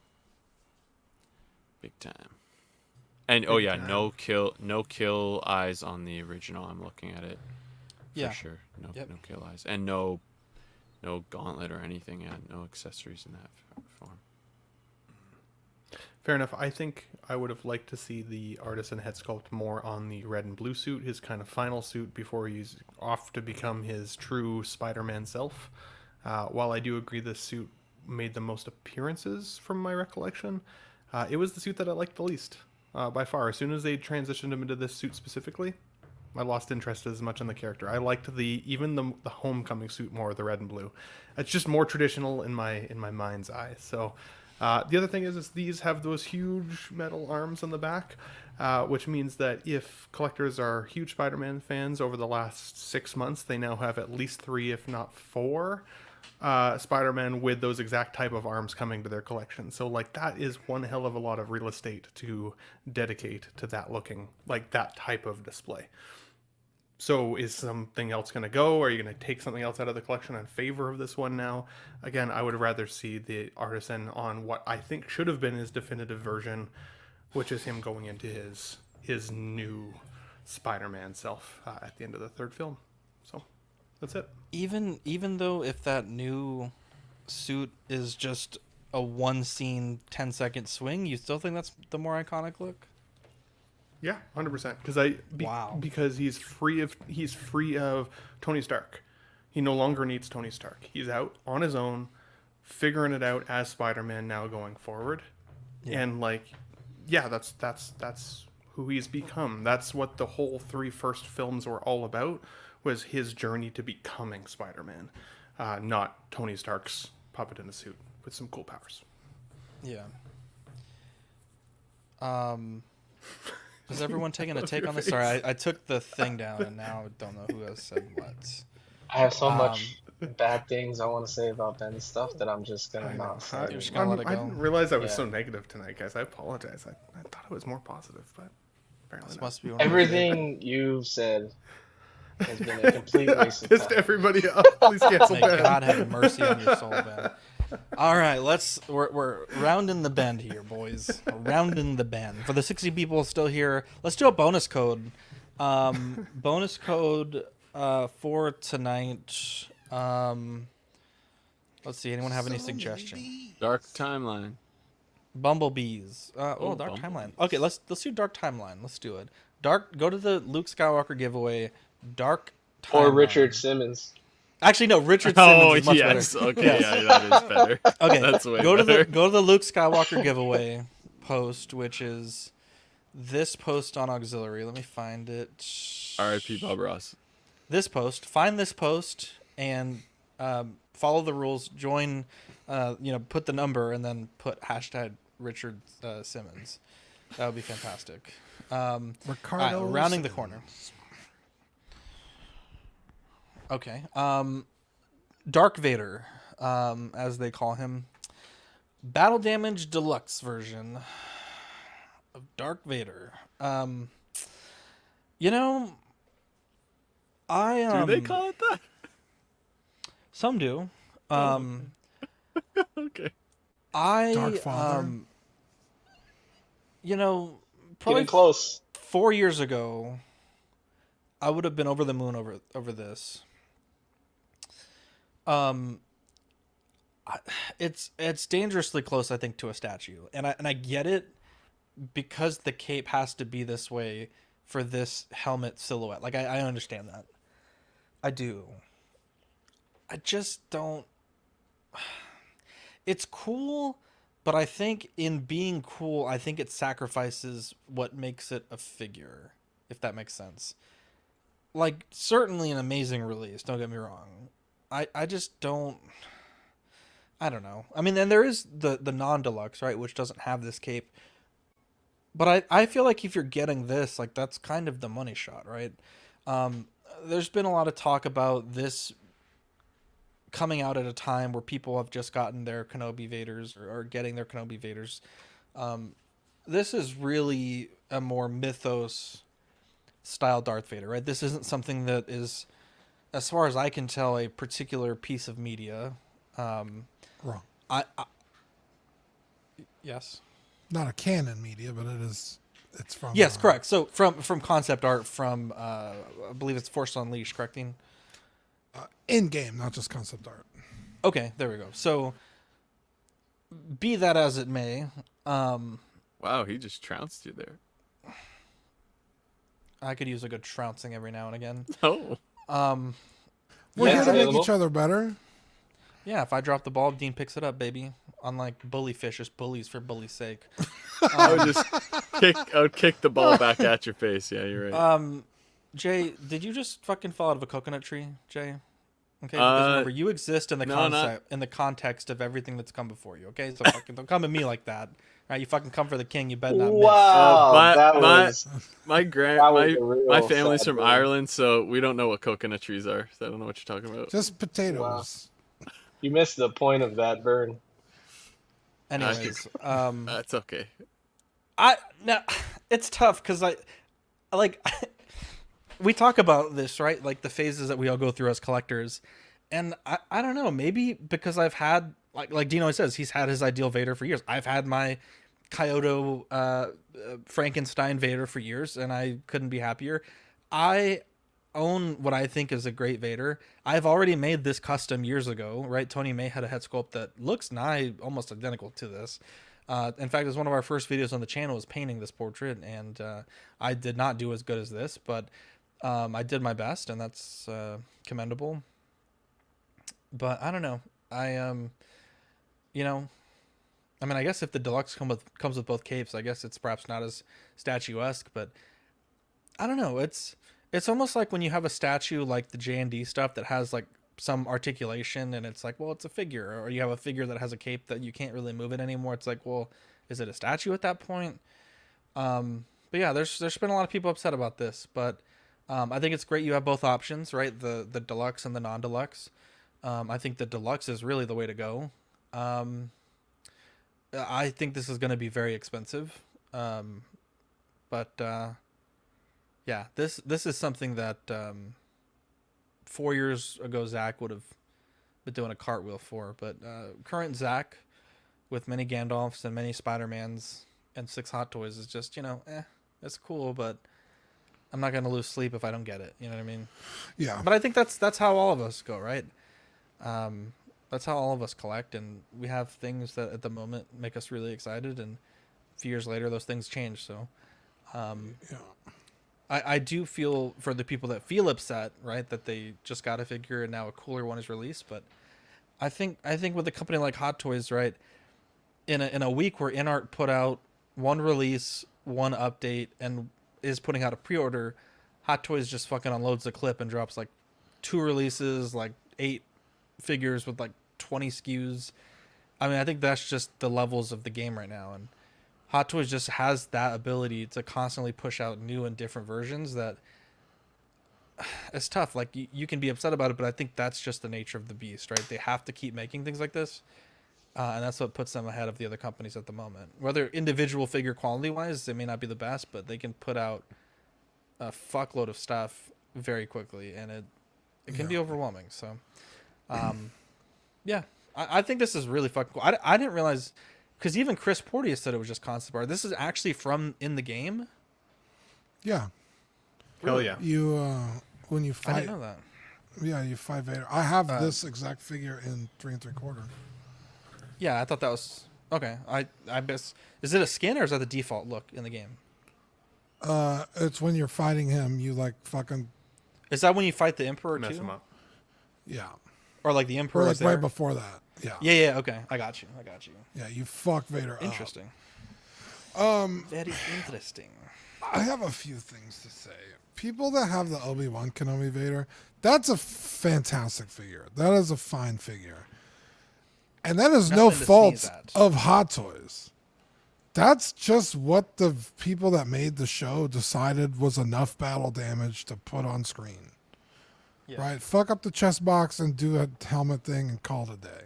big time. And oh yeah, no kill eyes on the original. I'm looking at it. For sure. No kill eyes. And no gauntlet or anything. Yeah, no accessories in that form. Fair enough. I think I would have liked to see the Artisan head sculpt more on the red and blue suit, his kind of final suit before he's off to become his true Spider-Man self. While I do agree this suit made the most appearances from my recollection, it was the suit that I liked the least. By far. As soon as they transitioned him into this suit specifically, I lost interest as much in the character. I liked even the Homecoming suit more, the red and blue. It's just more traditional in my mind's eye. So the other thing is these have those huge metal arms on the back, which means that if collectors are huge Spider-Man fans over the last 6 months, they now have at least 3, if not 4, Spider-Man with those exact type of arms coming to their collection. So like that is one hell of a lot of real estate to dedicate to that looking like that type of display. So is something else going to go? Are you going to take something else out of the collection in favor of this one now? Again, I would rather see the Artisan on what I think should have been his definitive version, which is him going into his new Spider-Man self at the end of the 3rd film. So that's it. Even though if that new suit is just a one scene 10-second swing, you still think that's the more iconic look? Yeah, 100%. Because he's free of Tony Stark. He no longer needs Tony Stark. He's out on his own, figuring it out as Spider-Man now going forward. Yeah. And that's who he's become. That's what the whole 3 first films were all about, was his journey to becoming Spider-Man, not Tony Stark's puppet in a suit with some cool powers. Yeah. Is everyone taking a take on this? Sorry, I took the thing down and now I don't know who has said what. I have so much bad things I want to say about Ben's stuff that I'm just gonna not say. You're just gonna let it go. I didn't realize I was so negative tonight, guys. I apologize. I thought it was more positive, but apparently this not. must be Everything you said has been a complete waste of Pissed time. everybody up. Please cancel May Ben. God have mercy on your soul, Ben. All right, we're rounding the bend here, boys. We're rounding the bend. For the 60 people still here, let's do a bonus code. Bonus code for tonight. Let's see. Anyone have any suggestion? Dark Timeline. Bumblebees. Dark Bumblebee. Timeline. Okay, let's do Dark Timeline. Let's do it. Go to the Luke Skywalker giveaway. Dark Timeline. Or Richard Simmons. Actually, no. Richard Simmons is much yes. better. Okay, Yes. yeah, that is better. Okay, That's way go better. to the Luke Skywalker giveaway post, which is this post on Auxiliary. Let me find it. R.I.P. Bob Ross. This post. Find this post and follow the rules. Join. Put the number and then put hashtag Richard Simmons. That would be fantastic. Ricardo. Right, rounding the corner. Okay. Dark Vader, as they call him. Battle Damage Deluxe version of Dark Vader. Do they call it that? Some do. Okay. Dark Father. Probably Getting close. 4 years ago, I would have been over the moon over this. It's dangerously close, I think, to a statue, and I get it because the cape has to be this way for this helmet silhouette. Like I understand that. I do. I just don't. It's cool, but I think in being cool, I think it sacrifices what makes it a figure, if that makes sense. like, certainly an amazing release. Don't get me wrong. I just don't. I don't know. I mean, then there is the non-deluxe, right, which doesn't have this cape. But I feel like if you're getting this, like, that's kind of the money shot, right? There's been a lot of talk about this coming out at a time where people have just gotten their Kenobi Vaders or getting their Kenobi Vaders. This is really a more mythos style Darth Vader, right? This isn't something that is, as far as I can tell, a particular piece of media. Wrong. Yes. Not a canon media, but it's from. Yes, correct. So from concept art from I believe it's Force Unleashed, correcting? In game, not just concept art. Okay, there we go. So be that as it may, Wow, he just trounced you there. I could use a good trouncing every now and again. Oh. We're here to make each other better. Yeah, if I drop the ball, Dean picks it up, baby. Unlike bully fish, just bullies for bully's sake. I would kick the ball back at your face. Yeah, you're right. Jay, did you just fucking fall out of a coconut tree, Jay? Okay, because remember, you exist in the in the context of everything that's come before you. Okay, so fucking don't come at me like that. All right, you fucking come for the king. You better not miss. Wow, my family's from Ireland, so we don't know what coconut trees are. So I don't know what you're talking about. Just potatoes. Wow. You missed the point of that burn. Anyways, that's okay. Now it's tough because we talk about this, right? Like the phases that we all go through as collectors, and I don't know, maybe because I've had like Dino says, he's had his ideal Vader for years. I've had my Kyoto Frankenstein Vader for years, and I couldn't be happier. I own what I think is a great Vader. I've already made this custom years ago, right? Tony May had a head sculpt that looks nigh almost identical to this. In fact, it was one of our first videos on the channel was painting this portrait, and I did not do as good as this, but I did my best, and that's commendable. But I don't know. I mean, I guess if the deluxe comes with both capes, I guess it's perhaps not as statuesque, but I don't know. It's almost like when you have a statue like the J&D stuff that has like some articulation, and it's like, well, it's a figure, or you have a figure that has a cape that you can't really move it anymore. It's like, well, is it a statue at that point? But yeah, there's been a lot of people upset about this, but I think it's great you have both options, right? The deluxe and the non-deluxe. I think the deluxe is really the way to go. I think this is going to be very expensive. But yeah, this is something that 4 years ago Zach would have been doing a cartwheel for. But current Zach, with many Gandalfs and many Spider-Mans and 6 Hot Toys, is just, it's cool, but I'm not going to lose sleep if I don't get it. You know what I mean? Yeah. But I think that's how all of us go, right? That's how all of us collect, and we have things that at the moment make us really excited, and a few years later those things change. So I do feel for the people that feel upset, right, that they just got a figure and now a cooler one is released. But I think with a company like Hot Toys, right, in a week where InArt put out one release, one update, and is putting out a pre-order, Hot Toys just fucking unloads the clip and drops like 2 releases, like 8 figures with like 20 SKUs. I mean, I think that's just the levels of the game right now, and Hot Toys just has that ability to constantly push out new and different versions that it's tough. Like you can be upset about it, but I think that's just the nature of the beast, right? They have to keep making things like this, and that's what puts them ahead of the other companies at the moment. Whether individual figure quality wise, they may not be the best, but they can put out a fuckload of stuff very quickly, and it can be overwhelming. So yeah, I think this is really fucking cool. I didn't realize, because even Chris Porteous said it was just concept art. This is actually from in the game. Yeah. Hell yeah. You when you fight. I didn't know that. Yeah, you fight Vader. I have this exact figure in 3 3/4. Yeah, I thought that was okay. I guess, is it a skin or is that the default look in the game? It's when you're fighting him. You like fucking. Is that when you fight the Emperor Mess too? him up. Yeah. Or like the Emperor Or like is there? right before that. Yeah. Yeah. Okay, I got you. Yeah, you fuck Vader Interesting. up. Very interesting. I have a few things to say. People that have the Obi-Wan Kenobi Vader, that's a fantastic figure. That is a fine figure. And that is no Nothing to fault sneeze at. of Hot Toys. That's just what the people that made the show decided was enough battle damage to put on screen. Yeah. Right? Fuck up the chest box and do a helmet thing and call it a day.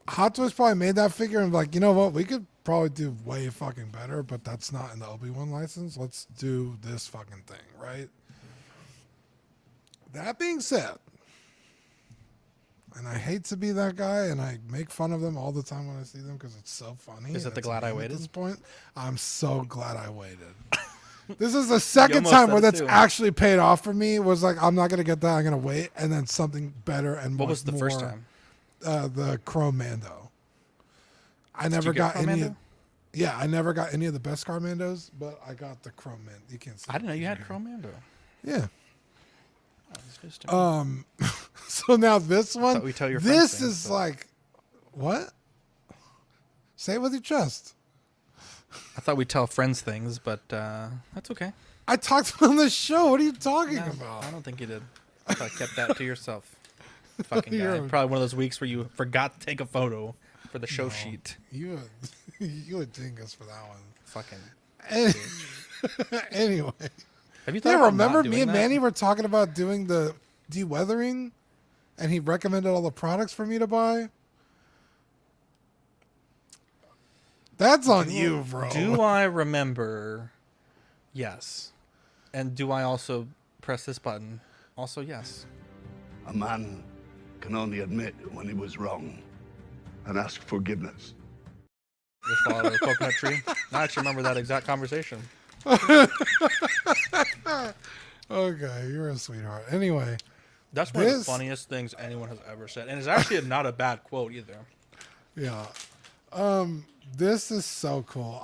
Hot Toys probably made that figure and like, you know what? We could probably do way fucking better, but that's not in the Obi-Wan license. Let's do this fucking thing, right? That being said, and I hate to be that guy, and I make fun of them all the time when I see them because it's so funny. Is it the glad I waited? At this point, I'm so glad I waited. This is the second almost time said where it that's too. actually paid off for me. Was like, I'm not gonna get that. I'm gonna wait, and then something better and What much was the first more, time? The Chrome Mando. I Did never you get got Chrome any. Mando? Yeah, I never got any of the best car Mandos, but I got the Chrome Mando. You can't see. I didn't know you had Chrome Mando. Yeah. Oh, it's news to me. So now this one, thought we tell your friends this things, is but- like, what? Say it with your chest. I thought we'd tell friends things, but that's okay. I talked on the show. What are you talking No, about? I don't think you did. I thought kept that to yourself. Fucking guy. You're- Probably one of those weeks where you forgot to take a photo for the show sheet. You a dingus for that one. Fucking. Anyway. Have you thought Yeah, about remember not me doing and that? Manny were talking about doing the de-weathering, and he recommended all the products for me to buy? That's on you, bro. Do I remember? Yes. And do I also press this button? Also, yes. A man can only admit when he was wrong and ask forgiveness. Just fall out of a coconut tree. I actually remember that exact conversation. Okay, you're a sweetheart. Anyway. That's one of the funniest things anyone has ever said. And it's actually not a bad quote either. Yeah. This is so cool.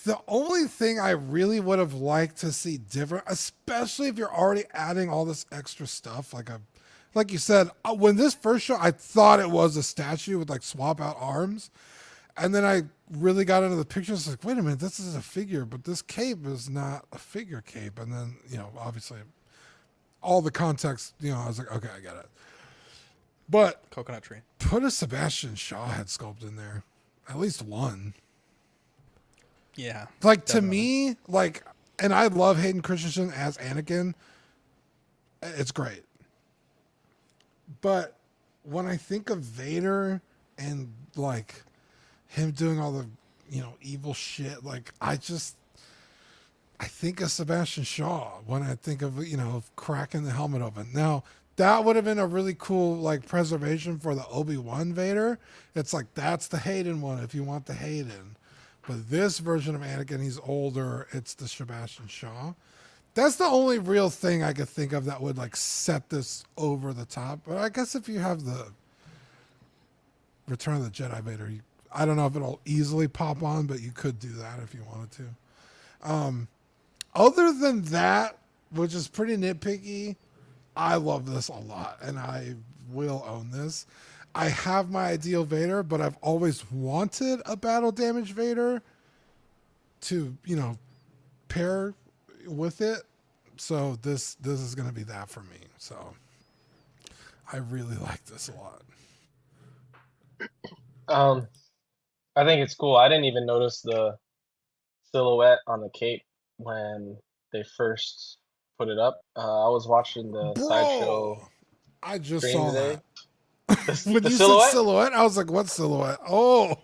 The only thing I really would have liked to see different, especially if you're already adding all this extra stuff, like you said, when this first show, I thought it was a statue with like swap out arms. And then I really got into the pictures like, wait a minute, this is a figure, but this cape is not a figure cape. And then, obviously all the context, I was like, okay, I get it. But coconut tree. Put a Sebastian Shaw head sculpt in there. At least one. Yeah. Like to me, and I love Hayden Christensen as Anakin. It's great. But when I think of Vader and like him doing all the, evil shit, I think of Sebastian Shaw when I think of, cracking the helmet open. Now, that would have been a really cool preservation for the Obi-Wan Vader. It's like that's the Hayden one if you want the Hayden. But this version of Anakin, he's older. It's the Sebastian Shaw. That's the only real thing I could think of that would set this over the top. But I guess if you have the Return of the Jedi Vader, I don't know if it'll easily pop on, but you could do that if you wanted to. Other than that, which is pretty nitpicky, I love this a lot, and I will own this. I have my ideal Vader, but I've always wanted a battle damage Vader to, pair with it. So this is going to be that for me. So I really like this a lot. I think it's cool. I didn't even notice the silhouette on the cape when they first put it up. I was watching the sideshow. I just stream saw today. that. When The you silhouette? said silhouette, I was like, what silhouette? Oh.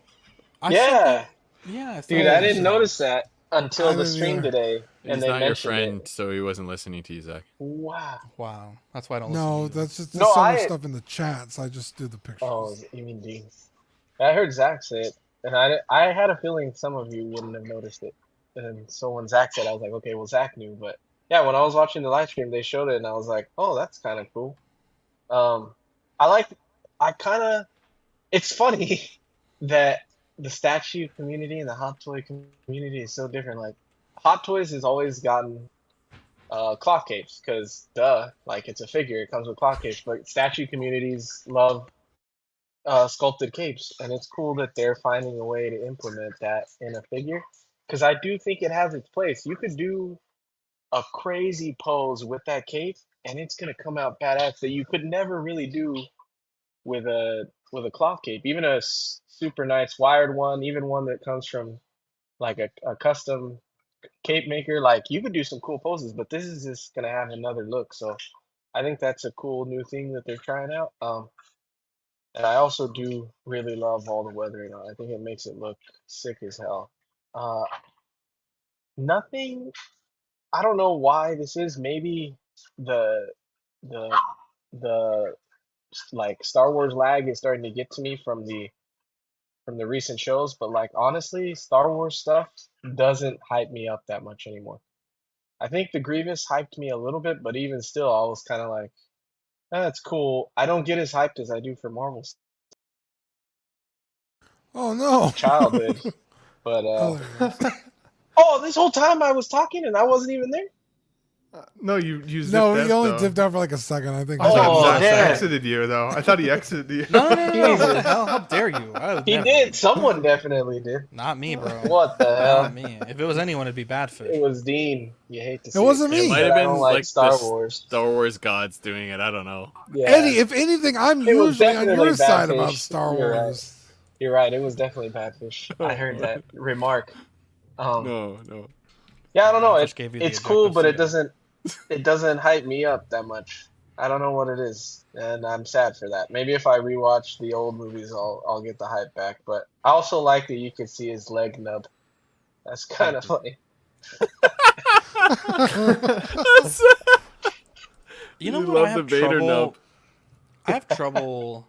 Yeah. Yeah. Dude, I didn't notice that I until the didn't stream either. today. He's And they not your mentioned friend, it. so he wasn't listening to you, Zach. Wow. Wow. That's why I don't No, listen to that's just No, there's so much I- stuff in the chats. I just do the pictures. Oh, you mean Dean's? I heard Zach say it, and I had a feeling some of you wouldn't have noticed it. And so when Zach said, I was like, okay, well Zach knew, but yeah, when I was watching the live stream, they showed it, and I was like, oh, that's kind of cool. It's funny that the statue community and the Hot Toy community is so different. Like, Hot Toys has always gotten cloth capes because, duh, it's a figure, it comes with cloth capes. But statue communities love sculpted capes, and it's cool that they're finding a way to implement that in a figure. Because I do think it has its place. You could do a crazy pose with that cape, and it's gonna come out badass that you could never really do with a cloth cape. Even a super nice wired one, even one that comes from like a custom cape maker, like you could do some cool poses. But this is just gonna have another look. So I think that's a cool new thing that they're trying out. And I also do really love all the weathering on it. I think it makes it look sick as hell. Uh, Nothing. I don't know why this is. Maybe the the the like Star Wars lag is starting to get to me from the recent shows. But like honestly, Star Wars stuff doesn't hype me up that much anymore. I think the Grievous hyped me a little bit, but even still, I was kind of like, that's cool. I don't get as hyped as I do for Marvel Oh no. childhood. But oh, this whole time I was talking and I wasn't even there. No, you zipped No, out, he only though. dipped out for like a second. I think. I thought Zach damn. exited you, though. I thought he exited you. No. What the hell? How dare you? I would He never. did. Someone definitely did. Not me, bro. What the hell? Not me. If it was anyone, it'd be Badfish. It was Dean. You hate to see It wasn't It me. might have I been don't like like Star the Wars. Star Wars gods doing it. I don't know. Yeah. Eddie, if anything, I'm It was usually on definitely your side Badfish. about Star You're right. Wars. You're right. It was definitely Badfish. I heard that remark. No. Yeah, I don't know. Badfish gave you the It's cool, ejector but it seat. doesn't hype me up that much. I don't know what it is, and I'm sad for that. Maybe if I rewatch the old movies, I'll get the hype back. But I also like that you could see his leg nub. That's kind of funny. You know You what? love I have the Vader trouble. nub. I have trouble.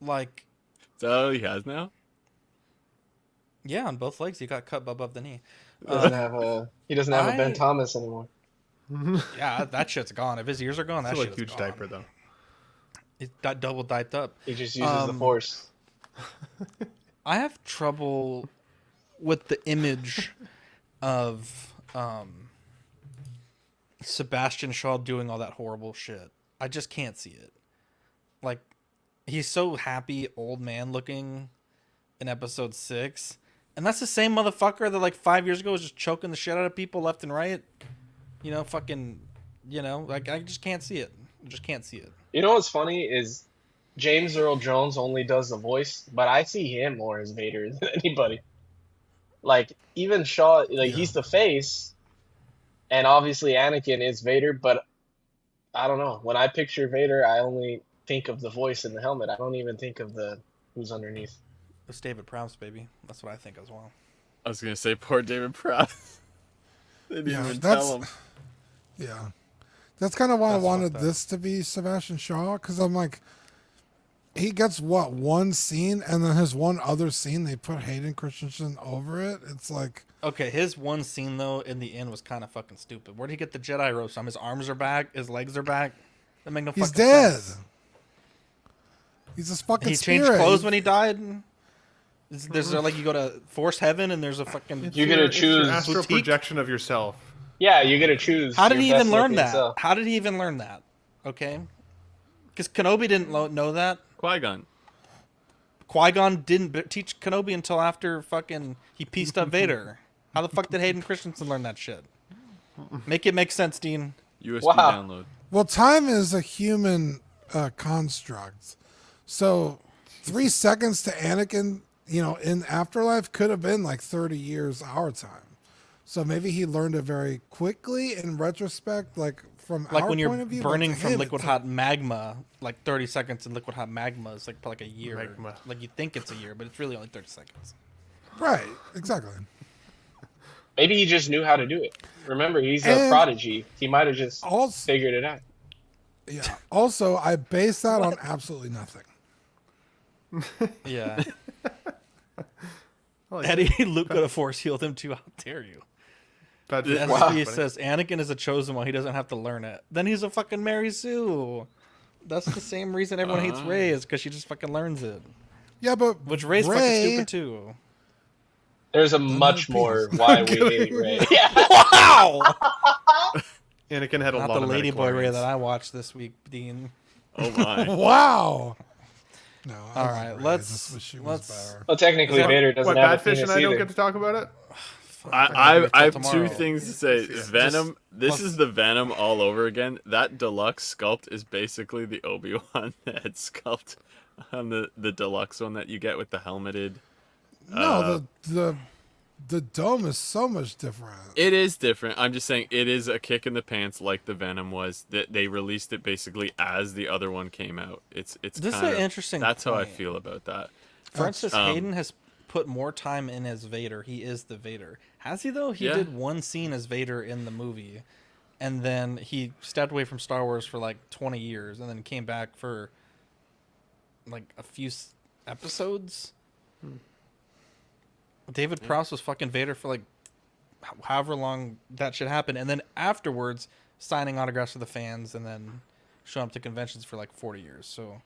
Like, Is that all he has now? yeah, on both legs, he got cut above the knee. He doesn't have a Ben I- Thomas anymore. Yeah, that shit's gone. If his ears are gone, that Still a shit's huge gone. diaper, though. It got double diped up. He just uses the Force. I have trouble with the image of Sebastian Shaw doing all that horrible shit. I just can't see it. Like, he's so happy, old man looking in episode 6. And that's the same motherfucker that like 5 years ago was just choking the shit out of people left and right. You know, fucking, you know, like I just can't see it. I just can't see it. You know what's funny is James Earl Jones only does the voice, but I see him more as Vader than anybody. Like even Shaw, like he's the face, and obviously Anakin is Vader. But I don't know. When I picture Vader, I only think of the voice and the helmet. I don't even think of the who's underneath. It's David Prowse, baby. That's what I think as well. I was gonna say poor David Prowse. They didn't Yeah, even that's tell him. yeah. That's kind of why I That's wanted fucked up. this to be Sebastian Shaw, because I'm like, he gets what, one scene, and then his one other scene they put Hayden Christensen over it. It's like, Okay, his one scene though in the end was kind of fucking stupid. Where did he get the Jedi robes from? His arms are back, his legs are back. That make no he's fucking dead. sense. He's this fucking He spirit. changed clothes when he died. There's like you go to Force Heaven and there's a fucking. You get to It's your choose. astral boutique? projection of yourself. Yeah, you get to choose. How did he your even best learn looking that? self. How did he even learn that? Okay, because Kenobi didn't know that. Qui-Gon. Qui-Gon didn't teach Kenobi until after fucking he pieced up Vader. How the fuck did Hayden Christensen learn that shit? Make it make sense, Dean. USB Wow. download. Well, time is a human construct. So 3 seconds to Anakin, in Afterlife could have been like 30 years our time. So maybe he learned it very quickly in retrospect, like from Like our when you're point of view. but burning to from him, liquid it's hot magma, like 30 seconds in liquid hot magma is like a year. Magma. Like you think it's a year, but it's really only 30 seconds. right, exactly. Maybe he just knew how to do it. Remember, he's a And prodigy. He might have just Also, figured it out. yeah. Also, I base that on absolutely nothing. Yeah. Like, Eddie, Luke could have force healed him too. How dare you? that's The Wow. SVP says Anakin is a chosen one. He doesn't have to learn it. Then he's a fucking Mary Sue. That's the same reason everyone hates Rey is because she just fucking learns it. Yeah, but Which Rey's fucking stupid too. There's a much more why we hate Rey. Yeah. Wow! Anakin had a Not lot the of Ladyboy Rey midichlorians. that I watched this week, Dean. Oh my. Wow. No, All right, I just wish she was better. Well, technically, What- Vader doesn't what, have a Badfish penis and I don't either. get to talk about it? I have tomorrow. 2 things to say. Venom. This is the Venom all over again. That deluxe sculpt is basically the Obi-Wan head sculpt on the deluxe one that you get with the helmeted. No, the dome is so much different. It is different. I'm just saying it is a kick in the pants, like the Venom was. That they released it basically as the other one came out. It's This is kind an of, interesting That's how I point. feel about that. Francis Hayden has put more time in as Vader. He is the Vader. Has he though? He Yeah. did one scene as Vader in the movie, and then he stepped away from Star Wars for like 20 years, and then came back for like a few episodes. David Prowse was fucking Vader for like however long that should happen, and then afterwards signing autographs for the fans, and then showing up to conventions for like 40 years. So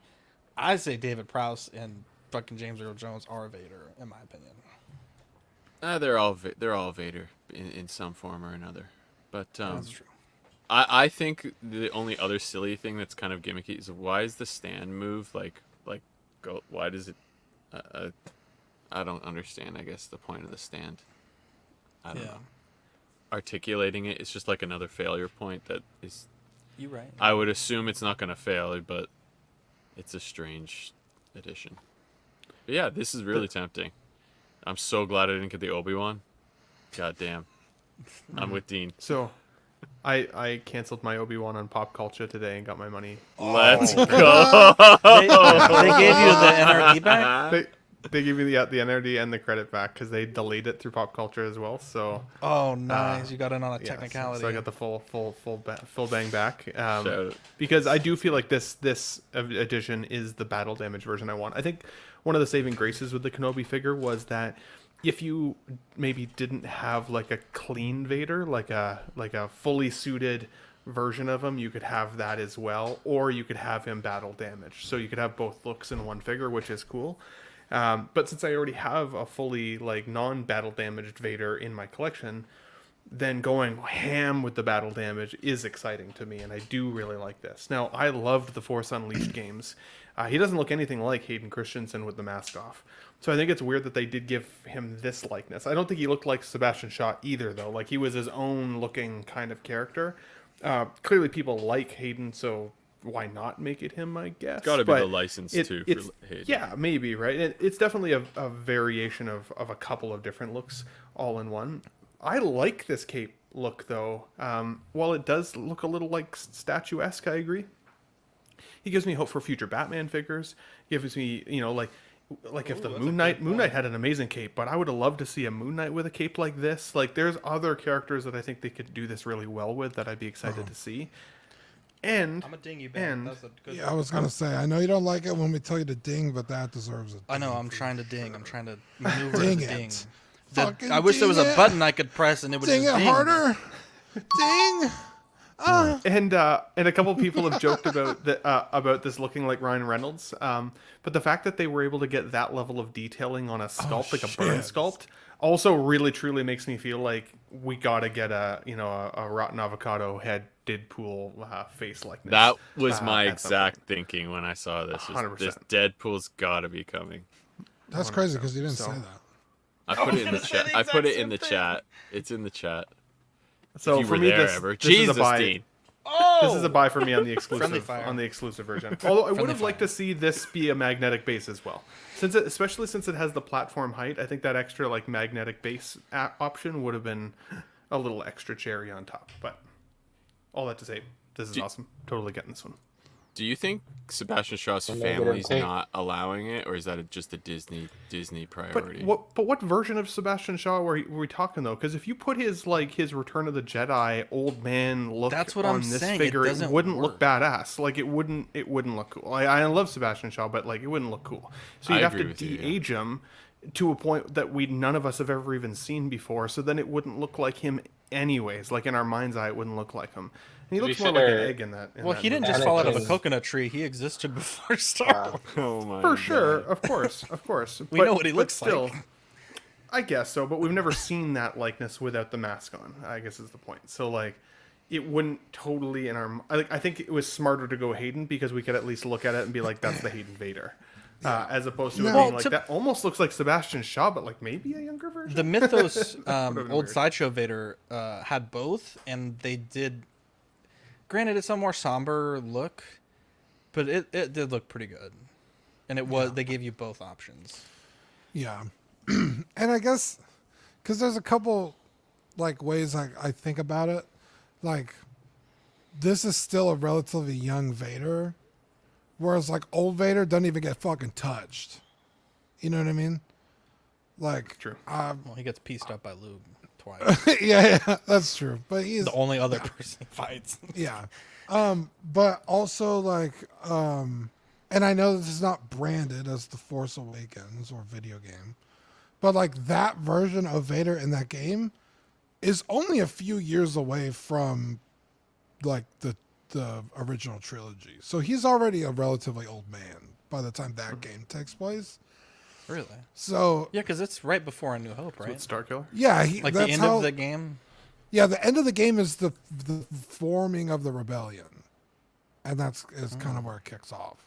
I say David Prowse and fucking James Earl Jones are Vader, in my opinion. They're all Vader in some form or another. But That's true. I think the only other silly thing that's kind of gimmicky is why is the stand move like go? Why does it? I don't understand. I guess the point of the stand. I don't know. Articulating it, it's just like another failure point that is. You're right. I would assume it's not going to fail, but it's a strange addition. But yeah, this is really tempting. I'm so glad I didn't get the Obi-Wan. God damn. I'm with Dean. So, I canceled my Obi-Wan on Pop Culture today and got my money. Let's go. They gave you the NRD back? They give you the NRD and the credit back because they delayed it through Pop Culture as well. So Oh, nice! You got in on a yeah, technicality. so I got the full bang back. Shout out. Because I do feel like this edition is the battle damage version I want. I think one of the saving graces with the Kenobi figure was that if you maybe didn't have like a clean Vader, like a fully suited version of him, you could have that as well, or you could have him battle damaged. So you could have both looks in one figure, which is cool. But since I already have a fully like non-battle damaged Vader in my collection, then going ham with the battle damage is exciting to me, and I do really like this. Now, I loved the Force Unleashed games. He doesn't look anything like Hayden Christensen with the mask off. So I think it's weird that they did give him this likeness. I don't think he looked like Sebastian Shaw either, though. Like, he was his own looking kind of character. Clearly people like Hayden, so why not make it him, I guess? It's got to be the license too for Hayden. Yeah, maybe, right? It's definitely a variation of a couple of different looks all in one. I like this cape look, though. While it does look a little like statuesque, I agree. He gives me hope for future Batman figures. Gives me, like if the Moon Knight had an amazing cape, but I would have loved to see a Moon Knight with a cape like this. Like, there's other characters that I think they could do this really well with that I'd be excited to see. And I'm a ding you back. That's a good Yeah, I was gonna say, I know you don't like it when we tell you to ding, but that deserves it. I know. I'm trying to ding. I'm trying to maneuver Ding the it. ding. Fucking I wish there was ding a it. button I could press and it would Ding just it ding. harder. Ding. And a couple people have joked about this looking like Ryan Reynolds. But the fact that they were able to get that level of detailing on a sculpt, like a burn sculpt, also really truly makes me feel like we gotta get a rotten avocado head Deadpool face likeness. That was my at some exact thinking when I saw this. 100%. This Deadpool's got to be coming. That's crazy because you didn't So- say that. I put it in the chat. I put it in the chat. It's in the chat. So if you for were me, there this ever. is Jesus, a buy. Dean. This is a buy for me on the Friendly exclusive fire. version. Although I would Friendly have liked to see this be a magnetic base as well, especially since it has the platform height. I think that extra like magnetic base option would have been a little extra cherry on top. But all that to say, this is awesome. Totally getting this one. Do you think Sebastian Shaw's I'm gonna get family's him. not allowing it, or is that just a Disney priority? But what version of Sebastian Shaw were we talking though? Because if you put his Return of the Jedi old man look That's what on I'm this saying, figure, it it doesn't wouldn't work. look badass. Like it wouldn't look cool. I love Sebastian Shaw, but like it wouldn't look cool. So you'd I have agree to with you, yeah. de-age him to a point that none of us have ever even seen before. So then it wouldn't look like him anyways. Like in our mind's eye, it wouldn't look like him. And he To be looks more like an fair- egg in that. Well, he didn't just Anakin- fall out of a coconut tree. He existed before Star Wars. Oh my For God. sure, of course. We know what he looks still, like. I guess so, but we've never seen that likeness without the mask on, I guess is the point. So, like, it wouldn't totally I think it was smarter to go Hayden because we could at least look at it and be like, that's the Hayden Vader. as opposed to it No. being like that. Almost looks like Sebastian Shaw, but like maybe a younger version. The Mythos Would've been old weird. Sideshow Vader had both, and they did. Granted, it's a more somber look, but it did look pretty good, and they gave you both options. Yeah, and I guess because there's a couple like ways I think about it, like this is still a relatively young Vader, whereas like old Vader doesn't even get fucking touched. You know what I mean? Like, true. Well, he gets pieced up by Luke twice. yeah, that's true. But he's the only other person he fights. Yeah. But also like, and I know this is not branded as The Force Awakens or video game, but like that version of Vader in that game is only a few years away from like the original trilogy. So he's already a relatively old man by the time that game takes place. Really? So yeah, because it's right before A New Hope, right? With Starkiller. Yeah, like that's the end of the game. Yeah, the end of the game is the forming of the rebellion, and that's kind of where it kicks off.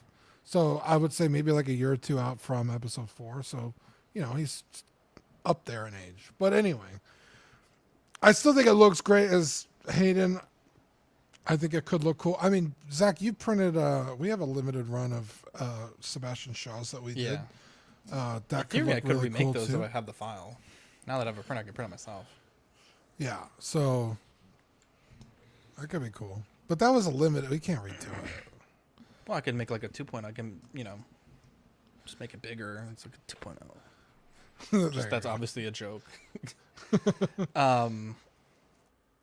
So I would say maybe like a year or two out from Episode 4. So he's up there in age. But anyway, I still think it looks great as Hayden. I think it could look cool. I mean, Zach, you printed. We have a limited run of Sebastian Shaw's that we did. That could look I could really remake cool those too. if I have the file. Now that I have a print, I can print it myself. Yeah, so that could be cool. But that was a limited. We can't redo it. Well, I could make like a 2.0. I can, just make it bigger. It's like a 2.0. That's obviously a joke.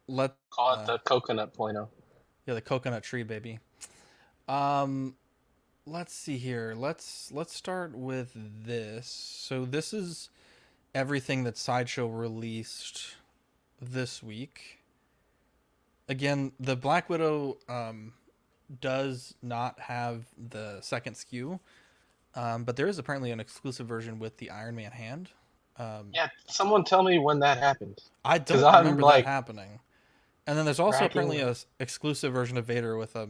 Let Call it the coconut point. Yeah, the coconut tree, baby. Let's see here. Let's start with this. So this is everything that Sideshow released this week. Again, the Black Widow does not have the second SKU, but there is apparently an exclusive version with the Iron Man hand. Yeah, someone tell me when that happened. I don't remember that happening. And then there's also apparently a exclusive version of Vader with a.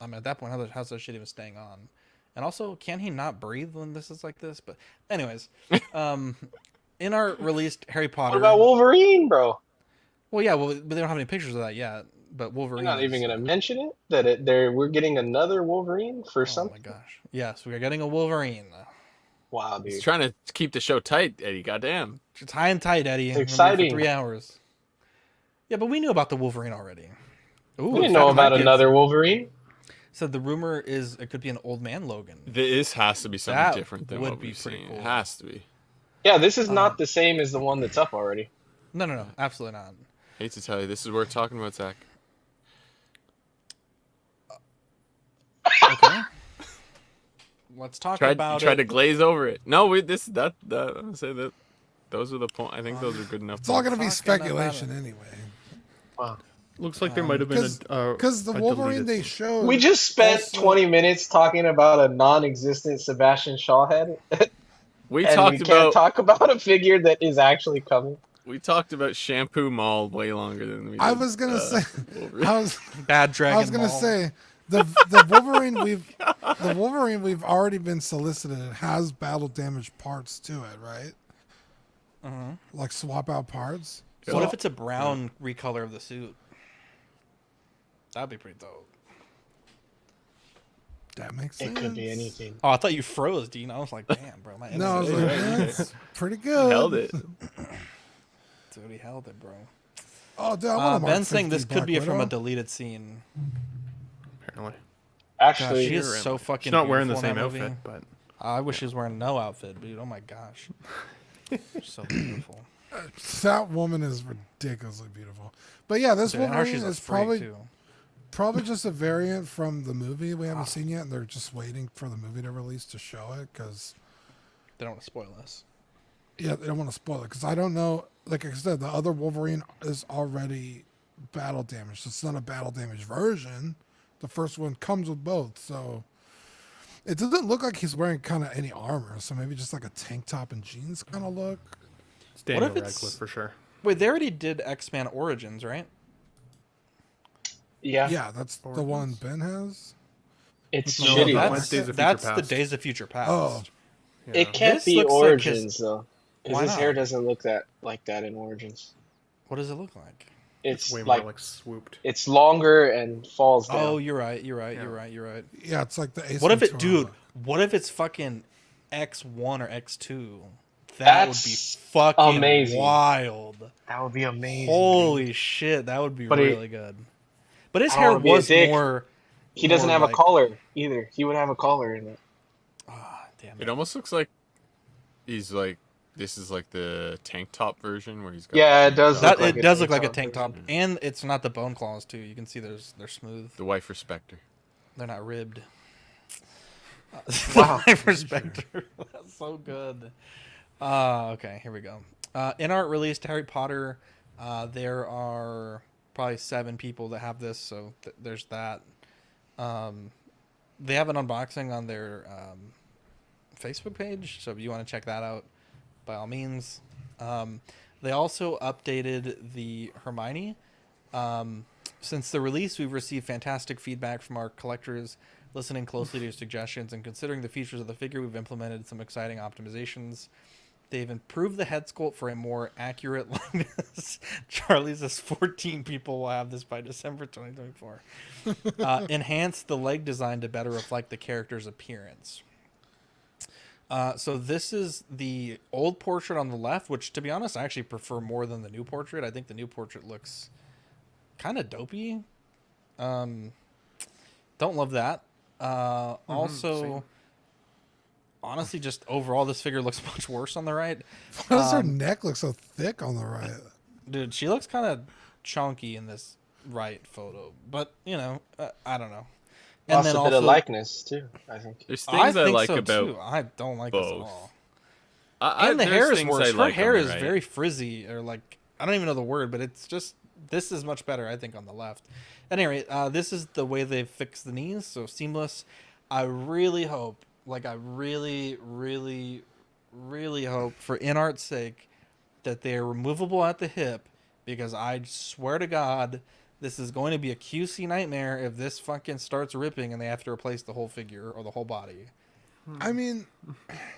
I mean, at that point, how's that shit even staying on? And also, can he not breathe when this is like this? But anyways, in our released Harry Potter. What about Wolverine, bro? Well, yeah, but they don't have any pictures of that yet. But Wolverine. You're not even gonna mention it we're getting another Wolverine for something. Oh my gosh! Yes, we are getting a Wolverine. Wow, dude! He's trying to keep the show tight, Eddie. Goddamn. It's high and tight, Eddie. It's exciting. For 3 hours. Yeah, but we knew about the Wolverine already. Ooh, we didn't know about another Wolverine. So the rumor is it could be an old man Logan. This has to be something different than what we've seen. Cool. It has to be. Yeah, this is not the same as the one that's up already. No, absolutely not. Hate to tell you, this is worth talking about, Zach. Okay. Let's talk about Tried to glaze over it. No, I'm gonna say that those are the point. I think those are good enough. It's all going to be speculation anyway. Wow. Looks like there might have been because the Wolverine they showed. We just spent 20 minutes talking about a non-existent Sebastian Shaw head. We can't talk about a figure that is actually coming. We talked about Shampoo Maul way longer than we did. I was gonna say. Bad Dragon. I was gonna Maul. say the Wolverine we've already been solicited has battle damage parts to it, right? Like swap out parts. So what if it's a brown recolor of the suit? That'd be pretty dope. That makes sense. It could be anything. Oh, I thought you froze, Dean. I was like, damn, bro. My No, I was like, that's pretty good. Held it. Dude, he held it, bro. Oh, dude, I want to Ben's saying this could be from a deleted scene. Apparently. Actually, gosh, she is so fucking. She's not wearing the beautiful in same that movie. outfit, but I wish she was wearing no outfit, dude. Oh my gosh, she's so beautiful. That woman is ridiculously beautiful. But yeah, this Dude, and how Wolverine she's a is freak, too. probably just a variant from the movie we haven't seen yet, and they're just waiting for the movie to release to show it because they don't want to spoil this. Yeah, they don't want to spoil it because I don't know. Like I said, the other Wolverine is already battle damaged. So it's not a battle damage version. The first one comes with both, so it doesn't look like he's wearing kind of any armor. So maybe just like a tank top and jeans kind of look. It's Daniel Radcliffe for sure. Wait, they already did X-Men Origins, right? Yeah. Yeah, that's the one Ben has. It's No, shitty. That's the Days of Future Past. Oh. It can't This be looks like Origins though, because Why his hair not? doesn't look like that in Origins. What does it look like? It's way like more like swooped. it's longer and falls down. Oh, you're right. You're right. You're right. You're right. Yeah, it's like the Ace What if it, Ventura. dude? What if it's fucking X1 or X2? That That's would be fucking amazing. wild. That would be amazing. Holy shit, that would be But really good. But his I don't hair wanna be a was dick. more. He doesn't more have like- a collar either. He would have a collar in it. Damn It almost looks like he's like this is like the tank top version where he's got Yeah, it does. That look like it a does tank look like a top tank top, version. and it's not the bone claws too. You can see they're smooth. the wife respecter. They're not ribbed. Wow. Life Respecter. That's so good. Okay, here we go. In art released Harry Potter. There are probably 7 people that have this, so there's that. They have an unboxing on their Facebook page, so if you want to check that out, by all means. They also updated the Hermione. Since the release, we've received fantastic feedback from our collectors. Listening closely to your suggestions and considering the features of the figure, we've implemented some exciting optimizations. They've improved the head sculpt for a more accurate likeness. Charlie says 14 people will have this by December 2024. Enhanced the leg design to better reflect the character's appearance. So this is the old portrait on the left, which, to be honest, I actually prefer more than the new portrait. I think the new portrait looks kind of dopey. Don't love that. Also, same. honestly, just overall, this figure looks much worse on the right. Why does her neck look so thick on the right? Dude, she looks kind of chunky in this right photo, but you know, I don't know. And Lost a bit of likeness too, I think. There's things I think like so, about too. I don't like both. this at all. And the hair is worse. Her Like hair on the is right. very frizzy, or like I don't even know the word, but it's just this is much better, I think, on the left. At any rate, this is the way they've fixed the knees, so seamless. I really hope, like I really, really, really hope, for InArt's sake, that they are removable at the hip, because I swear to God, this is going to be a QC nightmare if this fucking starts ripping and they have to replace the whole figure or the whole body. I mean,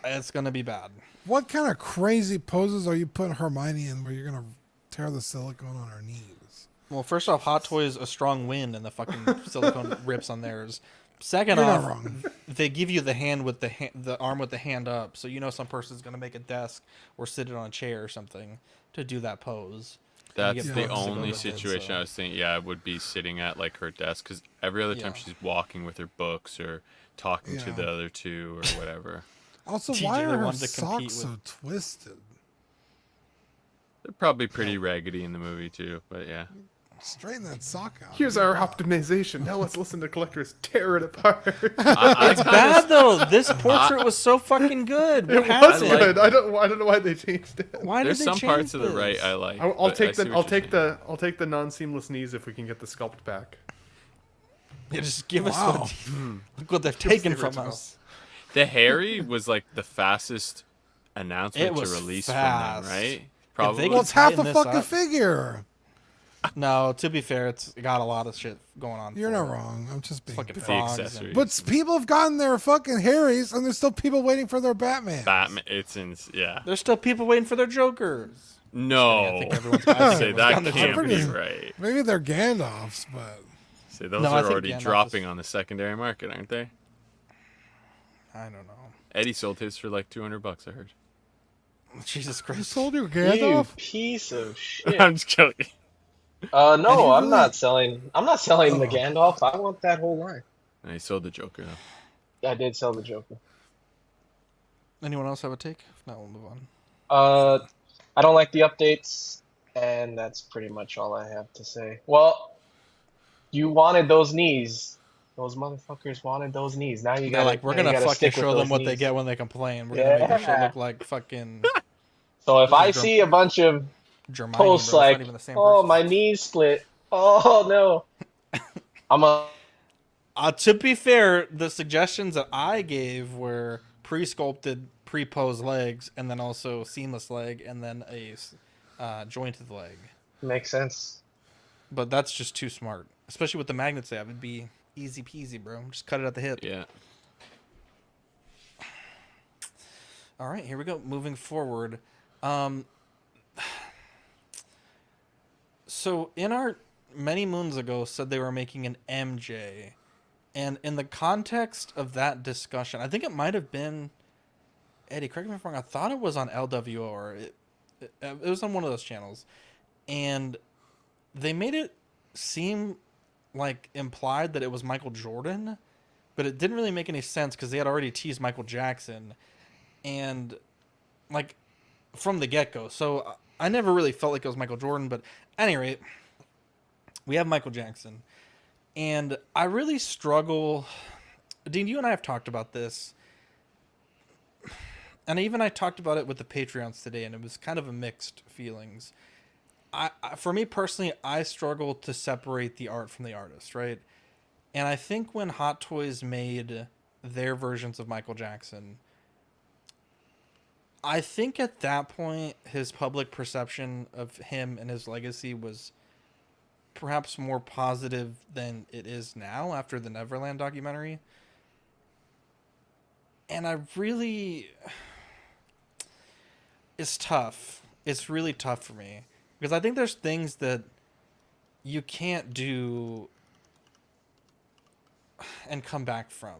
It's going to be bad. what kind of crazy poses are you putting Hermione in where you're gonna tear the silicone on her knees? Well, first off, Hot Toys a strong wind and the fucking silicone rips on theirs. Second You're not off, wrong. they give you the hand with the arm with the hand up, so you know some person's gonna make a desk or sit it on a chair or something to do that pose. And you That's get the poses to go only with it, situation so- I was thinking. Yeah, I would be sitting at like her desk because every other time Yeah. she's walking with her books or talking to Yeah. the other two or whatever. Also, TJ, why they are her wanted to compete socks so with- twisted? They're probably pretty raggedy in the movie too, but yeah. Straighten that sock out. Here's our optimization. Now let's listen to collectors tear it apart. It's bad though. This portrait was so fucking good. What It was happened? good. I don't know why they changed it. Why did There's they some change parts of the right this? I like. I'll but I take see the what I'll you're take saying. the I'll take the non-seamless knees if we can get the sculpt back. Yeah, just give Wow. us look what they've taken from original. us. The Harry was like the fastest announcement It to was release fast. from them, right? they Probably. Well, it's half the tighten this fucking up. figure. No, to be fair, it's got a lot of shit going on. You're for not it. wrong. I'm just being. Fucking The frogs accessories. and- But people have gotten their fucking Harrys, and there's still people waiting for their Batman. Batman. It's in. Yeah. There's still people waiting for their Jokers. No. I think everyone's- I think Say everyone's that gotten their can't be Jokers. right. Maybe they're Gandalfs, but Say those No, I are think already Gandalf dropping is- on the secondary market, aren't they? I don't know. Eddie sold his for like $200, I heard. Jesus I Christ. told you You Gandalf. piece of shit. I'm just joking. No, I'm really- not selling. I'm not selling the Oh. Gandalf. I want that whole line. And he sold the Joker though. I did sell the Joker. Anyone else have a take? If not, we'll move on. I don't like the updates, and that's pretty much all I have to say. Well, you wanted those knees. Those motherfuckers wanted those knees. Now you They're got like, we're gonna fucking show them what they get when they complain. We're gonna make their shit Yeah. look like fucking So if This I is see a bunch of Germani, posts bro. It's not like, even the same "Oh, person." my knees split," oh no, I'm a. To be fair, the suggestions that I gave were pre-sculpted, pre-posed legs, and then also seamless leg, and then a jointed leg. Makes sense. But that's just too smart, especially with the magnets they have. It'd be Easy peasy, bro. Just cut it at the hip. Yeah. All right, here we go. Moving forward. So in our many moons ago said they were making an MJ, and in the context of that discussion, I think it might have been Eddie. Correct me if I'm wrong. I thought it was on LWO or it was on one of those channels, and they made it seem like implied that it was Michael Jordan, but it didn't really make any sense because they had already teased Michael Jackson, and like from the get-go. So I never really felt like it was Michael Jordan, but at any rate, we have Michael Jackson, and I really struggle. Dean, you and I have talked about this, and even I talked about it with the Patreons today, and it was kind of a mixed feelings. For me personally, I struggle to separate the art from the artist, right? And I think when Hot Toys made their versions of Michael Jackson, I think at that point, his public perception of him and his legacy was perhaps more positive than it is now after the Neverland documentary. And I really... It's tough. It's really tough for me. Because I think there's things that you can't do and come back from.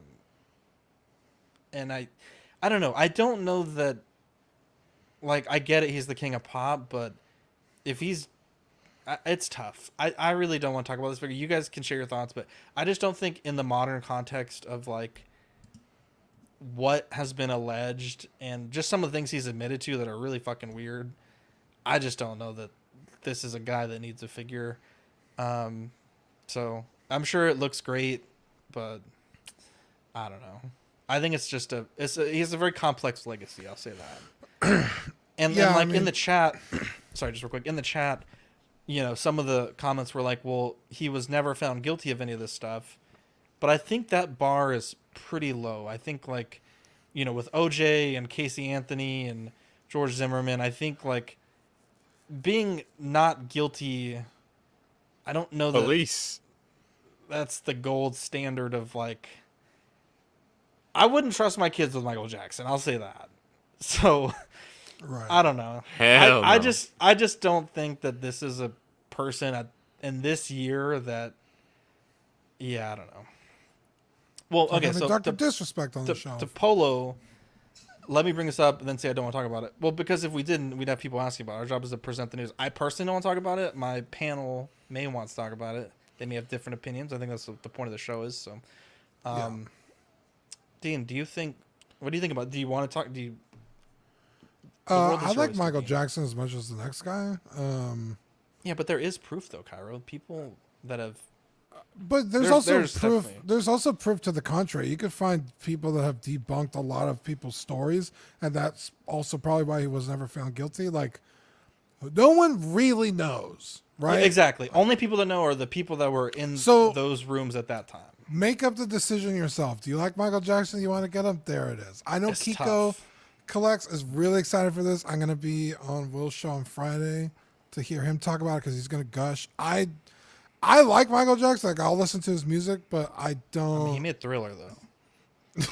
And I don't know. I don't know that... Like, I get it, he's the king of pop, but if he's... It's tough. I really don't want to talk about this figure. You guys can share your thoughts, but I just don't think in the modern context of, like, what has been alleged and just some of the things he's admitted to that are really fucking weird, I just don't know that this is a guy that needs a figure. So, I'm sure it looks great, but I don't know. I think it's just he has a very complex legacy, I'll say that. And Yeah, then, like, I mean... in the chat, sorry, just real quick, in the chat, you know, some of the comments were like, well, he was never found guilty of any of this stuff. But I think that bar is pretty low. I think, like, you know, with OJ and Casey Anthony and George Zimmerman, I think, like, being not guilty, I don't know that Police. That's the gold standard of, like, I wouldn't trust my kids with Michael Jackson. I'll say that. So, right. I don't know. Hell no. I just don't think that this is a person in this year that, yeah, I don't know. Well, okay, so Dr. Disrespect on the show. To Polo, let me bring this up and then say I don't want to talk about it. Well, because if we didn't, we'd have people asking about it. Our job is to present the news. I personally don't want to talk about it. My panel may want to talk about it. They may have different opinions. I think that's what the point of the show is. So, Dean, what do you think about? Do you want to talk? Do you? I like Michael Jackson as much as the next guy. Yeah, but there is proof though, Cairo. People that have. But there's also proof. Definitely. There's also proof to the contrary. You could find people that have debunked a lot of people's stories, and that's also probably why he was never found guilty. Like, no one really knows, right? Yeah, exactly. Only people that know are the people that were in those rooms at that time. Make up the decision yourself. Do you like Michael Jackson? You want to get him? There it is. I know It's Kiko tough. Collects is really excited for this. I'm going to be on Will's show on Friday to hear him talk about it because he's going to gush. I like Michael Jackson. Like, I'll listen to his music, but I don't. I mean, he made Thriller though.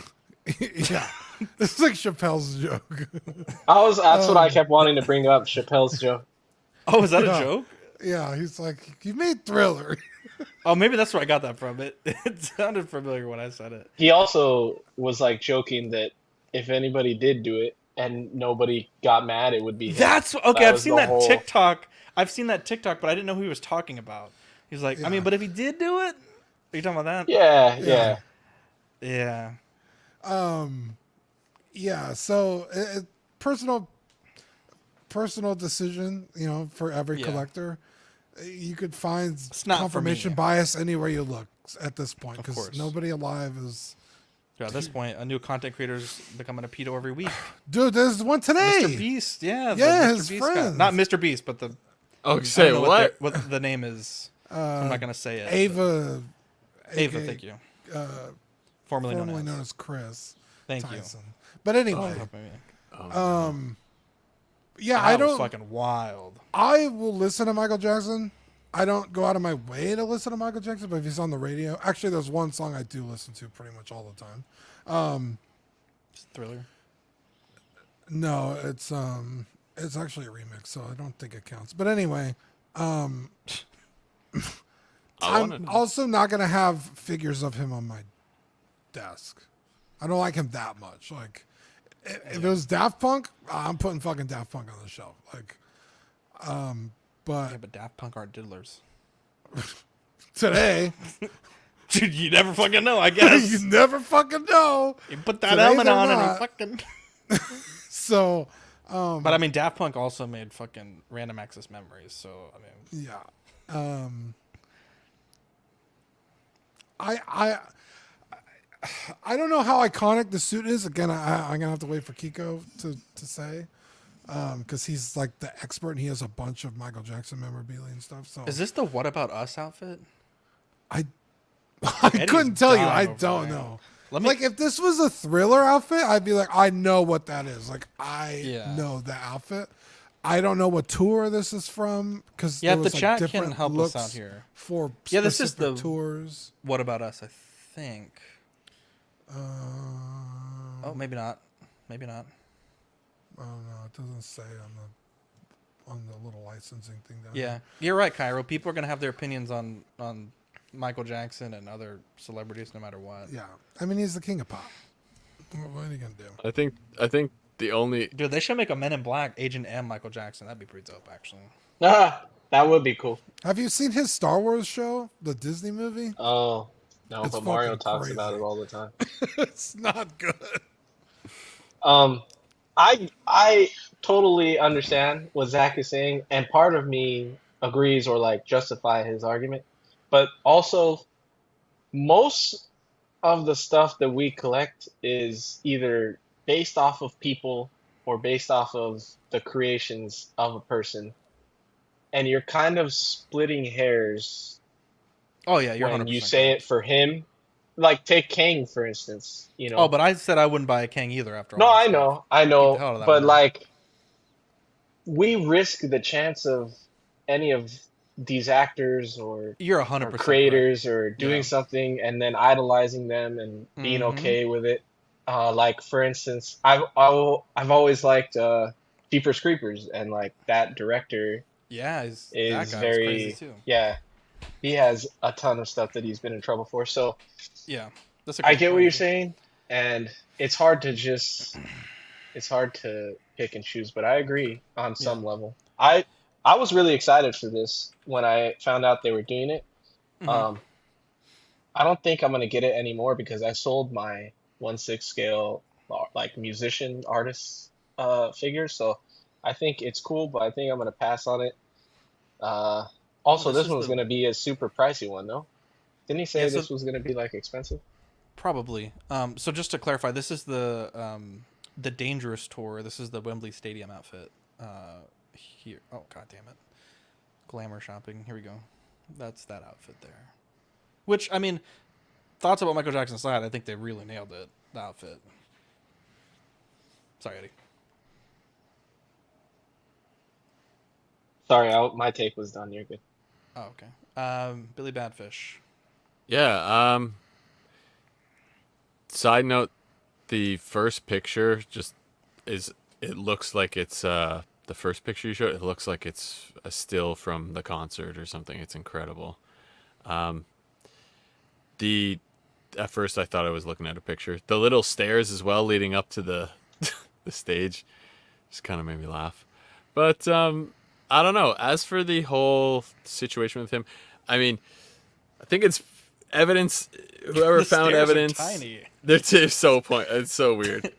Yeah, this is like Chappelle's joke. That's what I kept wanting to bring up. Chappelle's joke. Oh, is that a joke? Yeah, he's like, you made Thriller. Oh, maybe that's where I got that from. It sounded familiar when I said it. He also was like joking that if anybody did do it and nobody got mad, it would be him. That's okay. That I've was seen the that whole- TikTok. I've seen that TikTok, but I didn't know who he was talking about. He's like, I mean, but if he did do it, are you talking about that? Yeah. Yeah. So personal decision, you know, for every collector. You could find not confirmation for me. bias anywhere you look at this point, Of because course. nobody alive is. Yeah, at this point, a new content creator's becoming a pedo every week. Dude, there's one today. Mr. Beast, yeah, the Yeah, Mr. his Beast guy. friends. Not Mr. Beast, but the. Oh, I say don't know what? What the name is? I'm not gonna say it. Ava. Ava, thank you. Formerly known as Chris. Thank Tyson. But anyway, yeah, that I don't. was fucking wild. I will listen to Michael Jackson. I don't go out of my way to listen to Michael Jackson, but if he's on the radio, actually, there's one song I do listen to pretty much all the time. Thriller. No, it's actually a remix, so I don't think it counts. But anyway, I'm also not gonna have figures of him on my desk. I don't like him that much. Like, if it was Daft Punk, I'm putting fucking Daft Punk on the shelf. Like, but Daft Punk aren't diddlers. Today, dude, you never fucking know. I guess you never fucking know. You put that helmet on and he fucking. So, but I mean, Daft Punk also made fucking Random Access Memories. So I mean, yeah. I don't know how iconic the suit is. Again, I'm gonna have to wait for Kiko to say, because he's like the expert and he has a bunch of Michael Jackson memorabilia and stuff. So is this the What About Us outfit? I couldn't tell you. I don't know. Like, if this was a Thriller outfit, I'd be like, I know what that is. Like, I know that outfit. I don't know what tour this is from, because if the chat can help us out here for this is the tours. What About Us? I think. Oh, maybe not. Maybe not. I don't know. It doesn't say on the little licensing thing down Yeah, you're right, Cairo. People are gonna have their opinions on Michael Jackson and other celebrities, no matter what. Yeah, I mean, he's the king of pop. What are you gonna do? I think the only dude, they should make a Men in Black Agent M Michael Jackson. That'd be pretty dope, actually. That would be cool. Have you seen his Star Wars show, the Disney movie? Oh no, It's but Mario fucking talks crazy. about it all the time. It's not good. I totally understand what Zach is saying, and part of me agrees or like justify his argument, but also most of the stuff that we collect is either based off of people or based off of the creations of a person, and you're kind of splitting hairs. Oh yeah, you're when 100% you say correct. it for him. Like, take Kang for instance. You know. Oh, but I said I wouldn't buy a Kang either. After all. No, that I stuff. know, Get the hell out of that but world. like, we risk the chance of any of these actors or You're 100% creators or doing something and then idolizing them and being Mhm. okay with it. Like, for instance, I've always liked Jeepers Creepers, and like that director Yeah, that is guy was very crazy too. yeah. He has a ton of stuff that he's been in trouble for. So Yeah, that's. I get what you're saying, and it's hard to pick and choose, but I agree on some level. I was really excited for this when I found out they were doing it. Mhm. I don't think I'm gonna get it anymore because I sold my 1/6 scale like musician artist figure, so I think it's cool, but I think I'm gonna pass on it. Also, This this is one's the- gonna be a super pricey one, though. Didn't he say Yeah, so- this was gonna be like expensive? Probably. So just to clarify, this is the Dangerous tour. This is the Wembley Stadium outfit. Here. Oh, god damn it. Glamour shopping. Here we go. That's that outfit there. Which, I mean, thoughts about Michael Jackson's side, I think they really nailed it. The outfit. Sorry, Eddie. Sorry, my take was done. You're good. Oh, okay. Billy Badfish. Yeah. Side note: the first picture it looks like it's the first picture you showed. It looks like it's a still from the concert or something. It's incredible. At first I thought I was looking at a picture. The little stairs as well leading up to the the stage just kind of made me laugh. But I don't know. As for the whole situation with him, I mean, I think it's evidence. Whoever The found stairs are evidence, tiny. It's so weird.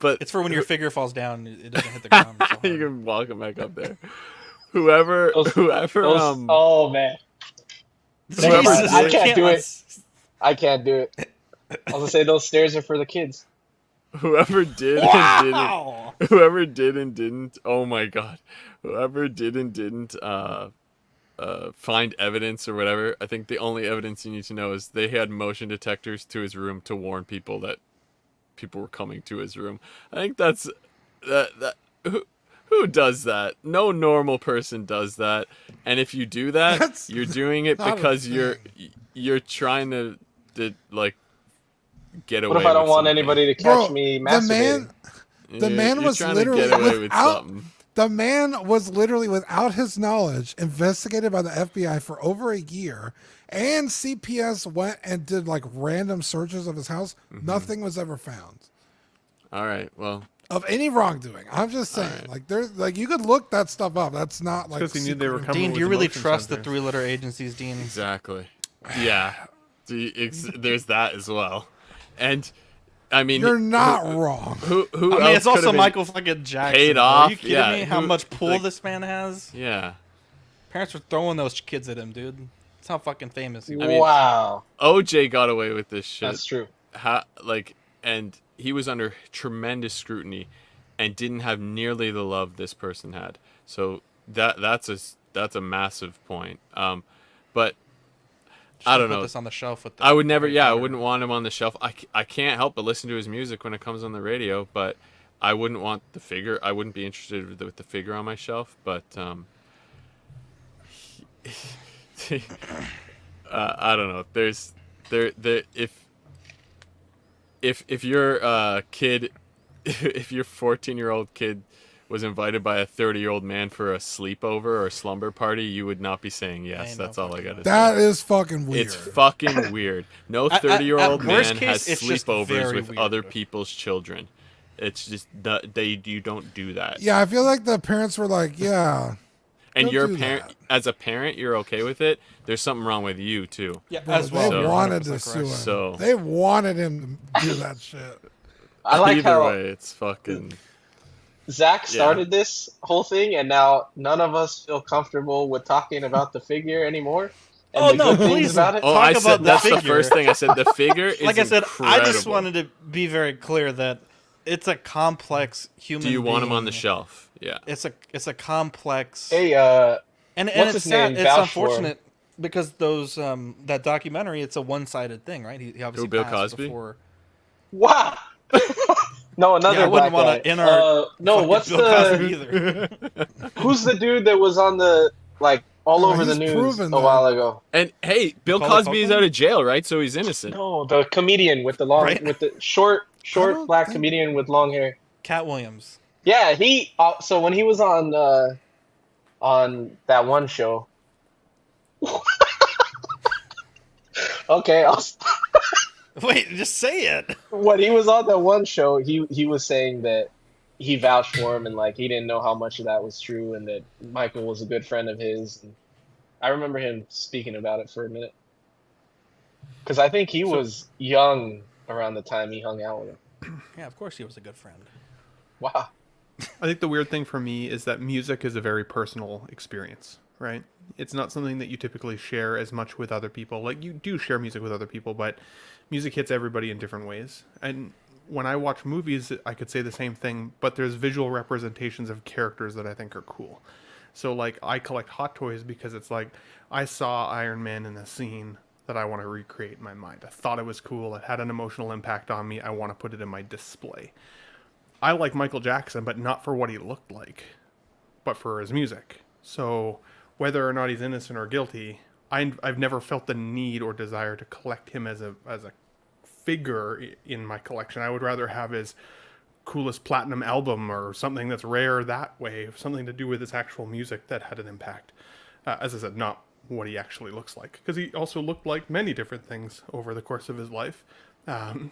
But It's for when your figure falls down, it doesn't hit the ground. So you can walk it back up there. Whoever, oh man, whoever I did- can't do it. I can't do it. I was gonna say those stairs are for the kids. Whoever did Wow! and didn't, whoever did and didn't, oh my god, whoever did and didn't find evidence or whatever. I think the only evidence you need to know is they had motion detectors to his room to warn people that people were coming to his room. I think that's that. Who Who does that? No normal person does that. And if you do that, you're doing it because you're trying to like get away. What if I don't with want something. anybody to catch me masturbating? The man was literally the man was literally without his knowledge investigated by the FBI for over a year, and CPS went and did like random searches of his house. Nothing was ever found. All right, well, of any wrongdoing. I'm just saying, like there's like you could look that stuff up. That's not like because he knew they were coming. Dean, with do you really emotion trust the sensors. 3-letter agencies, Dean? Exactly. Yeah. There's that as well. And I mean, you're not wrong. Who I mean, else it's also could've Michael fucking Jackson. paid Are off? you kidding me? How much pull like, this man has? Yeah. Parents were throwing those kids at him, dude. That's how fucking famous he was. I mean, wow. OJ got away with this shit. That's true. And he was under tremendous scrutiny and didn't have nearly the love this person had. So that's a massive point. But I don't know. Put this on the shelf with the I would never. Yeah, I wouldn't want him on the shelf. I can't help but listen to his music when it comes on the radio. But I wouldn't want the figure. I wouldn't be interested with the figure on my shelf. But I don't know. If your kid, if your 14-year-old kid was invited by a 30-year-old man for a sleepover or a slumber party, you would not be saying yes. That's all I gotta say. That is fucking weird. It's fucking weird. No 30-year-old man worst has case, it's just sleepovers very with weird. other people's children. It's just you don't do that. Yeah, I feel like the parents were like, yeah. And don't you're a do parent. that. As a parent, you're okay with it. There's something wrong with you too. Yeah, Bro, as well. they wanted to 100% sue correct. him. So- They wanted him to do that shit. I like Either how way, it's fucking. Zach started this whole thing, and now none of us feel comfortable with talking about the figure anymore. And Oh, the no, good things please. about it. Oh, Talk I about said the that's the figure. first thing I said. The figure is Like I said, I just incredible. wanted to be very clear that it's a complex human. Do you want him on the being. shelf? Yeah. It's a complex. Hey, and what's it's his sad. name? It's Vouch for him. unfortunate because those that documentary. It's a one-sided thing, right? He obviously Who, Bill passed Cosby? before. wow. No, another Yeah, I wouldn't black want guy. to in our. No, fucking what's Bill the? Cosby either. Who's the dude that was on the all over the he's news proven a that. while ago? And hey, Bill Macaulay Cosby is Culkin? out of jail, right? So he's innocent. No, the comedian with the long, Right. with the short don't black think- comedian with long hair. Cat Williams. Yeah, he. So when he was on that one show. Okay, Wait, just say it. when he was on that one show, he was saying that he vouched for him and like he didn't know how much of that was true and that Michael was a good friend of his. And I remember him speaking about it for a minute because I think he was young around the time he hung out with him. Yeah, of course he was a good friend. Wow. I think the weird thing for me is that music is a very personal experience, right? It's not something that you typically share as much with other people. Like, you do share music with other people, but music hits everybody in different ways. And when I watch movies, I could say the same thing, but there's visual representations of characters that I think are cool. So, like, I collect Hot Toys because it's like, I saw Iron Man in a scene that I want to recreate in my mind. I thought it was cool. It had an emotional impact on me. I want to put it in my display. I like Michael Jackson, but not for what he looked like, but for his music. So whether or not he's innocent or guilty, I've never felt the need or desire to collect him as a figure in my collection. I would rather have his coolest platinum album or something that's rare that way, something to do with his actual music that had an impact. As I said, not what he actually looks like, because he also looked like many different things over the course of his life. And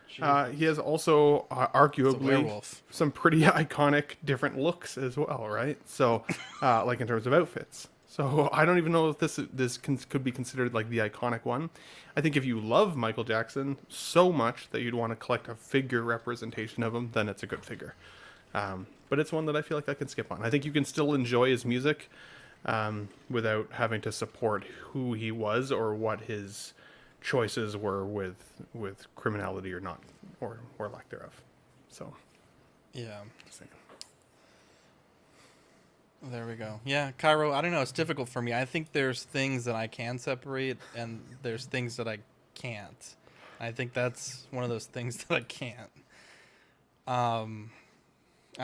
he has also arguably some pretty iconic different looks as well, right? So, like in terms of outfits. So I don't even know if this could be considered like the iconic one. I think if you love Michael Jackson so much that you'd want to collect a figure representation of him, then it's a good figure. But it's one that I feel like I can skip on. I think you can still enjoy his music without having to support who he was or what his choices were with criminality or not, or lack thereof. So yeah, there we go. Yeah, Cairo, I don't know, it's difficult for me. I think there's things that I can separate and there's things that I can't. I think that's one of those things that I can't. I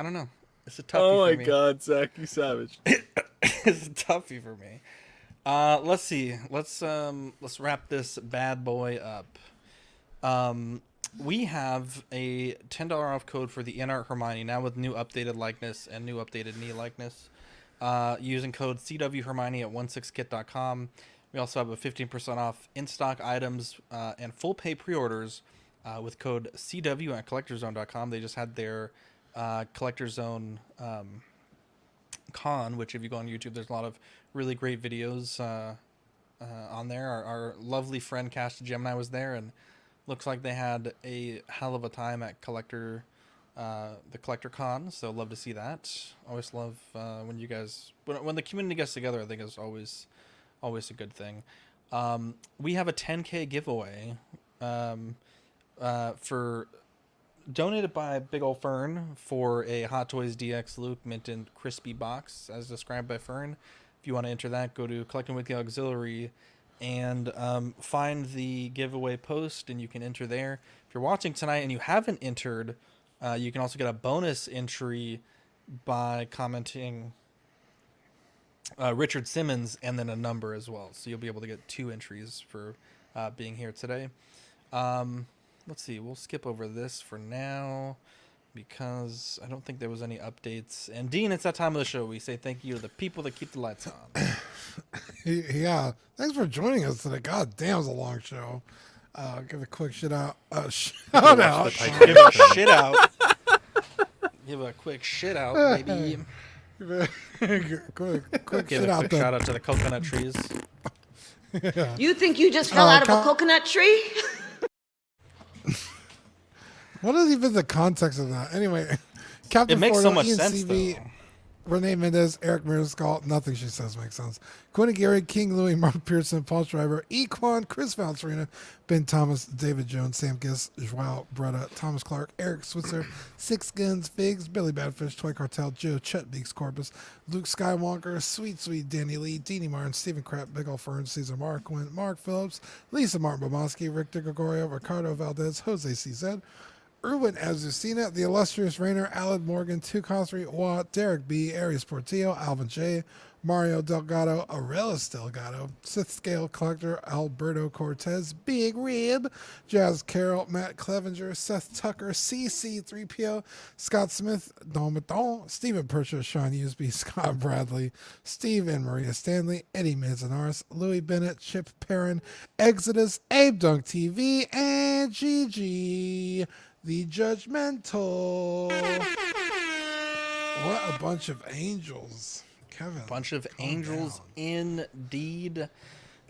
don't know. It's a toughie Oh for my me. God, Zach, you savage. It's a toughie for me. Let's see. Let's wrap this bad boy up. We have a $10 off code for the in-art Hermione now with new updated likeness and new updated knee likeness. Using code CW Hermione at 16kit.com. We also have a 15% off in-stock items and full pay pre-orders with code CW at collectorzone.com. They just had their Collector Zone con, which if you go on YouTube, there's a lot of really great videos on there. Our lovely friend Cast Gemini was there, and looks like they had a hell of a time at the Collector Con. So love to see that. Always love when you guys when the community gets together. I think is always a good thing. We have a 10K giveaway for donated by Big Ol' Fern for a Hot Toys DX Luke Mint and Crispy box as described by Fern. If you want to enter that, go to Collecting Weekly Auxiliary and find the giveaway post, and you can enter there. If you're watching tonight and you haven't entered, you can also get a bonus entry by commenting Richard Simmons and then a number as well. So you'll be able to get 2 entries for being here today. Let's see. We'll skip over this for now because I don't think there was any updates. And Dean, it's that time of the show. We say thank you to the people that keep the lights on. Yeah. Thanks for joining us today. God damn, it was a long show. Give a quick shit out. Shout out. Give a shit out. Give a quick shit out, baby. quick Give shit a out. quick shout out to the coconut trees. Yeah. You think you just fell out of a coconut tree? What is even the context of that? Anyway, Captain It makes Fordo, so much Ian sense, CV, though. Renee Mendez, Eric Miriscal, nothing she says makes sense. Quinn Gary, King Louis, Mark Pearson, Paul Schreiber, Equan, Chris Valserina, Ben Thomas, David Jones, Sam Giss, Joao Bretta, Thomas Clark, Eric Switzer, Six Guns, Figs, Billy Badfish, Toy Cartel, Joe, Chet Beaks Corpus, Luke Skywalker, Sweet Danny Lee, Deanie Martin, Stephen Krapp, Big Ol' Fern, Caesar Marquin, Mark Phillips, Lisa Martin Boboski, Rick Gregorio, Ricardo Valdez, Jose CZ, Erwin Azucena, The Illustrious Rainer, Alan Morgan, Tukosri, Watt, Derek B., Arias Portillo, Alvin J., Mario Delgado, Aurelius Delgado, Sith Scale Collector, Alberto Cortez, Big Rib, Jazz Carroll, Matt Clevenger, Seth Tucker, CC3PO, Scott Smith, Don Maton, Stephen Purchase, Sean Usby, Scott Bradley, Steve and Maria Stanley, Eddie Manzanares, Louis Bennett, Chip Perrin, Exodus, Abe Dunk TV, and GG, the Judgmental. What a bunch of angels. Kevin. Bunch of angels down. indeed. Dude,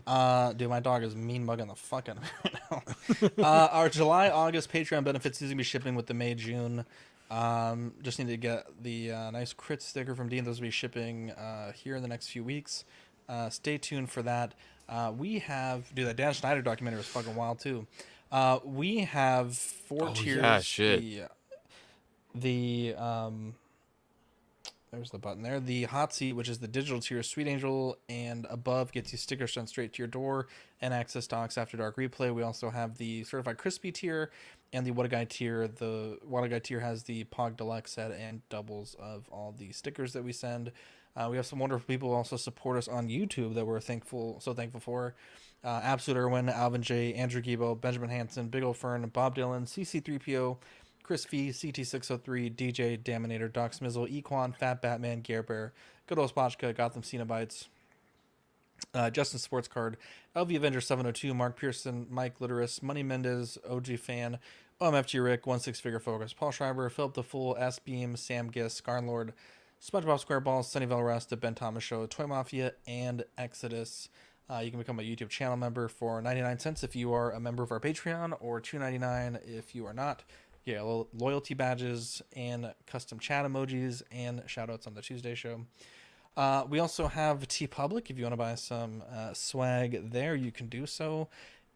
my dog is mean mugging the fuck out of me right now. Our July, August Patreon benefits is going to be shipping with the May, June. Just need to get the nice crit sticker from Dean. Those will be shipping here in the next few weeks. Stay tuned for that. We have... Dude, that Dan Schneider documentary was fucking wild, too. We have 4 tiers. Yeah, shit. There's the button there. The hot seat, which is the digital tier, Sweet Angel, and above gets you stickers sent straight to your door and access to Ox After Dark replay. We also have the certified crispy tier and the What a Guy tier. The What a Guy tier has the Pog Deluxe set and doubles of all the stickers that we send. We have some wonderful people who also support us on YouTube that we're so thankful for. Absolute Irwin, Alvin J, Andrew Gibo, Benjamin Hansen, Big Ol' Fern, Bob Dylan, CC3PO, Chris V, CT603, DJ, Daminator, Doc Smizzle, Equan, Fat Batman, Gare Bear, Good Old Spotchka, Gotham Cenobites, Justin Sports Card, LV Avenger 702, Mark Pearson, Mike Literis, Money Mendez, OG Fan, OMFG Rick, 16 Figure Focus, Paul Schreiber, Philip the Fool, S Beam, Sam Giss, Scarnlord, SpongeBob SquareBalls, Sunnyvale Rest, The Ben Thomas Show, Toy Mafia, and Exodus. You can become a YouTube channel member for 99 cents if you are a member of our Patreon, or $2.99 if you are not. Yeah, loyalty badges and custom chat emojis and shoutouts on the Tuesday show. We also have TeePublic. If you want to buy some swag there, you can do so.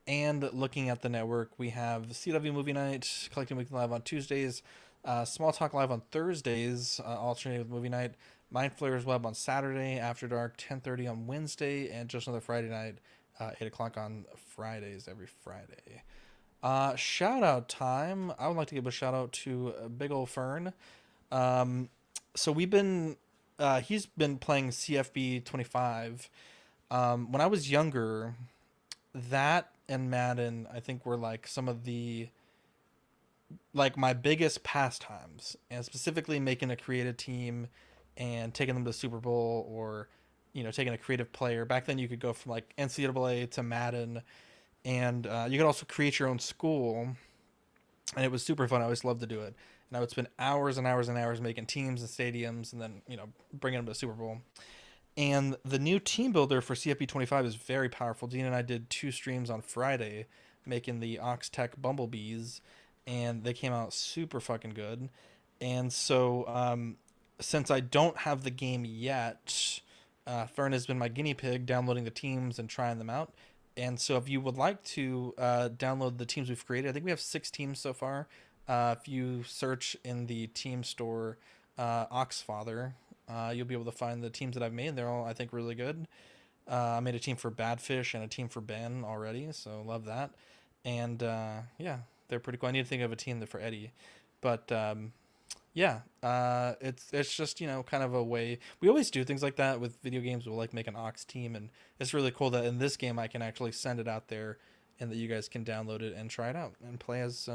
And looking at the network, we have CW Movie Night, Collecting Weekly Live on Tuesdays, Small Talk Live on Thursdays, alternating with Movie Night, Mind Flayers Web on Saturday, After Dark 10:30 on Wednesday, and Just Another Friday Night, 8 o'clock on Fridays every Friday. Shout out time. I would like to give a shout out to Big Ol' Fern. so we've been he's been playing CFB 25. When I was younger, that and Madden, I think, were like some of the like my biggest pastimes, and specifically making a creative team and taking them to Super Bowl, or taking a creative player. Back then you could go from like NCAA to Madden, and you could also create your own school, and it was super fun. I always loved to do it, and I would spend hours and hours and hours making teams and stadiums, and then bringing them to the Super Bowl. And the new team builder for CFP 25 is very powerful. Dean and I did 2 streams on Friday making the Ox Tech Bumblebees, and they came out super fucking good. And so since I don't have the game yet, Fern has been my guinea pig downloading the teams and trying them out. And so if you would like to download the teams we've created, I think we have 6 teams so far. If you search in the team store Oxfather, you'll be able to find the teams that I've made. They're all, I think, really good. I made a team for Badfish and a team for Ben already, so love that. And yeah, they're pretty cool. I need to think of a team for Eddie. But yeah, it's just, kind of a way. We always do things like that with video games. We'll like make an Ox team, and it's really cool that in this game I can actually send it out there and that you guys can download it and try it out and play as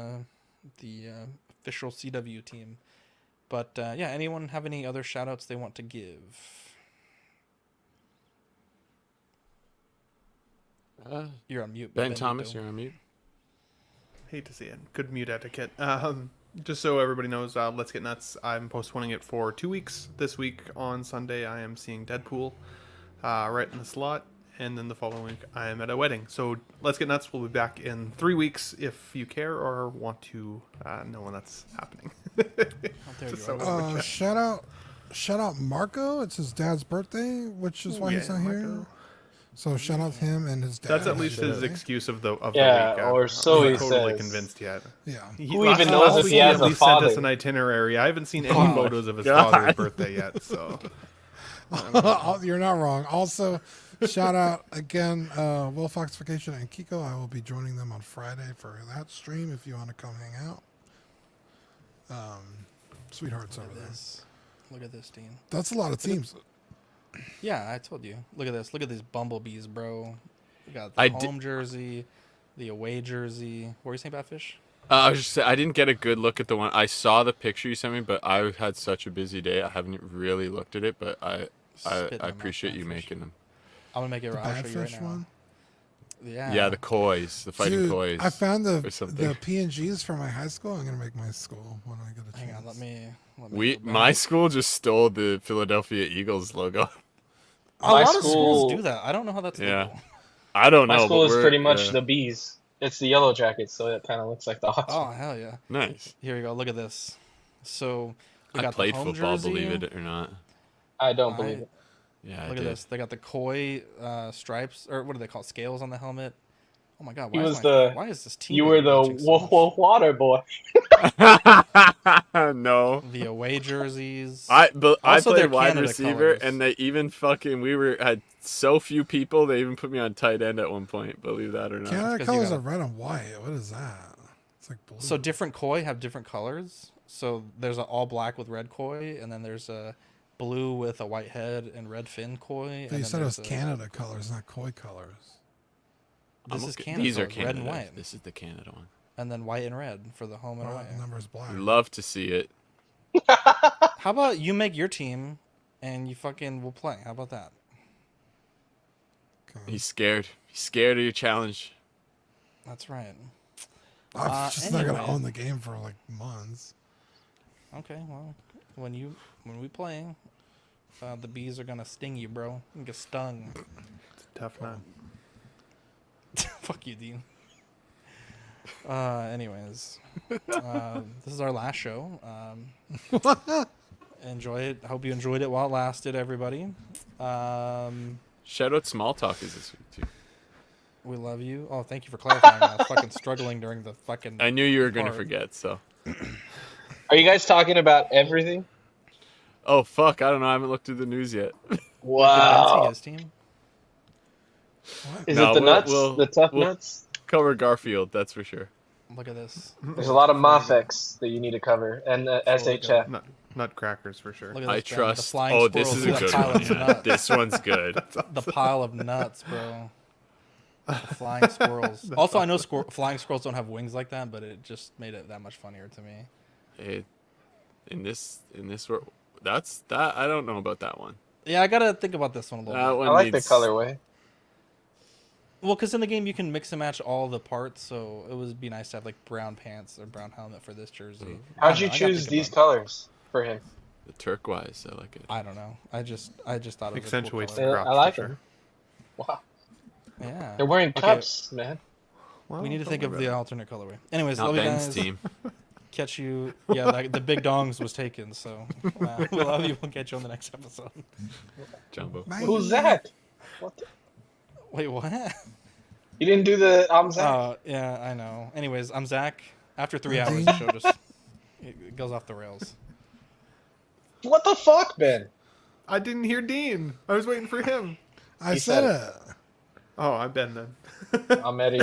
the official CW team. But yeah, anyone have any other shout outs they want to give? You're on mute. Ben Thomas, you're on mute. Hate to see it. Good mute etiquette. Just so everybody knows, Let's Get Nuts, I'm postponing it for 2 weeks. This week on Sunday, I am seeing Deadpool right in the slot. And then the following week, I am at a wedding. So Let's Get Nuts will be back in 3 weeks if you care or want to know when that's happening. Shout out Marco. It's his dad's birthday, which is why he's not here. So shout out to him and his dad. That's at least his excuse of the week. Or so he totally says. Convinced yet. Yeah. Who even knows if he has a father? Sent us an itinerary. I haven't seen any photos of his father's birthday yet. So you're not wrong. Also, shout out again, Will Foxification and Kiko. I will be joining them on Friday for that stream if you want to come hang out. Sweethearts over there. Look at this, Dean. That's a lot of teams. Yeah, I told you. Look at this. Look at these bumblebees, bro. We got the home jersey, the away jersey. What were you saying about Fish? I was just saying, I didn't get a good look at the one. I saw the picture you sent me, but I had such a busy day. I haven't really looked at it, but I appreciate you making them. I'm gonna make it right. I'll show you right now. One? Yeah, the kois, the fighting kois. I found the PNGs from my high school. I'm gonna make my school when I get a chance. Hang on, let me my school just stole the Philadelphia Eagles logo. A lot of schools do that. I don't know how that's legal. I don't know. My school is pretty much the bees. It's the yellow jackets, so it kind of looks like the Hawks. Oh, hell yeah. Nice. Here we go. Look at this. So I played football, believe it or not. I don't believe it. Yeah, look at this. They got the koi stripes, or what do they call it? Scales on the helmet. Oh my god! Why is this team? You were the water boy. No. The away jerseys. I played wide receiver, and they even had so few people. They even put me on tight end at one point. Believe that or not. Canada colors are red and white. What is that? It's like blue. So different koi have different colors. So there's an all black with red koi, and then there's a blue with a white head and red fin koi. But you said it was Canada colors, not koi colors. This is Canada. These are Canada, red and white. This is the Canada one. And then white and red for the home and away. The number is black. Love to see it. How about you make your team, and you fucking will play? How about that? Okay. He's scared. He's scared of your challenge. That's right. I'm just not gonna own the game for like months. Okay, well, when we play, the bees are gonna sting you, bro. You get stung. It's a tough nut. Fuck you, Dean. Anyways, this is our last show. Enjoy it. Hope you enjoyed it while it lasted, everybody. Shout out Small Talk is this week too. We love you. Oh, thank you for clarifying. I was fucking struggling during the fucking. I knew you were gonna forget. So. Are you guys talking about everything? Oh fuck! I don't know. I haven't looked through the news yet. Wow. His team? Is it the nuts? The tough nuts? Cover Garfield, that's for sure. Look at this. There's a lot of Mafex that you need to cover, and the SHF. Nutcrackers for sure. Look at I this, Ben, trust. The flying Oh, squirrels. this is See a that good pile one. of Yeah. nuts? This one's good. The pile of nuts, bro. The flying squirrels. Also, I know flying squirrels don't have wings like that, but it just made it that much funnier to me. In this world, that I don't know about that one. Yeah, I gotta think about this one a little That bit. one I like needs- the colorway. Well, because in the game you can mix and match all the parts, so it would be nice to have like brown pants or brown helmet for this jersey. I How'd don't you know, I gotta choose think these about colors for him? The turquoise, I like it. it. I don't know. I just thought it was Accentuates a the cool crotch. I like for them. Wow. color. Yeah. They're wearing Okay, cups, man. Well, we need to don't think of worry the about alternate colorway. Anyways, Not love you Ben's guys. team. Catch you. Yeah, the big dongs was taken, so we love you. We'll catch you on the next episode. Jumbo. Bye. Who's that? What? Wait, what? You didn't do the I'm Zach. Oh, yeah, I know. Anyways, I'm Zach. After 3 hours, the show just it goes off the rails. What the fuck, Ben? I didn't hear Dean. I was waiting for him. I He said said it. Oh, I'm Ben then. I'm Eddie.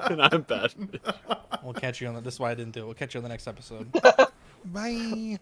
And I'm bad. We'll catch you on the. This is why I didn't do it. We'll catch you on the next episode. Bye.